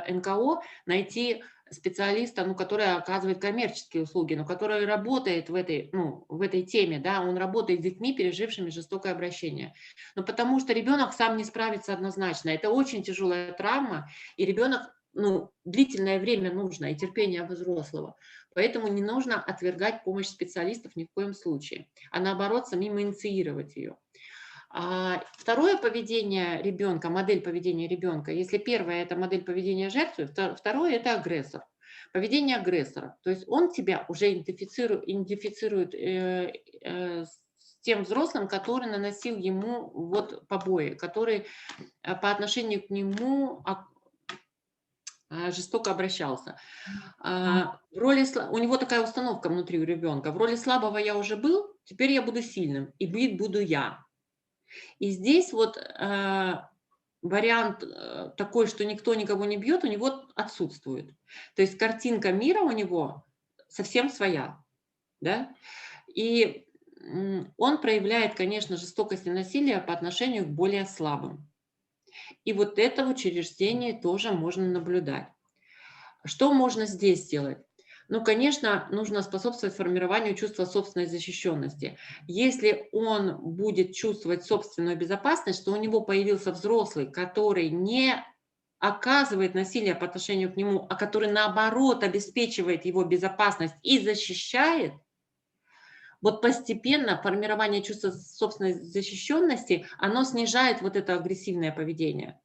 НКО найти специалиста, ну, который оказывает коммерческие услуги, но который работает в этой теме, да, он работает с детьми, пережившими жестокое обращение. Но потому что ребенок сам не справится однозначно. Это очень тяжелая травма, и ребенок, ну, длительное время нужно, и терпение взрослого. Поэтому не нужно отвергать помощь специалистов ни в коем случае, а наоборот, самим инициировать ее. Второе поведение ребенка, модель поведения ребенка, если первое – это модель поведения жертвы, второе – это агрессор. Поведение агрессора, то есть он тебя уже идентифицирует с тем взрослым, который наносил ему вот побои, который по отношению к нему жестоко обращался. У него такая установка внутри у ребенка. В роли слабого я уже был, теперь я буду сильным, и бить буду я. И здесь вот вариант такой, что никто никого не бьет, у него отсутствует. То есть картинка мира у него совсем своя. Да? И он проявляет, конечно, жестокость и насилие по отношению к более слабым. И вот это в учреждении тоже можно наблюдать. Что можно здесь сделать? Ну, конечно, нужно способствовать формированию чувства собственной защищенности. Если он будет чувствовать собственную безопасность, что у него появился взрослый, который не оказывает насилие по отношению к нему, а который, наоборот, обеспечивает его безопасность и защищает, вот постепенно формирование чувства собственной защищенности, оно снижает вот это агрессивное поведение.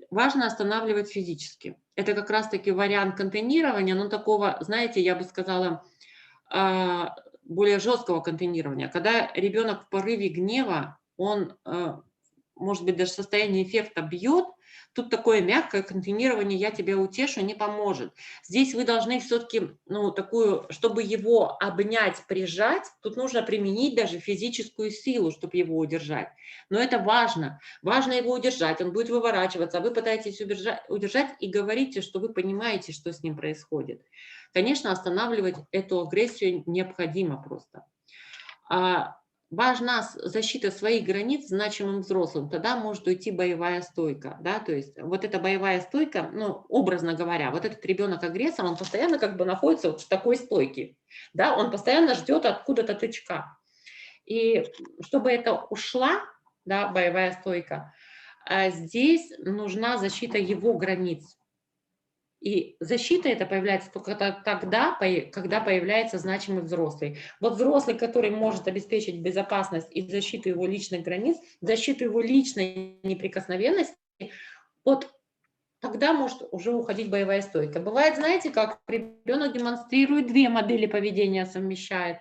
Важно останавливать физически. Это как раз-таки вариант контейнирования, но такого, знаете, я бы сказала, более жесткого контейнирования. Когда ребенок в порыве гнева, он, может быть, даже в состоянии эффекта бьет, Тут такое мягкое контейнирование «я тебя утешу» не поможет. Здесь вы должны все-таки, ну, такую, чтобы его обнять, прижать, тут нужно применить даже физическую силу, чтобы его удержать. Но это важно. Важно его удержать, он будет выворачиваться, а вы пытаетесь удержать и говорите, что вы понимаете, что с ним происходит. Конечно, останавливать эту агрессию необходимо просто. Важна защита своих границ значимым взрослым, тогда может уйти боевая стойка, да, то есть вот эта боевая стойка, ну, образно говоря, вот этот ребенок-агрессор, он постоянно как бы находится вот в такой стойке, да, он постоянно ждет откуда-то тычка. И чтобы это ушла, да, боевая стойка, здесь нужна защита его границ. И защита это появляется только тогда, когда появляется значимый взрослый. Вот взрослый, который может обеспечить безопасность и защиту его личных границ, защиту его личной неприкосновенности, вот тогда может уже уходить боевая стойка. Бывает, знаете, как ребенок демонстрирует две модели поведения, совмещает.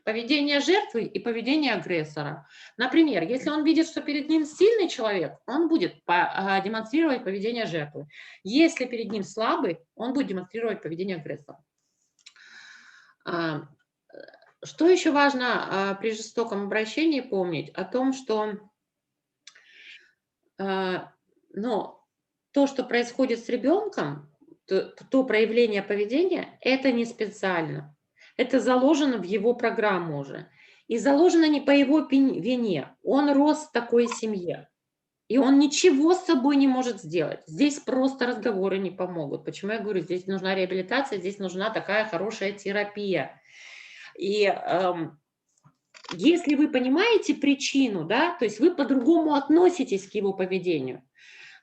Поведение жертвы и поведение агрессора. Например, если он видит, что перед ним сильный человек, он будет демонстрировать поведение жертвы. Если перед ним слабый, он будет демонстрировать поведение агрессора. Что еще важно при жестоком обращении помнить? О том, что ну, то, что происходит с ребенком, то проявление поведения, это не специально. Это заложено в его программу уже. И заложено не по его вине. Он рос в такой семье. И он ничего с собой не может сделать. Здесь просто разговоры не помогут. Почему я говорю, здесь нужна реабилитация, здесь нужна такая хорошая терапия. И если вы понимаете причину, да, то есть вы по-другому относитесь к его поведению,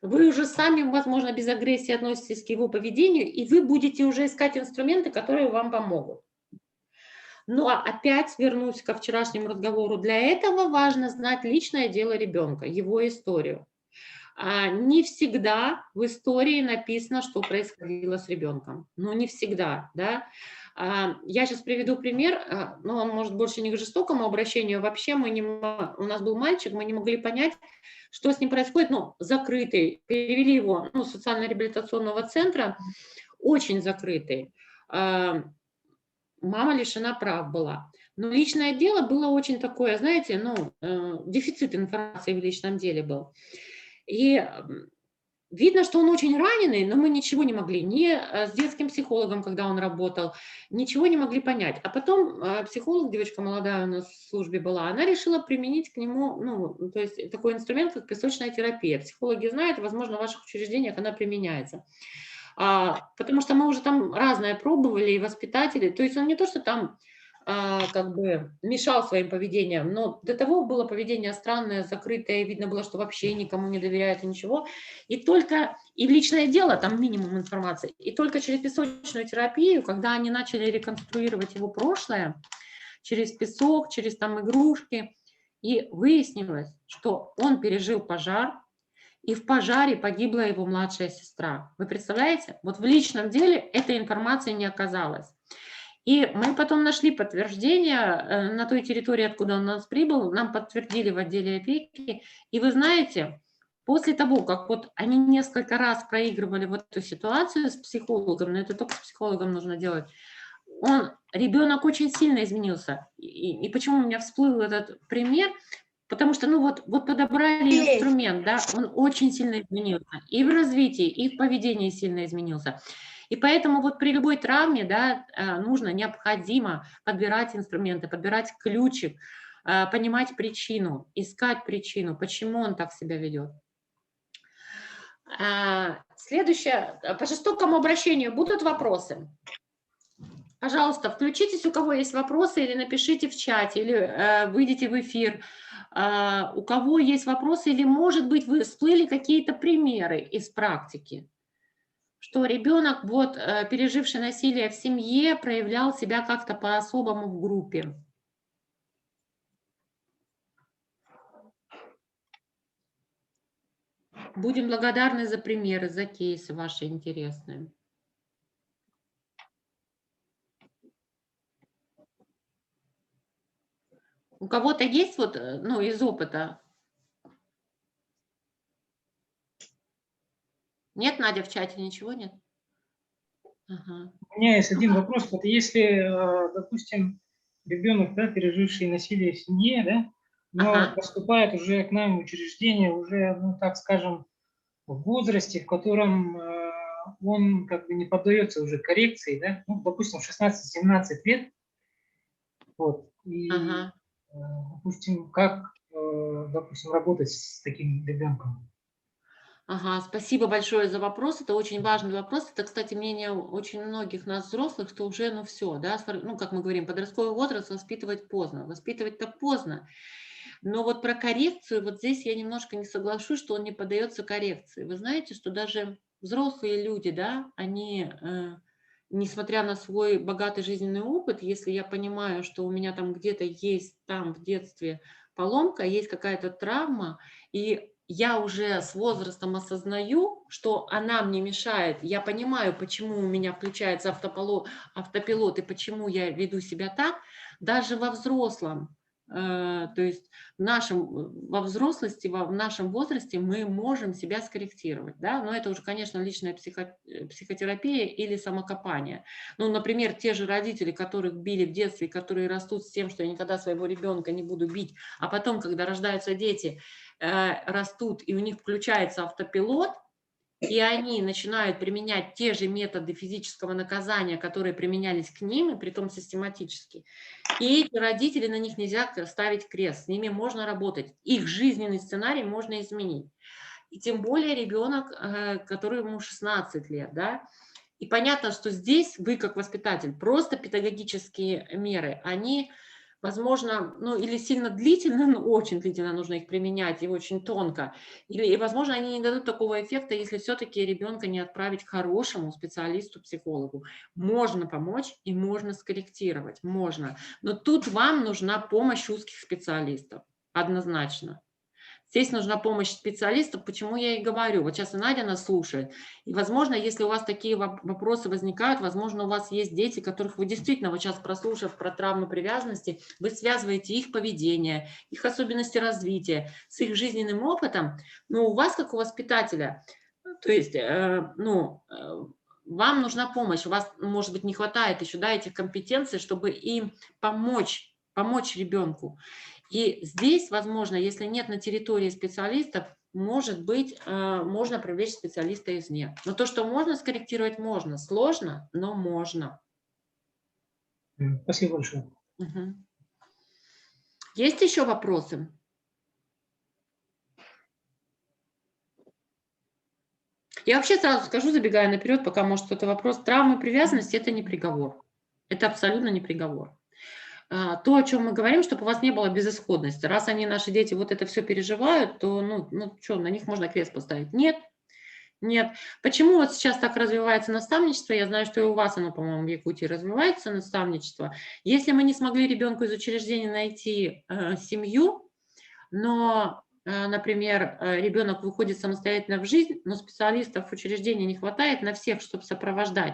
вы уже сами, возможно, без агрессии относитесь к его поведению, и вы будете уже искать инструменты, которые вам помогут. Но опять вернусь ко вчерашнему разговору. Для этого важно знать личное дело ребенка, его историю. Не всегда в истории написано, что происходило с ребенком. Ну, не всегда, да. Я сейчас приведу пример, но он может больше не к жестокому обращению. Вообще у нас был мальчик, мы не могли понять, что с ним происходит. Ну, закрытый. Перевели его с социально-реабилитационного центра, очень закрытый. Мама лишена прав была. Но личное дело было очень такое, знаете, дефицит информации в личном деле был. И видно, что он очень раненый, но мы ничего не могли, ни с детским психологом, когда он работал, ничего не могли понять. А потом психолог, девочка молодая у нас в службе была, она решила применить к нему, то есть такой инструмент, как песочная терапия. Психологи знают, возможно, в ваших учреждениях она применяется. Потому что мы уже там разное пробовали, и воспитатели, то есть он не то, что там как бы мешал своим поведением, но до того было поведение странное, закрытое, видно было, что вообще никому не доверяет и ничего. И в личное дело, там минимум информации, и только через песочную терапию, когда они начали реконструировать его прошлое, через песок, через там игрушки, и выяснилось, что он пережил пожар, и в пожаре погибла его младшая сестра. Вы представляете? Вот в личном деле этой информации не оказалось. И мы потом нашли подтверждение на той территории, откуда он у нас прибыл, нам подтвердили в отделе опеки. И вы знаете, после того, как вот они несколько раз проигрывали вот эту ситуацию с психологом, но это только с психологом нужно делать, ребенок очень сильно изменился. И почему у меня всплыл этот пример? Потому что, вот подобрали инструмент, да, он очень сильно изменился. И в развитии, и в поведении сильно изменился. И поэтому вот при любой травме, да, необходимо подбирать инструменты, подбирать ключик, понимать причину, искать причину, почему он так себя ведет. Следующее. По жестокому обращению будут вопросы? Пожалуйста, включитесь, у кого есть вопросы, или напишите в чате, или выйдите в эфир. У кого есть вопросы, или, может быть, вы всплыли какие-то примеры из практики, что ребенок, переживший насилие в семье, проявлял себя как-то по-особому в группе. Будем благодарны за примеры, за кейсы ваши интересные. У кого-то есть из опыта? Нет, Надя, в чате ничего нет? Ага. У меня есть один вопрос. Вот если, допустим, ребенок, да, переживший насилие в семье, да, но поступает уже к нам в учреждение, уже, ну, так скажем, в возрасте, в котором он как бы не поддается уже коррекции, да, ну, допустим, 16-17 лет, вот, и, допустим, как, допустим, работать с таким ребенком? Ага, спасибо большое за вопрос. Это очень важный вопрос. Это, кстати, мнение очень многих нас взрослых, что уже, ну все, да, ну, как мы говорим, подростковый возраст воспитывать поздно. Воспитывать-то поздно. Но вот про коррекцию, вот здесь я немножко не соглашусь, что он не поддается коррекции. Вы знаете, что даже взрослые люди, да, они, несмотря на свой богатый жизненный опыт, если я понимаю, что у меня там где-то есть там в детстве поломка, есть какая-то травма, и я уже с возрастом осознаю, что она мне мешает, я понимаю, почему у меня включается автопилот и почему я веду себя так, даже во взрослом, то есть во взрослости, в нашем возрасте мы можем себя скорректировать, да, но это уже, конечно, личная психотерапия или самокопание. Ну, например, те же родители, которых били в детстве, которые растут с тем, что я никогда своего ребенка не буду бить, а потом, когда рождаются дети, растут, и у них включается автопилот, и они начинают применять те же методы физического наказания, которые применялись к ним, и притом систематически. И эти родители, на них нельзя ставить крест, с ними можно работать. Их жизненный сценарий можно изменить. И тем более ребенок, которому 16 лет, да. И понятно, что здесь вы, как воспитатель, просто педагогические меры, они, возможно, ну, или сильно длительно, ну, очень длительно нужно их применять и очень тонко, или, возможно, они не дадут такого эффекта, если все-таки ребенка не отправить к хорошему специалисту, психологу. Можно помочь и можно скорректировать, можно. Но тут вам нужна помощь узких специалистов, однозначно. Здесь нужна помощь специалистов, почему я и говорю. Вот сейчас и Надя нас слушает. И, возможно, если у вас такие вопросы возникают, возможно, у вас есть дети, которых вы действительно, вот сейчас прослушав про травму привязанности, вы связываете их поведение, их особенности развития с их жизненным опытом. Но у вас, как у воспитателя, то есть, вам нужна помощь, у вас, может быть, не хватает еще, да, этих компетенций, чтобы им помочь ребенку. И здесь, возможно, если нет на территории специалистов, может быть, можно привлечь специалиста извне. Но то, что можно скорректировать, можно. Сложно, но можно. Спасибо большое. Угу. Есть еще вопросы? Я вообще сразу скажу, забегая наперед, пока может кто-то вопрос. Травма привязанности – это не приговор. Это абсолютно не приговор. То, о чем мы говорим, чтобы у вас не было безысходности. Раз они, наши дети, вот это все переживают, то, ну что, на них можно крест поставить? Нет. Нет. Почему вот сейчас так развивается наставничество? Я знаю, что и у вас оно, по-моему, в Якутии развивается, наставничество. Если мы не смогли ребенку из учреждения найти семью, но, например, ребенок выходит самостоятельно в жизнь, но специалистов в учреждении не хватает на всех, чтобы сопровождать,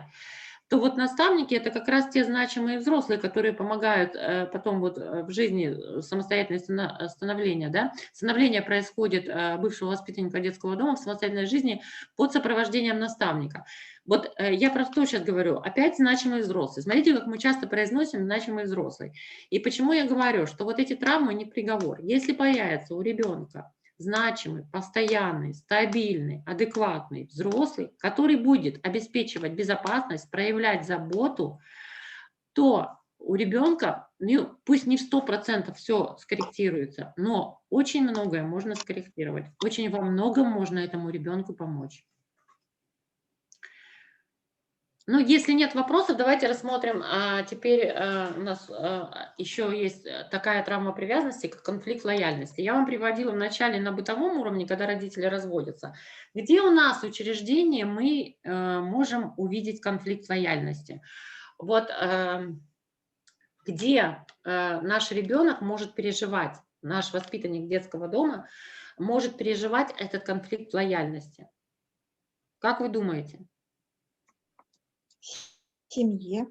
то вот наставники – это как раз те значимые взрослые, которые помогают потом вот в жизни самостоятельного становления. Да? Становление происходит бывшего воспитанника детского дома в самостоятельной жизни под сопровождением наставника. Вот я про что сейчас говорю? Опять значимые взрослые. Смотрите, как мы часто произносим значимые взрослые. И почему я говорю, что вот эти травмы не приговор. Если появится у ребенка значимый, постоянный, стабильный, адекватный взрослый, который будет обеспечивать безопасность, проявлять заботу, то у ребенка, ну, пусть не в 100% все скорректируется, но очень многое можно скорректировать. Очень во многом можно этому ребенку помочь. Ну, если нет вопросов, давайте рассмотрим. Теперь у нас еще есть такая травма привязанности, как конфликт лояльности. Я вам приводила вначале на бытовом уровне, когда родители разводятся. Где у нас в учреждении мы можем увидеть конфликт лояльности? Вот где наш ребенок может переживать, наш воспитанник детского дома может переживать этот конфликт лояльности? Как вы думаете? В семье.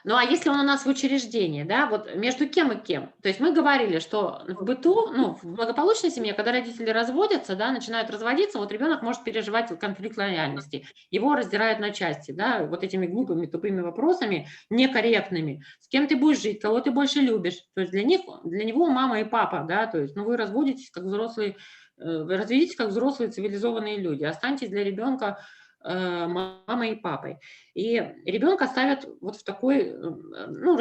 Ну, а если он у нас в учреждении, да, вот между кем и кем? То есть мы говорили, что в быту, ну, в благополучной семье, когда родители разводятся, да, начинают разводиться, вот ребенок может переживать конфликт лояльности. Его раздирают на части, да, вот этими глупыми, тупыми вопросами, некорректными. С кем ты будешь жить, кого ты больше любишь? То есть для него мама и папа, да, то есть, ну, вы разводитесь как взрослые, вы разведитесь как взрослые цивилизованные люди, останьтесь для ребенка мамой и папой. И ребенка ставят вот в такой, ну,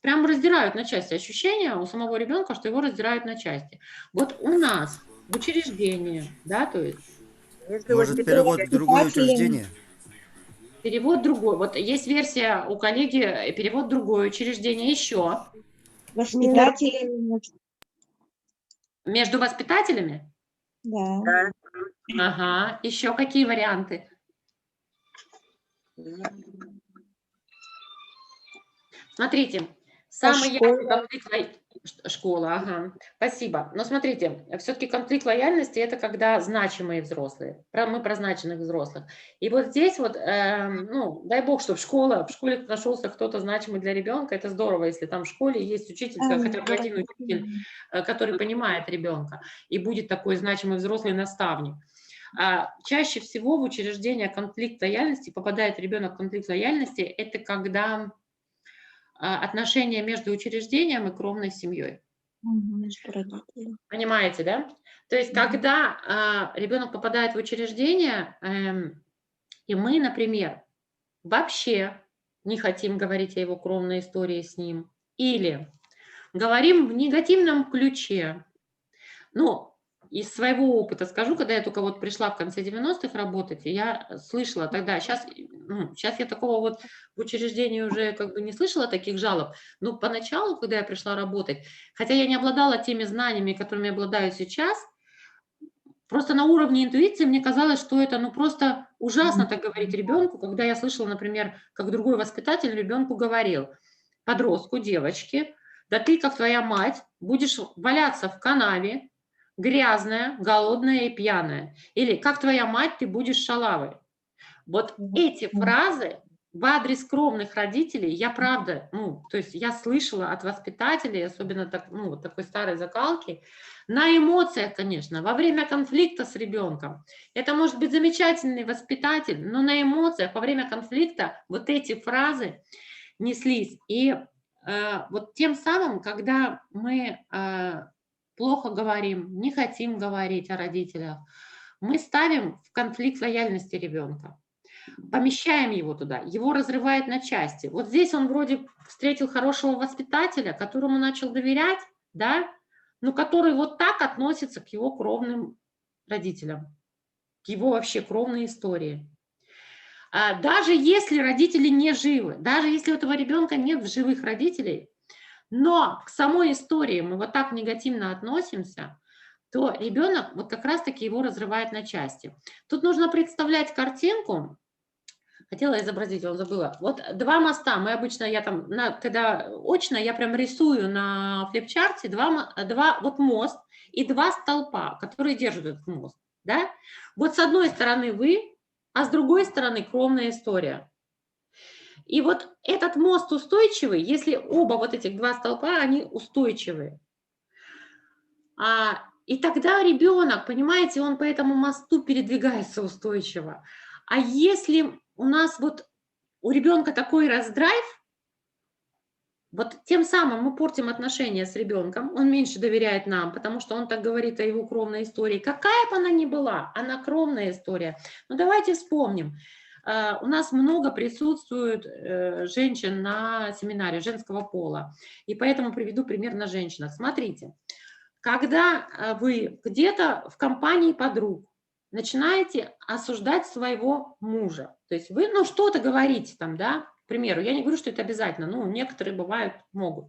прям раздирают на части. Ощущение у самого ребенка, что его раздирают на части. Вот у нас в учреждении, да, то есть... Может, перевод в другое учреждение? Перевод другой. Вот есть версия у коллеги, перевод в другое учреждение еще. Воспитатели. Между воспитателями? Да. Ага. Еще какие варианты? Смотрите, самый яркий конфликт школа, ага, спасибо. Но смотрите, все-таки конфликт лояльности – это когда значимые взрослые. Мы про значимых взрослых. И вот здесь вот, ну, дай бог, чтобы в школе нашелся кто-то значимый для ребенка. Это здорово, если там в школе есть учитель, хотя бы один учитель, который понимает ребенка, и будет такой значимый взрослый наставник. Чаще всего в учреждение конфликт лояльности попадает ребенок в конфликт лояльности. Это когда отношения между учреждением и кровной семьей. Понимаете, да? То есть, когда ребенок попадает в учреждение, и мы, например, вообще не хотим говорить о его кровной истории с ним, или говорим в негативном ключе. Ну, из своего опыта скажу, когда я только вот пришла в конце 90-х работать, я слышала тогда, сейчас я такого вот в учреждении уже как бы не слышала таких жалоб, но поначалу, когда я пришла работать, хотя я не обладала теми знаниями, которыми я обладаю сейчас, просто на уровне интуиции мне казалось, что это ну просто ужасно так говорить ребенку, когда я слышала, например, как другой воспитатель ребенку говорил, подростку, девочке, да ты, как твоя мать, будешь валяться в канаве, грязная, голодная и пьяная. Или как твоя мать, ты будешь шалавой. Вот эти фразы в адрес кровных родителей, я правда, ну, то есть я слышала от воспитателей, особенно так, ну, вот такой старой закалки, на эмоциях, конечно, во время конфликта с ребенком. Это может быть замечательный воспитатель, но на эмоциях во время конфликта вот эти фразы неслись. И вот тем самым, когда мы плохо говорим, не хотим говорить о родителях, мы ставим в конфликт лояльности ребенка, помещаем его туда, его разрывает на части. Вот здесь он вроде встретил хорошего воспитателя, которому начал доверять, да, но который вот так относится к его кровным родителям, к его вообще кровной истории. Даже если родители не живы, даже если у этого ребенка нет живых родителей, но к самой истории мы вот так негативно относимся, то ребенок вот как раз-таки его разрывает на части. Тут нужно представлять картинку. Хотела изобразить, я забыла. Вот два моста. Мы обычно, я там, когда очно, я прям рисую на флипчарте вот мост и два столпа, которые держат этот мост. Да? Вот с одной стороны вы, а с другой стороны кровная история. И вот этот мост устойчивый, если оба вот этих два столпа, они устойчивые. И тогда ребенок, понимаете, он по этому мосту передвигается устойчиво. А если у нас вот у ребенка такой раздрайв, вот тем самым мы портим отношения с ребенком, он меньше доверяет нам, потому что он так говорит о его кровной истории. Какая бы она ни была, она кровная история. Но давайте вспомним. У нас много присутствует женщин на семинаре женского пола, и поэтому приведу пример на женщинах. Смотрите, когда вы где-то в компании подруг начинаете осуждать своего мужа, то есть вы, ну, что-то говорите там, да, к примеру, я не говорю, что это обязательно, ну, некоторые бывают, могут.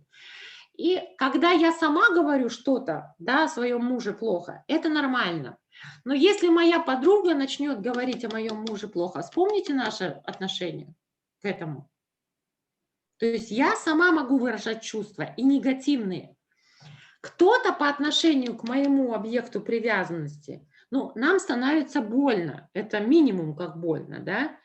И когда я сама говорю что-то, да, о своем муже плохо, это нормально. Но если моя подруга начнет говорить о моем муже плохо, вспомните наши отношения к этому. То есть я сама могу выражать чувства и негативные. Кто-то по отношению к моему объекту привязанности, Ну, нам становится больно, это минимум как больно, да,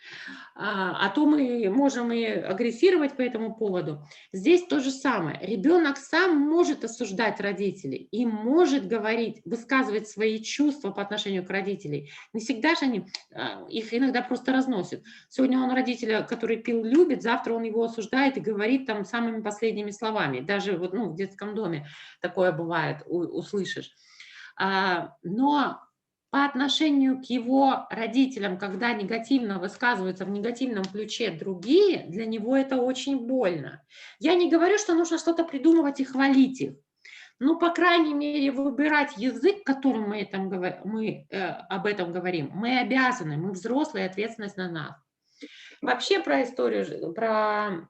а то мы можем и агрессировать по этому поводу. Здесь то же самое. Ребенок сам может осуждать родителей и может говорить, высказывать свои чувства по отношению к родителям. Не всегда же они, их иногда просто разносят. Сегодня он родителя, который пил, любит, завтра он его осуждает и говорит там самыми последними словами. Даже вот, ну, в детском доме такое бывает, услышишь. Но по отношению к его родителям, когда негативно высказываются в негативном ключе другие, для него это очень больно. Я не говорю, что нужно что-то придумывать и хвалить их. Ну, по крайней мере, выбирать язык, которым мы об этом говорим, мы обязаны, мы взрослые, ответственность на нас. Вообще про историю, про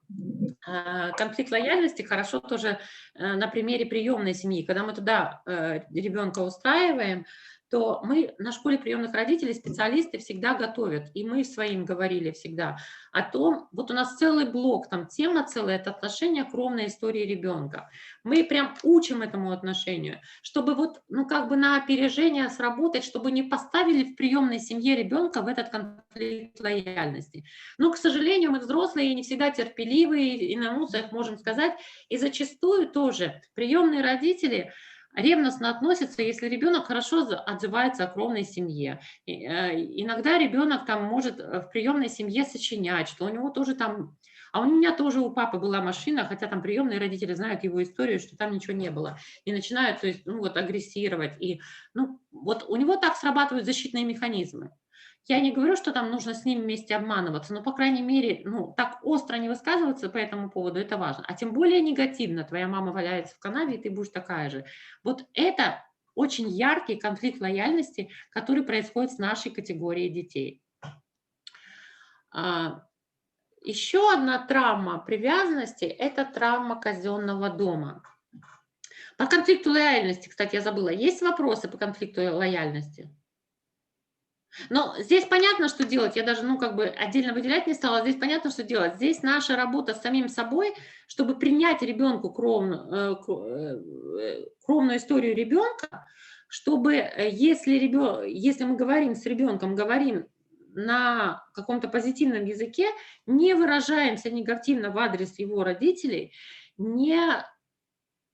конфликт лояльности хорошо тоже на примере приемной семьи. Когда мы туда ребенка устраиваем, то мы на школе приемных родителей специалисты всегда готовят, и мы своим говорили всегда о том, вот у нас целый блок, там тема целая, это отношение к кровной истории ребенка. Мы прям учим этому отношению, чтобы вот, ну как бы на опережение сработать, чтобы не поставили в приемной семье ребенка в этот конфликт лояльности. Но, к сожалению, мы взрослые и не всегда терпеливые, и на эмоциях можем сказать, и зачастую тоже приемные родители ревностно относятся, если ребенок хорошо отзывается о кровной семье. Иногда ребенок там может в приемной семье сочинять, что у него тоже там... А у меня тоже у папы была машина, хотя там приемные родители знают его историю, что там ничего не было. И начинают, то есть, ну вот, агрессировать. И, ну, вот у него так срабатывают защитные механизмы. Я не говорю, что там нужно с ним вместе обманываться, но, по крайней мере, ну, так остро не высказываться по этому поводу, это важно. А тем более негативно. Твоя мама валяется в канаве, и ты будешь такая же. Вот это очень яркий конфликт лояльности, который происходит с нашей категорией детей. Еще одна травма привязанности – это травма казенного дома. По конфликту лояльности, кстати, я забыла, есть вопросы по конфликту лояльности? Но здесь понятно, что делать, я даже, ну, как бы отдельно выделять не стала, здесь понятно, что делать. Здесь наша работа с самим собой, чтобы принять ребенку кровную историю ребенка, чтобы, если мы говорим с ребенком, говорим на каком-то позитивном языке, не выражаемся негативно в адрес его родителей, не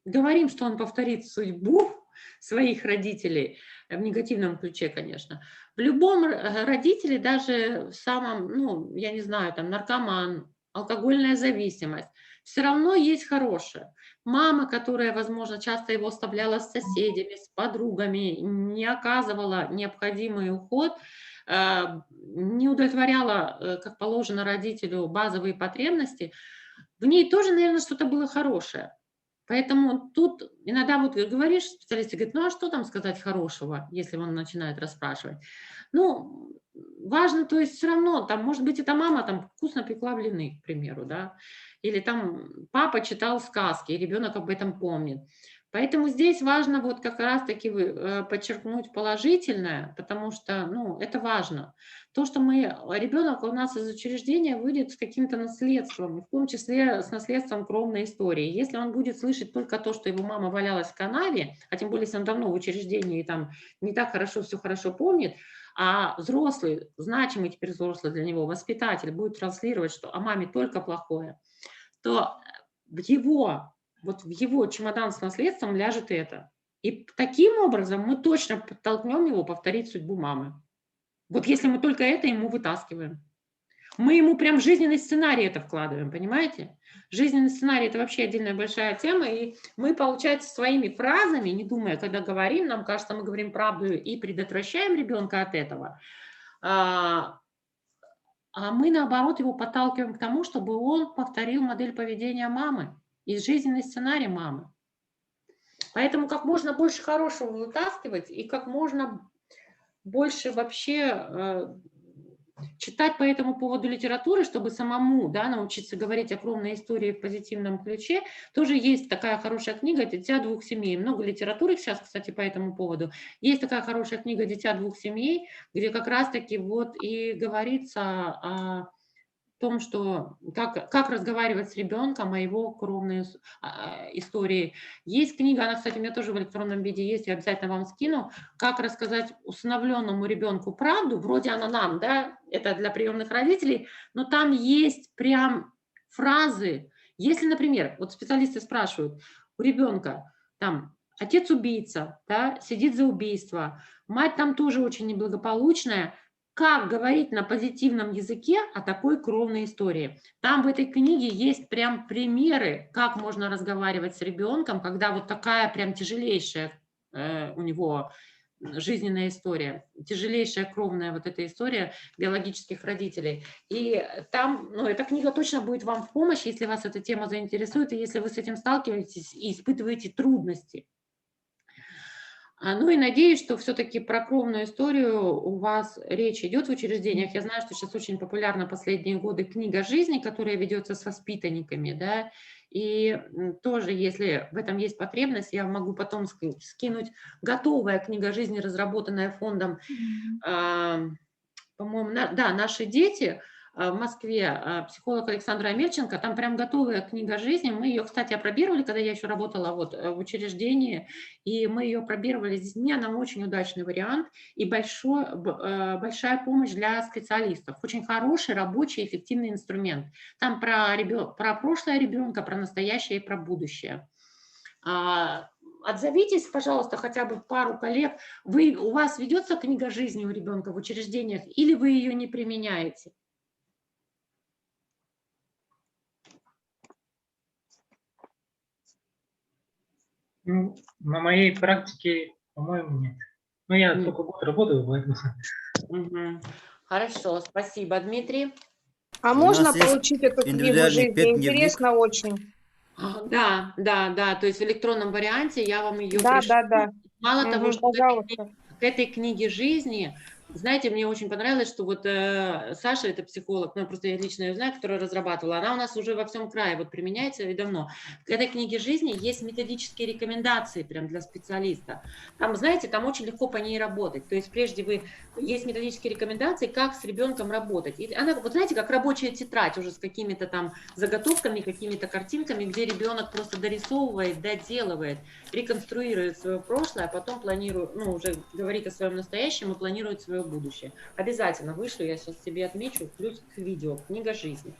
говорим, что он повторит судьбу своих родителей, в негативном ключе, конечно. В любом родителе, даже в самом, ну, я не знаю, там, наркоман, алкогольная зависимость, все равно есть хорошее. Мама, которая, возможно, часто его оставляла с соседями, с подругами, не оказывала необходимый уход, не удовлетворяла, как положено родителю, базовые потребности, в ней тоже, наверное, что-то было хорошее. Поэтому тут иногда вот говоришь, специалисты говорят, ну а что там сказать хорошего, если он начинает расспрашивать. Ну, важно, то есть все равно, там, может быть, эта мама там вкусно пекла блины, к примеру, да, или там папа читал сказки, и ребенок об этом помнит. Поэтому здесь важно вот как раз-таки подчеркнуть положительное, потому что, ну, это важно. То, что ребенок у нас из учреждения выйдет с каким-то наследством, в том числе с наследством кровной истории. Если он будет слышать только то, что его мама валялась в канаве, а тем более, если он давно в учреждении и там не так хорошо, все хорошо помнит, а взрослый, значимый теперь взрослый для него, воспитатель будет транслировать, что о маме только плохое, то в его чемодан с наследством ляжет это. И таким образом мы точно подтолкнем его повторить судьбу мамы. Вот если мы только это ему вытаскиваем. Мы ему прям жизненный сценарий это вкладываем, понимаете? Жизненный сценарий – это вообще отдельная большая тема, и мы, получается, своими фразами, не думая, когда говорим, нам кажется, мы говорим правду и предотвращаем ребенка от этого, а мы, наоборот, его подталкиваем к тому, чтобы он повторил модель поведения мамы и жизненный сценарий мамы. Поэтому как можно больше хорошего вытаскивать и как можно больше вообще читать по этому поводу литературы, чтобы самому, да, научиться говорить о кровной истории в позитивном ключе. Тоже есть такая хорошая книга «Дитя двух семей». Много литературы сейчас, кстати, по этому поводу. Есть такая хорошая книга «Дитя двух семей», где как раз-таки вот и говорится о том, что как разговаривать с ребенком о его кровной истории. Есть книга, она, кстати, у меня тоже в электронном виде есть, я обязательно вам скину, как рассказать усыновленному ребенку правду, вроде она нам, да, это для приемных родителей, но там есть прям фразы. Если, например, вот специалисты спрашивают, у ребенка там отец убийца, да, сидит за убийство, мать там тоже очень неблагополучная, как говорить на позитивном языке о такой кровной истории. Там в этой книге есть прям примеры, как можно разговаривать с ребенком, когда вот такая прям тяжелейшая у него жизненная история, тяжелейшая кровная вот эта история биологических родителей. И там, ну, эта книга точно будет вам в помощь, если вас эта тема заинтересует, и если вы с этим сталкиваетесь и испытываете трудности. Ну и надеюсь, что все-таки про кровную историю у вас речь идет в учреждениях. Я знаю, что сейчас очень популярна последние годы книга жизни, которая ведется с воспитанниками, да, и тоже, если в этом есть потребность, я могу потом скинуть готовая книга жизни, разработанная фондом, по-моему, да, «Наши дети», в Москве, психолог Александра Амельченко, там прям готовая книга жизни. Мы ее, кстати, опробировали, когда я еще работала вот в учреждении, и мы ее опробировали с детьми, она очень удачный вариант и большая помощь для специалистов. Очень хороший, рабочий, эффективный инструмент. Там про прошлое ребенка, про настоящее и про будущее. Отзовитесь, пожалуйста, хотя бы пару коллег. У вас ведется книга жизни у ребенка в учреждениях или вы ее не применяете? Ну, на моей практике, по-моему, нет. Но я только год работаю, поэтому... Хорошо, спасибо, Дмитрий. А можно получить эту книгу жизни? Интересно очень. Да, то есть в электронном варианте я вам ее пришлю. Да. Мало того, что к этой книге жизни, знаете, мне очень понравилось, что вот Саша, это психолог, ну, просто я лично ее знаю, которая разрабатывала, она у нас уже во всем крае вот применяется и давно. К этой книге жизни есть методические рекомендации прям для специалиста. Там, знаете, там очень легко по ней работать. То есть прежде есть методические рекомендации, как с ребенком работать. И она, вот знаете, как рабочая тетрадь уже с какими-то там заготовками, какими-то картинками, где ребенок просто дорисовывает, доделывает, реконструирует свое прошлое, а потом планирует, ну, уже говорит о своем настоящем и планирует свое будущее. Обязательно вышлю, я сейчас себе отмечу, плюс к видео, книга жизни.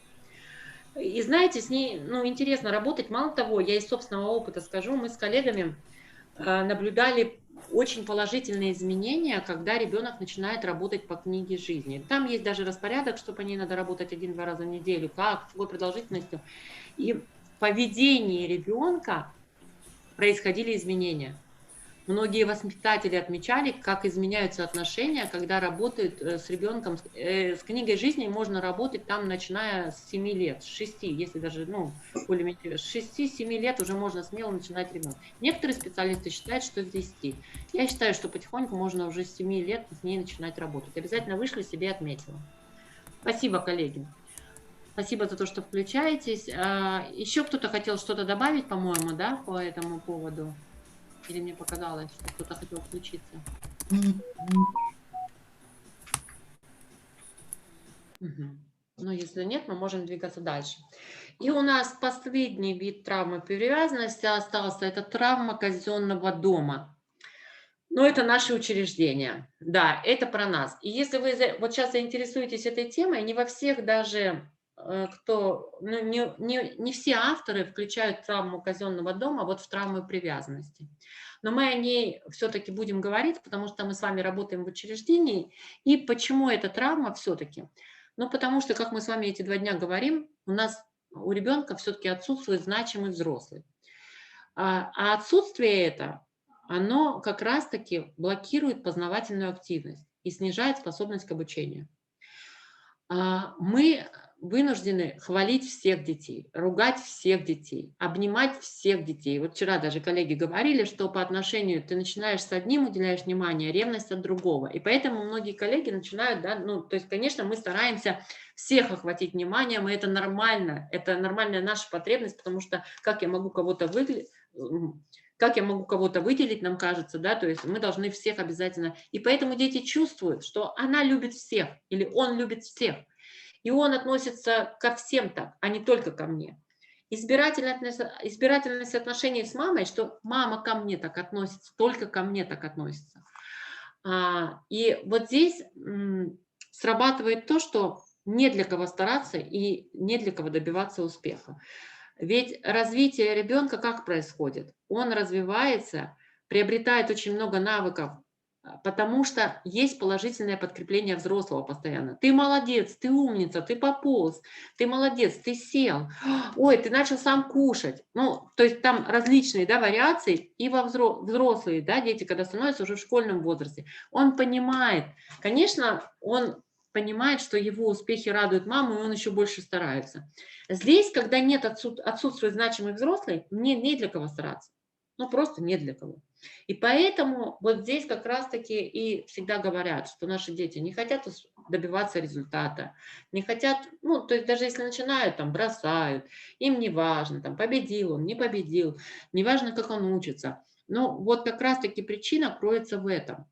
И знаете, с ней, ну, интересно работать. Мало того, я из собственного опыта скажу, мы с коллегами наблюдали очень положительные изменения, когда ребенок начинает работать по книге жизни. Там есть даже распорядок, что по ней надо работать 1-2 раза в неделю, как, с какой продолжительностью. И в поведении ребенка происходили изменения. Многие воспитатели отмечали, как изменяются отношения, когда работают с ребенком. С книгой жизни можно работать там, начиная с 7 лет, с 6, если даже, ну, более-менее, с 6-7 лет уже можно смело начинать ребенка. Некоторые специалисты считают, что с 10. Я считаю, что потихоньку можно уже с 7 лет с ней начинать работать. Обязательно вышли, себе отметила. Спасибо, коллеги. Спасибо за то, что включаетесь. Еще кто-то хотел что-то добавить, по-моему, да, по этому поводу? Или мне показалось, что кто-то хотел включиться? Ну, если нет, мы можем двигаться дальше. И у нас последний вид травмы привязанности остался. Это травма казенного дома. Но это наши учреждения. Да, это про нас. И если вы вот сейчас заинтересуетесь этой темой, не во всех даже... не все авторы включают травму казенного дома вот в травму привязанности. Но мы о ней все-таки будем говорить, потому что мы с вами работаем в учреждении. И почему эта травма все-таки? Ну, потому что, как мы с вами эти 2 дня говорим, у ребенка все-таки отсутствует значимый взрослый. А отсутствие это, оно как раз-таки блокирует познавательную активность и снижает способность к обучению. Мы вынуждены хвалить всех детей, ругать всех детей, обнимать всех детей. Вот вчера даже коллеги говорили, что по отношению ты начинаешь с одним, уделяешь внимание, ревность от другого. И поэтому многие коллеги начинают, да, ну, то есть, конечно, мы стараемся всех охватить вниманием, и это нормальная наша потребность, потому что как я могу кого-то выделить, нам кажется, да, то есть мы должны всех обязательно. И поэтому дети чувствуют, что она любит всех или он любит всех. И он относится ко всем так, а не только ко мне. Избирательность отношений с мамой, что мама ко мне так относится, только ко мне так относится. И вот здесь срабатывает то, что не для кого стараться и не для кого добиваться успеха. Ведь развитие ребенка как происходит? Он развивается, приобретает очень много навыков, потому что есть положительное подкрепление взрослого постоянно. Ты молодец, ты умница, ты пополз, ты молодец, ты сел, ой, ты начал сам кушать. Ну, то есть там различные, да, вариации. И во взрослые, да, дети, когда становятся уже в школьном возрасте, он понимает, конечно, он понимает, что его успехи радуют маму, и он еще больше старается. Здесь, когда нет отсутствует значимый взрослый, мне не для кого стараться. Ну, просто не для кого. И поэтому вот здесь как раз-таки и всегда говорят, что наши дети не хотят добиваться результата, не хотят, ну, то есть даже если начинают, там, бросают, им не важно, там, победил он, не победил, не важно, как он учится. Но вот как раз-таки причина кроется в этом.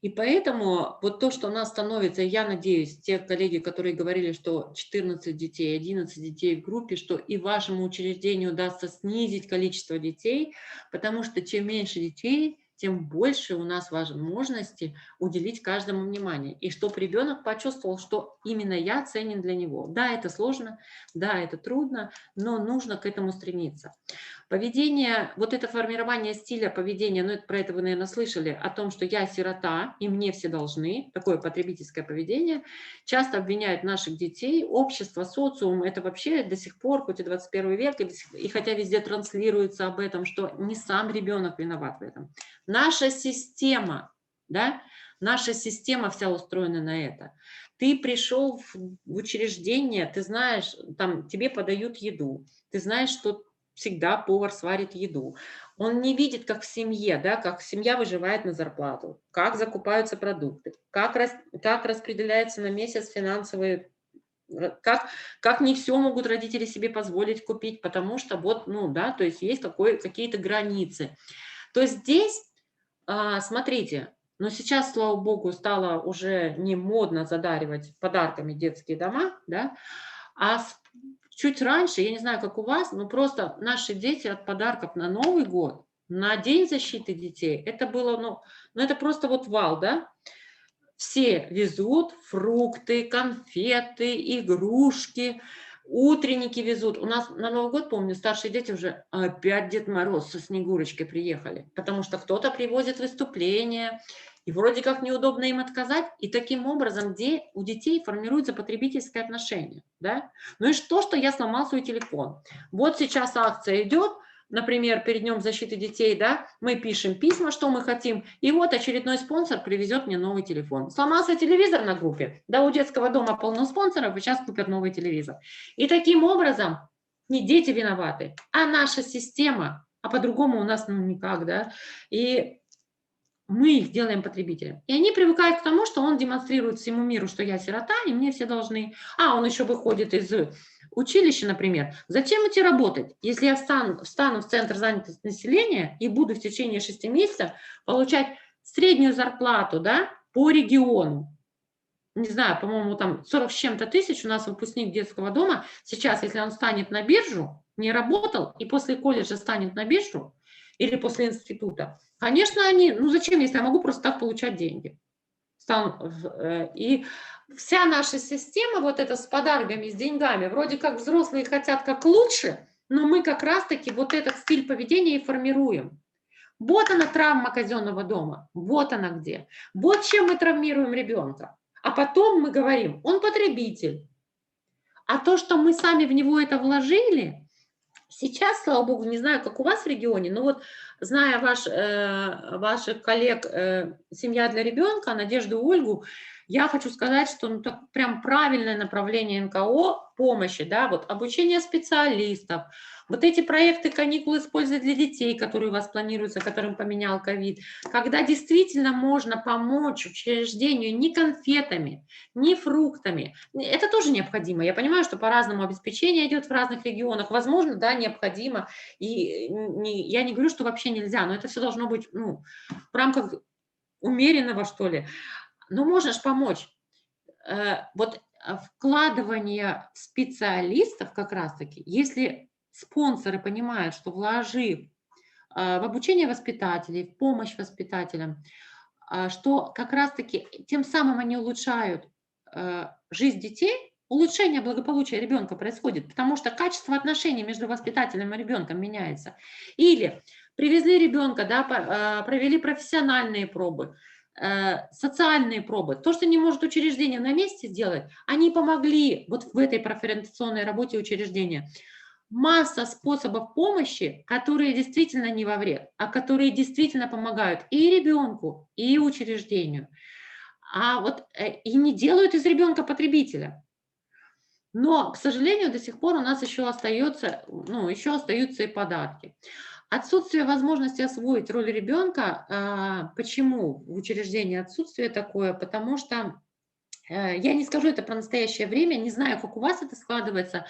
И поэтому вот то, что у нас становится, я надеюсь, те коллеги, которые говорили, что 14 детей, 11 детей в группе, что и вашему учреждению удастся снизить количество детей, потому что чем меньше детей, тем больше у нас возможности уделить каждому внимание. И чтобы ребенок почувствовал, что именно я ценен для него. Да, это сложно, да, это трудно, но нужно к этому стремиться. Поведение, вот это формирование стиля поведения, ну, это, про это вы, наверное, слышали, о том, что я сирота, и мне все должны, такое потребительское поведение, часто обвиняют наших детей, общество, социум, это вообще до сих пор, хоть и 21 век, и хотя везде транслируется об этом, что не сам ребенок виноват в этом. Наша система, да, наша система вся устроена на это. Ты пришел в учреждение, ты знаешь, там тебе подают еду, ты знаешь, что всегда повар сварит еду. Он не видит, как в семье, да, как семья выживает на зарплату, как закупаются продукты, как распределяется на месяц финансовые, как не все могут родители себе позволить купить, потому что вот, ну, да, то есть есть какие-то границы. То есть здесь, смотрите, но сейчас, слава богу, стало уже не модно задаривать подарками детские дома, да, а чуть раньше, я не знаю, как у вас, но просто наши дети от подарков на Новый год, на День защиты детей, это было, ну это просто вот вау, да? Все везут фрукты, конфеты, игрушки, утренники везут. У нас на Новый год, помню, старшие дети уже опять Дед Мороз со Снегурочкой приехали, потому что кто-то привозит выступления, и вроде как неудобно им отказать, и таким образом у детей формируется потребительское отношение, да? Ну и что я сломал свой телефон? Вот сейчас акция идет, например, перед Днем защиты детей, да, мы пишем письма, что мы хотим, и вот очередной спонсор привезет мне новый телефон. Сломался телевизор на группе, да, у детского дома полно спонсоров, и сейчас купят новый телевизор. И таким образом не дети виноваты, а наша система, а по-другому у нас, ну, никак, да, и мы их делаем потребителем. И они привыкают к тому, что он демонстрирует всему миру, что я сирота, и мне все должны. Он еще выходит из училища, например. Зачем идти работать, если я встану в центр занятости населения и буду в течение 6 месяцев получать среднюю зарплату, да, по региону? Не знаю, по-моему, там 40 с чем-то тысяч у нас выпускник детского дома. Сейчас, если он станет на биржу, не работал, и после колледжа станет на биржу, или после института, конечно, ну зачем, если я могу просто так получать деньги? И вся наша система, вот эта с подарками, с деньгами, вроде как взрослые хотят как лучше, но мы как раз-таки вот этот стиль поведения и формируем. Вот она травма казенного дома, вот она где. Вот чем мы травмируем ребенка. А потом мы говорим, он потребитель. А то, что мы сами в него это вложили, сейчас, слава богу, не знаю, как у вас в регионе, но вот зная ваших коллег «Семья для ребенка», Надежду и Ольгу, я хочу сказать, что ну, так прям правильное направление НКО помощи, да, вот обучение специалистов, вот эти проекты «Каникулы с пользой для детей», которые у вас планируются, которым поменял ковид, когда действительно можно помочь учреждению не конфетами, не фруктами. Это тоже необходимо. Я понимаю, что по-разному обеспечение идет в разных регионах. Возможно, да, необходимо. И я не говорю, что вообще нельзя, но это все должно быть ну, в рамках умеренного, что ли. Но можно же помочь. Вот вкладывание в специалистов как раз-таки, если спонсоры понимают, что вложив в обучение воспитателей, в помощь воспитателям, что как раз-таки тем самым они улучшают жизнь детей, улучшение благополучия ребенка происходит, потому что качество отношений между воспитателем и ребенком меняется. Или привезли ребенка, да, провели профессиональные пробы, социальные пробы. То, что не может учреждение на месте сделать, они помогли вот в этой профориентационной работе учреждения. Масса способов помощи, которые действительно не во вред, а которые действительно помогают и ребенку, и учреждению. И не делают из ребенка потребителя. Но, к сожалению, до сих пор у нас еще остаются и податки. Отсутствие возможности освоить роль ребенка. Почему в учреждении отсутствие такое? Потому что, я не скажу это про настоящее время, не знаю, как у вас это складывается.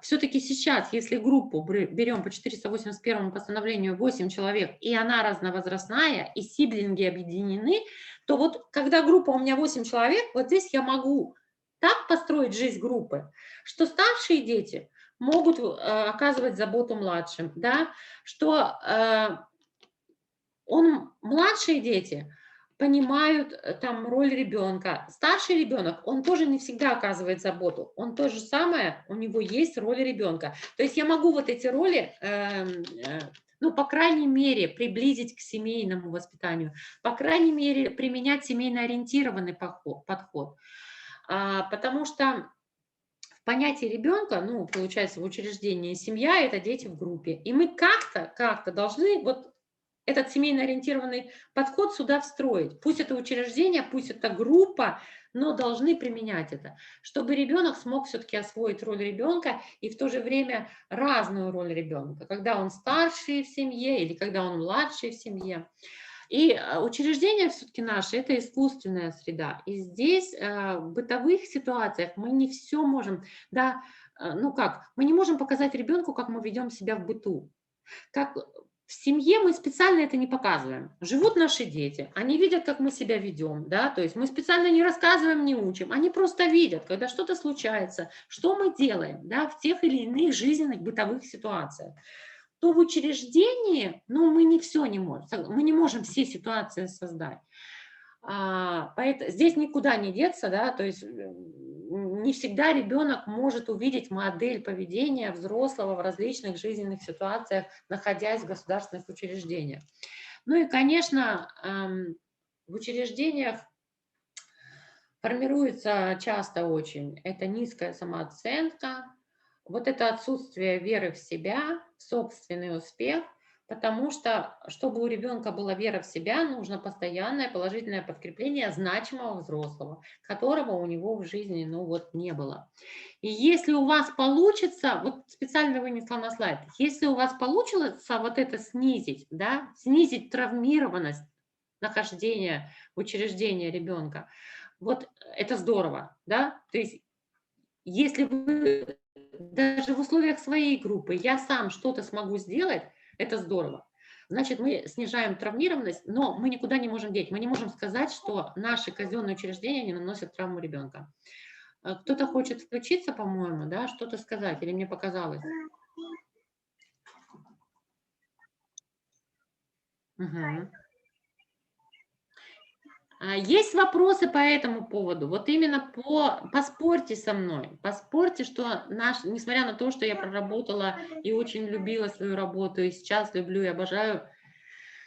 Все-таки сейчас, если группу берем по 481 постановлению 8 человек, и она разновозрастная, и сиблинги объединены, то вот когда группа у меня 8 человек, вот здесь я могу так построить жизнь группы, что старшие дети могут оказывать заботу младшим, да, что младшие дети понимают там роль ребенка. Старший ребенок, он тоже не всегда оказывает заботу, он то же самое, у него есть роль ребенка. То есть я могу вот эти роли, по крайней мере, приблизить к семейному воспитанию, по крайней мере, применять семейно-ориентированный подход. Потому что в понятии ребенка, получается, в учреждении семья – это дети в группе. И мы как-то должны вот этот семейно-ориентированный подход сюда встроить. Пусть это учреждение, пусть это группа, но должны применять это, чтобы ребенок смог все-таки освоить роль ребенка и в то же время разную роль ребенка, когда он старший в семье или когда он младший в семье. И учреждение все-таки наше – это искусственная среда. И здесь в бытовых ситуациях мы не все можем, мы не можем показать ребенку, как мы ведем себя в быту. Как в семье мы специально это не показываем. Живут наши дети, они видят, как мы себя ведем, да, то есть мы специально не рассказываем, не учим, они просто видят, когда что-то случается, что мы делаем, да, в тех или иных жизненных бытовых ситуациях. То в учреждении, мы не все не можем, мы не можем все ситуации создать. Поэтому здесь никуда не деться, да, то есть не всегда ребенок может увидеть модель поведения взрослого в различных жизненных ситуациях, находясь в государственных учреждениях. И, конечно, в учреждениях формируется часто очень это низкая самооценка, вот это отсутствие веры в себя, в собственный успех, потому что, чтобы у ребенка была вера в себя, нужно постоянное положительное подкрепление значимого взрослого, которого у него в жизни, не было. И если у вас получится, вот специально вынесла на слайд, если у вас получится вот это снизить, да, снизить травмированность нахождения в учреждении ребенка, вот это здорово, да, то есть если вы даже в условиях своей группы я сам что-то смогу сделать, это здорово. Значит, мы снижаем травмированность, но мы никуда не можем деть. Мы не можем сказать, что наши казенные учреждения не наносят травму ребенка. Кто-то хочет включиться, по-моему, да, что-то сказать, или мне показалось? Угу. Есть вопросы по этому поводу? Вот именно поспорьте со мной. Поспорьте, что несмотря на то, что я проработала и очень любила свою работу, и сейчас люблю и обожаю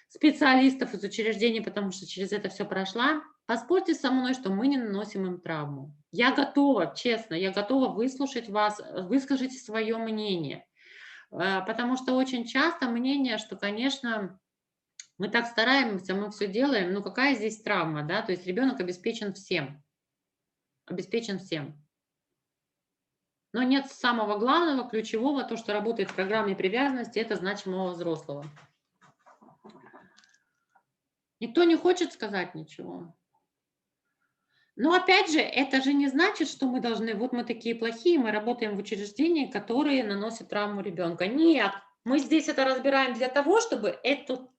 специалистов из учреждений, потому что через это все прошла, поспорьте со мной, что мы не наносим им травму. Я готова, честно, я готова выслушать вас, выскажите свое мнение. Потому что очень часто мнение, что, конечно, мы так стараемся, мы все делаем, но какая здесь травма, да? То есть ребенок обеспечен всем. Но нет самого главного, ключевого, то, что работает в программе привязанности, это значимого взрослого. Никто не хочет сказать ничего. Но опять же, это же не значит, что мы должны, вот мы такие плохие, мы работаем в учреждении, которые наносят травму ребенка. Нет, мы здесь это разбираем для того, чтобы это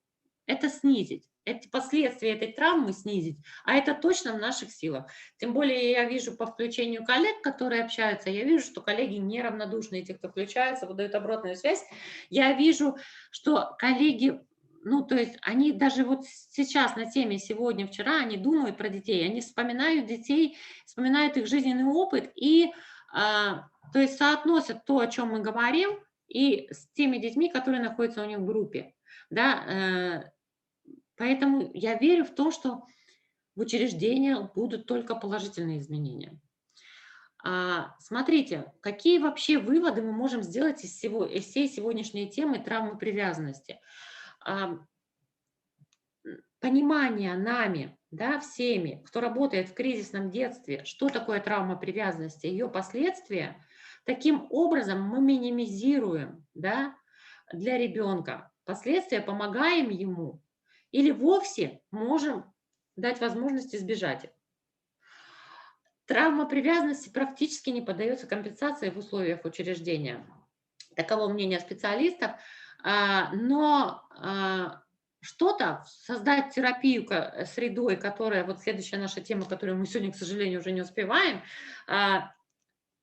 снизить. эти последствия этой травмы снизить, а это точно в наших силах. Тем более я вижу по включению коллег, которые общаются, я вижу, что коллеги неравнодушные, те, кто включается, выдают обратную связь. Я вижу, что коллеги, ну, то есть они даже вот сейчас на теме сегодня, вчера, они думают про детей, они вспоминают детей, вспоминают их жизненный опыт и, то есть, соотносят то, о чем мы говорим, и с теми детьми, которые находятся у них в группе. Да? Поэтому я верю в то, что в учреждениях будут только положительные изменения. Смотрите, какие вообще выводы мы можем сделать из всей сегодняшней темы травмы привязанности. Понимание нами, да, всеми, кто работает в кризисном детстве, что такое травма привязанности, ее последствия, таким образом мы минимизируем, да, для ребенка последствия, помогаем ему или вовсе можем дать возможность избежать их. Травма привязанности практически не поддается компенсации в условиях учреждения. Таково мнение специалистов, но что-то создать терапию средой, которая, вот следующая наша тема, которую мы сегодня, к сожалению, уже не успеваем,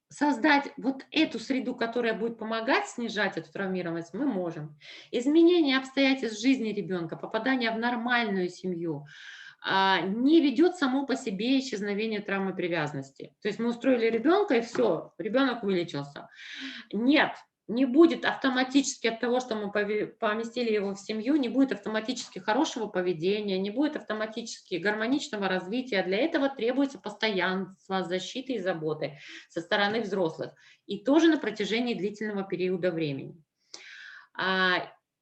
создать вот эту среду, которая будет помогать снижать эту травмированность, мы можем. Изменение обстоятельств жизни ребенка, попадание в нормальную семью не ведет само по себе исчезновение травмы привязанности. То есть мы устроили ребенка, и все, ребенок вылечился. Нет, не будет автоматически от того, что мы поместили его в семью, не будет автоматически хорошего поведения, не будет автоматически гармоничного развития. Для этого требуется постоянство, защиты и заботы со стороны взрослых. И тоже на протяжении длительного периода времени.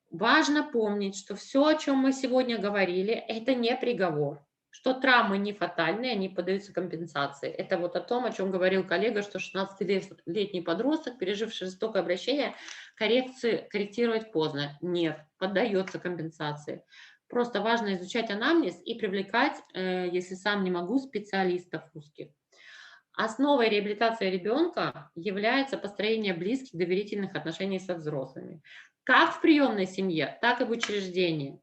Важно помнить, что все, о чем мы сегодня говорили, это не приговор. Что травмы не фатальные, они поддаются компенсации. Это вот о том, о чем говорил коллега, что 16-летний подросток, переживший жестокое обращение, корректировать поздно. Нет, поддается компенсации. Просто важно изучать анамнез и привлекать, если сам не могу, специалистов русских. Основой реабилитации ребенка является построение близких доверительных отношений со взрослыми. Как в приемной семье, так и в учреждении.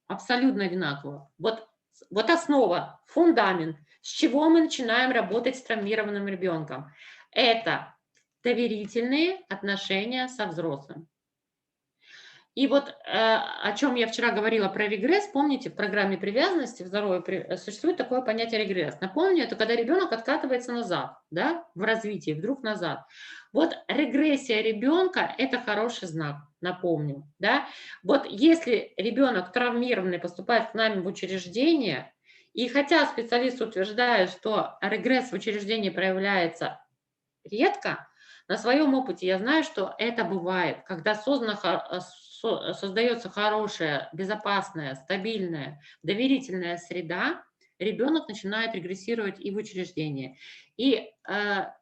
Абсолютно одинаково. Вот основа, фундамент, с чего мы начинаем работать с травмированным ребенком. Это доверительные отношения со взрослым. И вот о чем я вчера говорила про регресс, помните, в программе привязанности в здоровье существует такое понятие регресс. Напомню, это когда ребенок откатывается назад, да, в развитии, вдруг назад. Вот регрессия ребенка – это хороший знак, напомню. Да? Вот если ребенок травмированный поступает к нам в учреждение, и хотя специалисты утверждают, что регресс в учреждении проявляется редко, на своем опыте я знаю, что это бывает, когда создается хорошая, безопасная, стабильная, доверительная среда, ребенок начинает регрессировать и в учреждении. И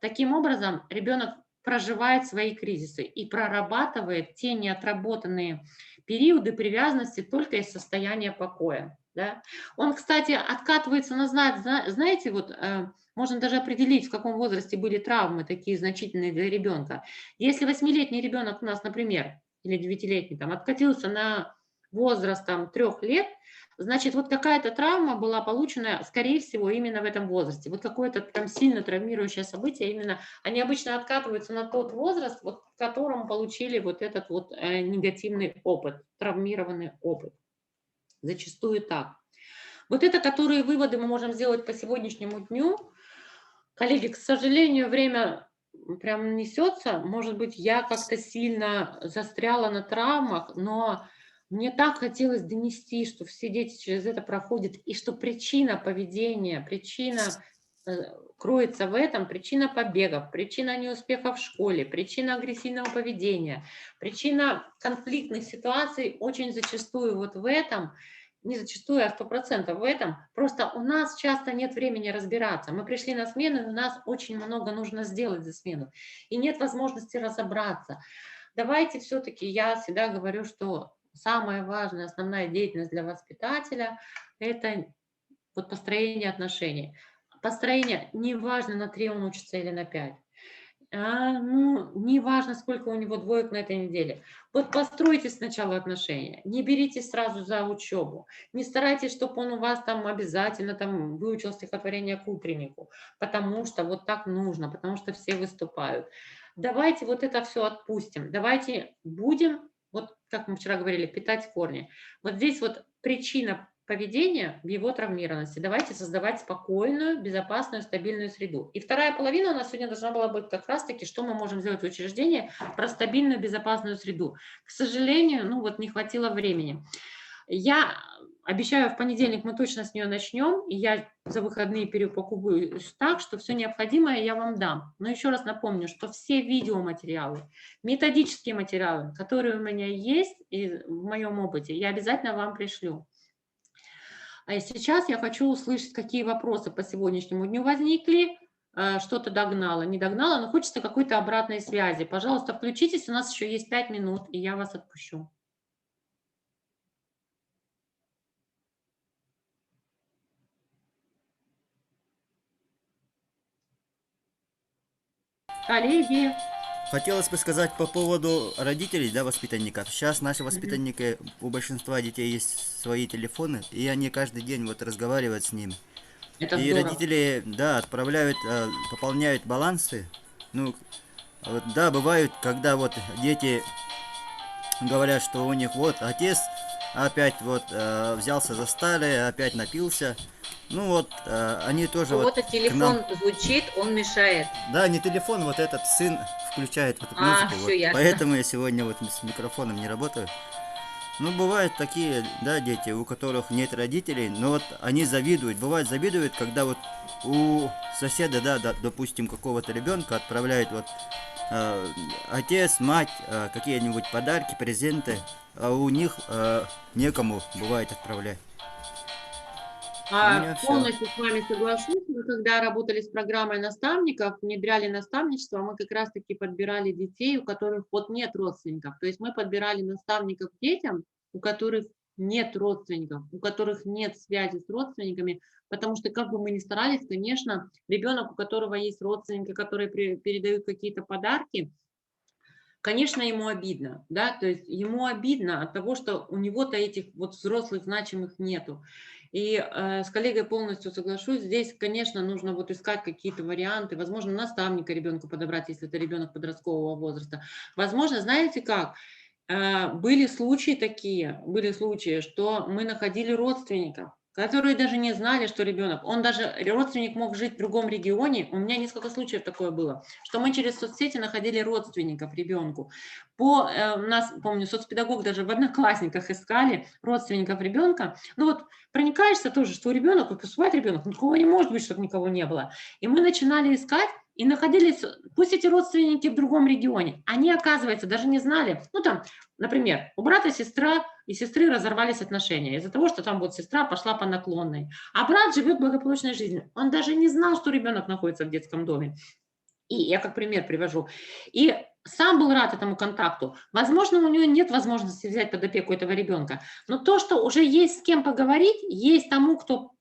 таким образом ребенок проживает свои кризисы и прорабатывает те неотработанные периоды привязанности только из состояния покоя. Да? Он, кстати, откатывается назад, знаете, вот можно даже определить, в каком возрасте были травмы такие значительные для ребенка. Если 8-летний ребенок у нас, например, или 9-летний, там, откатился на возраст там, 3 лет, значит, вот какая-то травма была получена, скорее всего, именно в этом возрасте. Вот какое-то там сильно травмирующее событие, именно они обычно откатываются на тот возраст, вот, в котором получили вот этот вот негативный опыт, травмированный опыт. Зачастую так. Вот это, которые выводы мы можем сделать по сегодняшнему дню. Коллеги, к сожалению, время прям несется. Может быть, я как-то сильно застряла на травмах, но мне так хотелось донести, что все дети через это проходят, и что причина поведения, причина кроется в этом, причина побегов, причина неуспеха в школе, причина агрессивного поведения, причина конфликтных ситуаций очень зачастую вот в этом, не зачастую, а 100% в этом. Просто у нас часто нет времени разбираться. Мы пришли на смену, и у нас очень много нужно сделать за смену. И нет возможности разобраться. Давайте все-таки, я всегда говорю, что самая важная, основная деятельность для воспитателя – это вот построение отношений. Построение, неважно, на 3 он учится или на 5. Ну, не важно, сколько у него двоек на этой неделе. Вот постройте сначала отношения, не беритесь сразу за учебу, не старайтесь, чтобы он у вас там обязательно там выучил стихотворение к утреннику, потому что вот так нужно, потому что все выступают. Давайте вот это все отпустим, давайте будем, вот как мы вчера говорили, питать корни. Вот здесь вот причина поведения в его травмированности. Давайте создавать спокойную, безопасную, стабильную среду. И вторая половина у нас сегодня должна была быть как раз-таки, что мы можем сделать в учреждении про стабильную, безопасную среду. К сожалению, ну вот не хватило времени. Я обещаю, в понедельник мы точно с нее начнем, и я за выходные переупаковываю так, что все необходимое я вам дам. Но еще раз напомню, что все видеоматериалы, методические материалы, которые у меня есть и в моем опыте, я обязательно вам пришлю. А сейчас я хочу услышать, какие вопросы по сегодняшнему дню возникли, что-то догнало, не догнало, но хочется какой-то обратной связи. Пожалуйста, включитесь, у нас еще есть 5 минут, и я вас отпущу. Коллеги. Хотелось бы сказать по поводу родителей, да, воспитанников. Сейчас наши воспитанники, у большинства детей есть свои телефоны, и они каждый день вот разговаривают с ними. Это и здорово. родители, да, отправляют, пополняют балансы. Ну, вот, да, бывают, когда вот дети говорят, что у них вот отец опять вот взялся за старое, опять напился. Ну вот, они тоже У вот кого-то телефон звучит, он мешает. Да, не телефон, вот этот сын включает вот эту музыку, всё вот, ясно. поэтому я сегодня вот с микрофоном не работаю. Ну, бывают такие, да, дети, у которых нет родителей, но вот они завидуют, бывает завидуют, когда вот у соседа, да, допустим, какого-то ребенка отправляют вот отец, мать, какие-нибудь подарки, презенты, а у них некому бывает отправлять. меня всё. Полностью с вами соглашусь. Мы когда работали с программой наставников, внедряли наставничество, мы как раз-таки подбирали детей, у которых вот нет родственников. То есть мы подбирали наставников детям, у которых нет родственников, у которых нет связи с родственниками, потому что как бы мы ни старались, конечно, ребенок, у которого есть родственники, которые передают какие-то подарки, конечно, ему обидно, да, то есть ему обидно от того, что у него-то этих вот взрослых значимых нету. И с коллегой полностью соглашусь, здесь, конечно, нужно вот искать какие-то варианты, возможно, наставника ребенку подобрать, если это ребенок подросткового возраста. Возможно, знаете как, были случаи такие, что мы находили родственников, которые даже не знали, что ребенок, он даже, родственник мог жить в другом регионе, у меня несколько случаев такое было, что мы через соцсети находили родственников ребенку. У нас, помню, соцпедагог даже в Одноклассниках искали родственников ребенка, ну вот проникаешься тоже, что у ребенка, поступает ребенок, никого не может быть, чтобы никого не было. И мы начинали искать, и находились, пусть эти родственники в другом регионе, они, оказывается, даже не знали, ну там, например, у брата сестра и сестры разорвались отношения из-за того, что там вот сестра пошла по наклонной, а брат живет благополучной жизнью. Он даже не знал, что ребенок находится в детском доме. И я как пример привожу. И сам был рад этому контакту. Возможно, у него нет возможности взять под опеку этого ребенка, но то, что уже есть с кем поговорить, есть тому, кто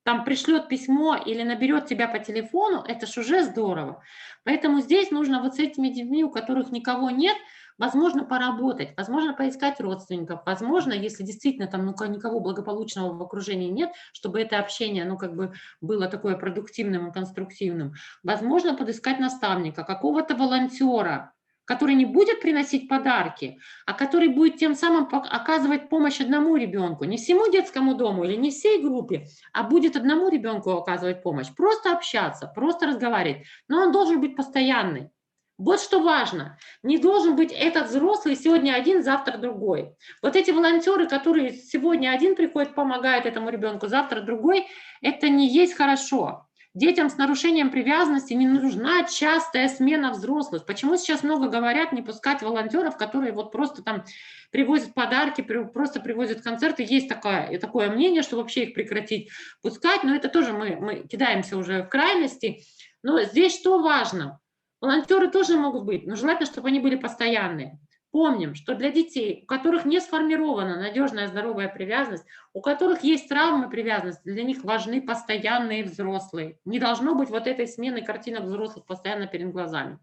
там пришлет письмо или наберет тебя по телефону, это ж уже здорово. Поэтому здесь нужно вот с этими детьми, у которых никого нет, возможно, поработать, возможно, поискать родственников, возможно, если действительно там никого благополучного в окружении нет, чтобы это общение, ну, как бы было такое продуктивным и конструктивным, возможно, подыскать наставника, какого-то волонтера, который не будет приносить подарки, а который будет тем самым оказывать помощь одному ребенку, не всему детскому дому или не всей группе, а будет одному ребенку оказывать помощь, просто общаться, просто разговаривать, но он должен быть постоянный. Вот что важно, не должен быть этот взрослый сегодня один, завтра другой. Вот эти волонтеры, которые сегодня один приходит, помогает этому ребенку, завтра другой, это не есть хорошо. Детям с нарушением привязанности не нужна частая смена взрослых. Почему сейчас много говорят не пускать волонтеров, которые вот просто там привозят подарки, просто привозят концерты. Есть такое мнение, что вообще их прекратить пускать, но это тоже мы кидаемся уже в крайности. Но здесь что важно? Волонтеры тоже могут быть, но желательно, чтобы они были постоянные. Помним, что для детей, у которых не сформирована надежная здоровая привязанность, у которых есть травмы привязанности, для них важны постоянные взрослые. Не должно быть вот этой смены картинок взрослых постоянно перед глазами.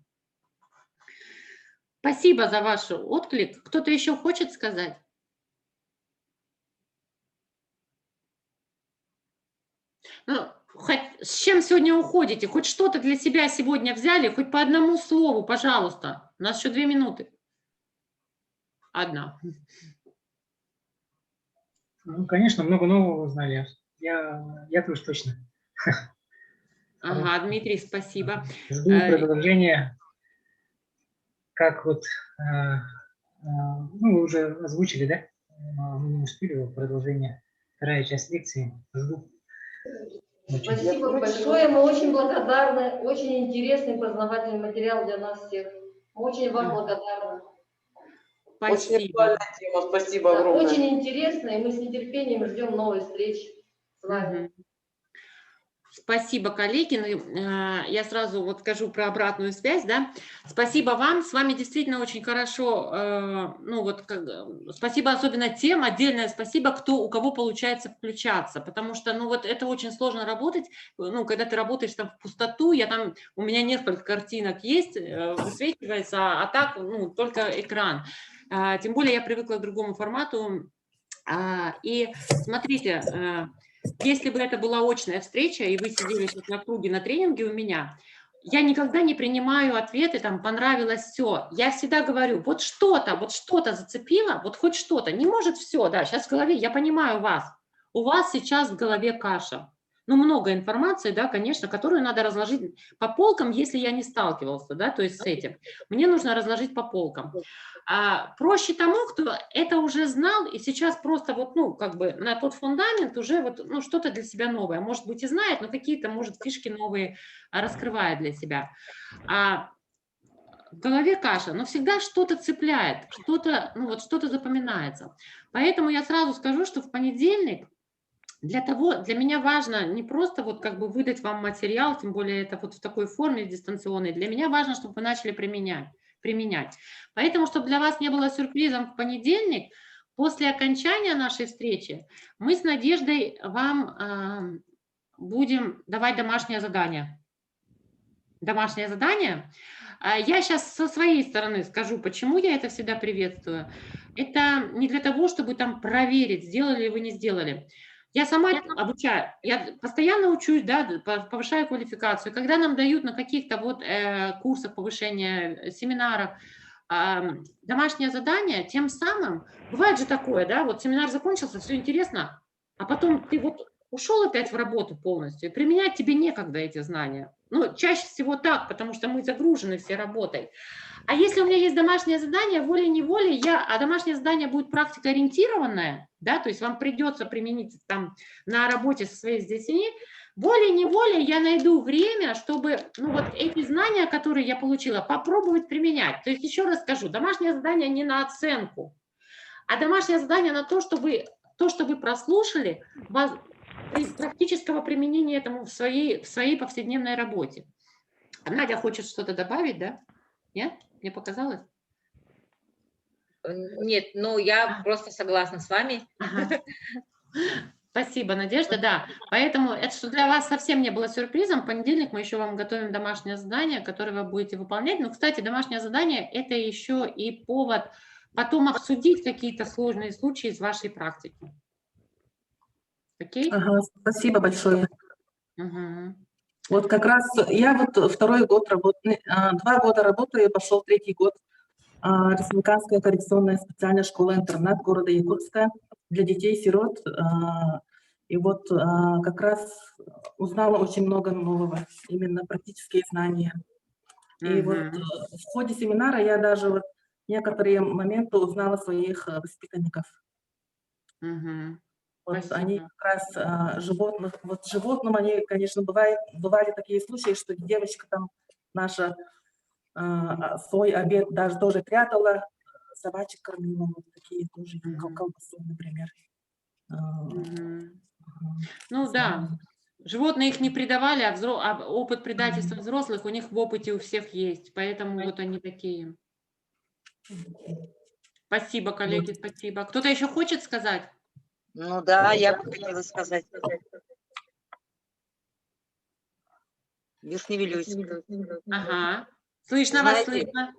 Спасибо за ваш отклик. Кто-то еще хочет сказать? Ну, с чем сегодня уходите? Хоть что-то для себя сегодня взяли? Хоть по одному слову, пожалуйста. У нас еще 2 минуты. Одна. Ну, конечно, много нового узнали. Я тоже точно. Ага, Дмитрий, спасибо. Жду продолжения, как вот, ну, вы уже озвучили, да? Мы не успели продолжение, вторая часть лекции. Жду. Спасибо большое, мы очень благодарны, очень интересный познавательный материал для нас всех. Мы очень вам благодарны. Спасибо. Спасибо огромное. Очень интересно, и мы с нетерпением ждем новой встречи с вами. Спасибо, коллеги. Я сразу вот скажу про обратную связь, да. Спасибо вам, с вами действительно очень хорошо, ну вот, спасибо особенно тем, отдельное спасибо, у кого получается включаться, потому что, ну вот, это очень сложно работать, ну, когда ты работаешь там в пустоту, у меня несколько картинок есть, высвечивается, а так, ну, только экран. Тем более я привыкла к другому формату, и смотрите, если бы это была очная встреча, и вы сидели сейчас на круге на тренинге у меня, я никогда не принимаю ответы, там, понравилось все. Я всегда говорю, вот что-то зацепило, вот хоть что-то. Не может все, да, сейчас в голове, я понимаю вас. У вас сейчас в голове каша. Ну, много информации, да, конечно, которую надо разложить по полкам, если я не сталкивался, да, то есть с этим. Мне нужно разложить по полкам. Проще тому, кто это уже знал, и сейчас просто вот, ну, как бы на тот фундамент уже вот, ну, что-то для себя новое. Может быть, и знает, но какие-то, может, фишки новые раскрывает для себя. В голове каша, но всегда что-то цепляет, что-то, ну, вот что-то запоминается. Поэтому я сразу скажу, что в понедельник для меня важно не просто вот как бы выдать вам материал, тем более это вот в такой форме дистанционной, для меня важно, чтобы вы начали применять. Поэтому, чтобы для вас не было сюрпризом в понедельник, после окончания нашей встречи, мы с Надеждой вам будем давать домашнее задание. Домашнее задание. Я сейчас со своей стороны скажу, почему я это всегда приветствую. Это не для того, чтобы там проверить, сделали ли вы, не сделали. Я сама обучаю, я постоянно учусь, да, повышаю квалификацию. Когда нам дают на каких-то вот курсах повышения, семинарах домашнее задание, тем самым, бывает же такое, да, вот семинар закончился, все интересно, а потом ты вот ушел опять в работу полностью, и применять тебе некогда эти знания. Ну, чаще всего так, потому что мы загружены все работой. А если у меня есть домашнее задание, волей-неволей, а домашнее задание будет практикоориентированное, да, то есть вам придется применить там на работе со своими детьми, волей-неволей я найду время, чтобы, ну, вот эти знания, которые я получила, попробовать применять. То есть еще раз скажу, домашнее задание не на оценку, а домашнее задание на то, что вы прослушали, практического применения этому в своей повседневной работе. Надя хочет что-то добавить, да? Нет? Мне показалось? Нет, ну я просто согласна с вами. Ага. Спасибо, Надежда, да. Поэтому это что для вас совсем не было сюрпризом. В понедельник мы еще вам готовим домашнее задание, которое вы будете выполнять. Но, кстати, домашнее задание – это еще и повод потом обсудить какие-то сложные случаи из вашей практики. Окей? Ага, спасибо большое. Угу. Вот как раз я вот 2 год работаю, 2 года работаю, пошел 3-й год. Республиканская коррекционная специальная школа-интернат города Якутска для детей-сирот. И вот как раз узнала очень много нового, именно практические знания. И вот в ходе семинара я даже вот некоторые моменты узнала своих воспитанников. Вот они как раз животным они, конечно, бывали такие случаи, что девочка там наша свой обед даже тоже прятала, собачек кормила, вот такие тоже, колбасу, например. Ну да, животные их не предавали, а опыт предательства взрослых у них в опыте у всех есть, поэтому вот они такие. Спасибо, коллеги, спасибо. Кто-то еще хочет сказать? Ну да, я бы хотела сказать. Верхневилюйск. Ага. Слышно вас, слышно.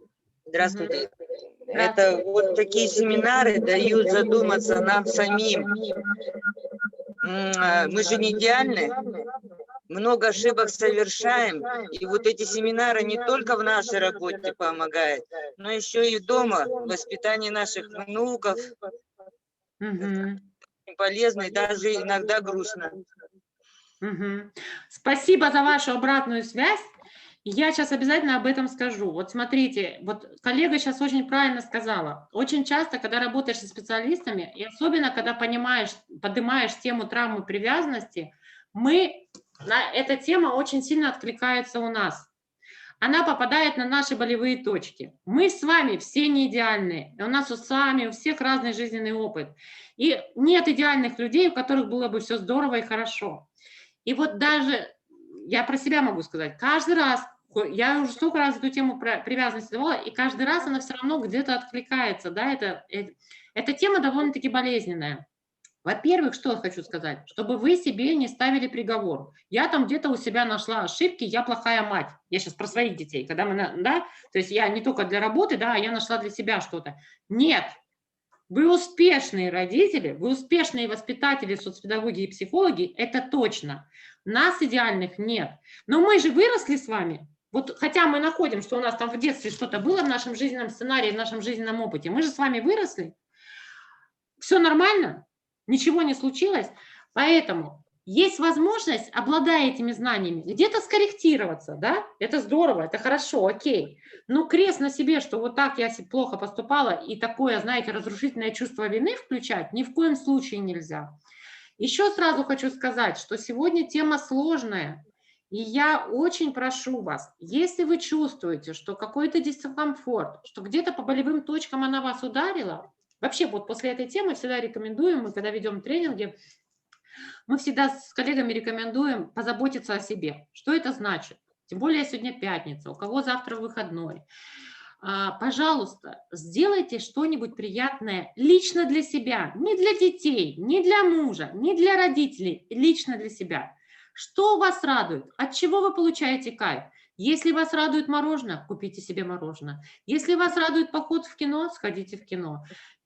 Здравствуйте. Это вот такие семинары дают задуматься нам самим. Мы же не идеальны, много ошибок совершаем, и вот эти семинары не только в нашей работе помогают, но еще и дома, в воспитании наших внуков. Полезно и даже иногда грустно. Спасибо за вашу обратную связь. Я сейчас обязательно об этом скажу. Вот смотрите, вот коллега сейчас очень правильно сказала. Очень часто, когда работаешь со специалистами, и особенно, когда поднимаешь тему травмы привязанности, эта тема очень сильно откликается у нас. Она попадает на наши болевые точки. Мы с вами все не идеальные. У нас у всех разный жизненный опыт. И нет идеальных людей, у которых было бы все здорово и хорошо. И вот даже, я про себя могу сказать, каждый раз, я уже столько раз эту тему привязанности давала, и каждый раз она все равно где-то откликается. Да? Эта тема довольно-таки болезненная. Во-первых, что я хочу сказать, чтобы вы себе не ставили приговор. Я там где-то у себя нашла ошибки, я плохая мать. Я сейчас про своих детей, когда то есть я не только для работы, а я нашла для себя что-то. Нет, вы успешные родители, вы успешные воспитатели, соцпедагоги и психологи, это точно. Нас идеальных нет. Но мы же выросли с вами. Вот хотя мы находим, что у нас там в детстве что-то было в нашем жизненном сценарии, в нашем жизненном опыте, мы же с вами выросли. Все нормально. Ничего не случилось, поэтому есть возможность, обладая этими знаниями, где-то скорректироваться, да, это здорово, это хорошо, окей, но крест на себе, что вот так я плохо поступала, и такое, знаете, разрушительное чувство вины включать ни в коем случае нельзя. Еще сразу хочу сказать, что сегодня тема сложная, и я очень прошу вас, если вы чувствуете, что какой-то дискомфорт, что где-то по болевым точкам она вас ударила. Вообще, вот после этой темы всегда рекомендуем, мы когда ведем тренинги, мы всегда с коллегами рекомендуем позаботиться о себе. Что это значит? Тем более сегодня пятница, у кого завтра выходной. Пожалуйста, сделайте что-нибудь приятное лично для себя, не для детей, не для мужа, не для родителей, лично для себя. Что вас радует? От чего вы получаете кайф? Если вас радует мороженое, купите себе мороженое. Если вас радует поход в кино, сходите в кино.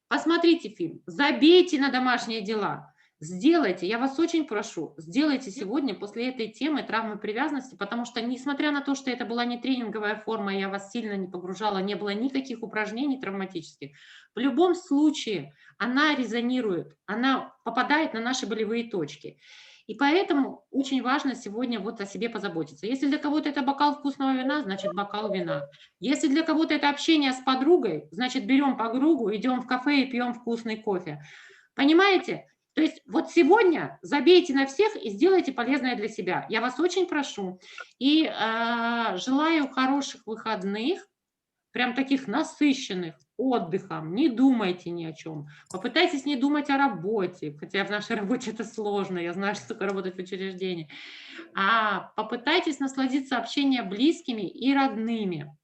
Посмотрите фильм, забейте на домашние дела, сделайте, я вас очень прошу, сделайте сегодня после этой темы травмы привязанности, потому что, несмотря на то, что это была не тренинговая форма, я вас сильно не погружала, не было никаких упражнений травматических, в любом случае она резонирует, она попадает на наши болевые точки. И поэтому очень важно сегодня вот о себе позаботиться. Если для кого-то это бокал вкусного вина, значит бокал вина. Если для кого-то это общение с подругой, значит берем подругу, идем в кафе и пьем вкусный кофе. Понимаете? То есть вот сегодня забейте на всех и сделайте полезное для себя. Я вас очень прошу. И желаю хороших выходных, прям таких насыщенных, отдыхом, не думайте ни о чем. Попытайтесь не думать о работе, хотя в нашей работе это сложно, я знаю, что такое работать в учреждении. А попытайтесь насладиться общением близкими и родными.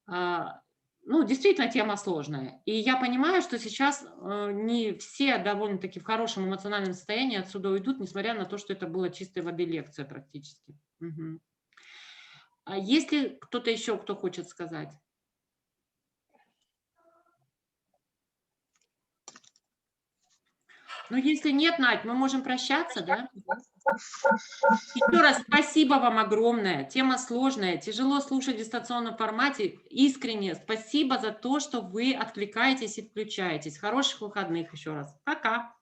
Ну, действительно, тема сложная. И я понимаю, что сейчас не все довольно-таки в хорошем эмоциональном состоянии отсюда уйдут, несмотря на то, что это была чистой воды лекция практически. Угу. А есть ли кто-то еще, кто хочет сказать? Ну, если нет, Надь, мы можем прощаться, да? Еще раз спасибо вам огромное. Тема сложная, тяжело слушать в дистанционном формате. Искренне спасибо за то, что вы откликаетесь и включаетесь. Хороших выходных еще раз. Пока.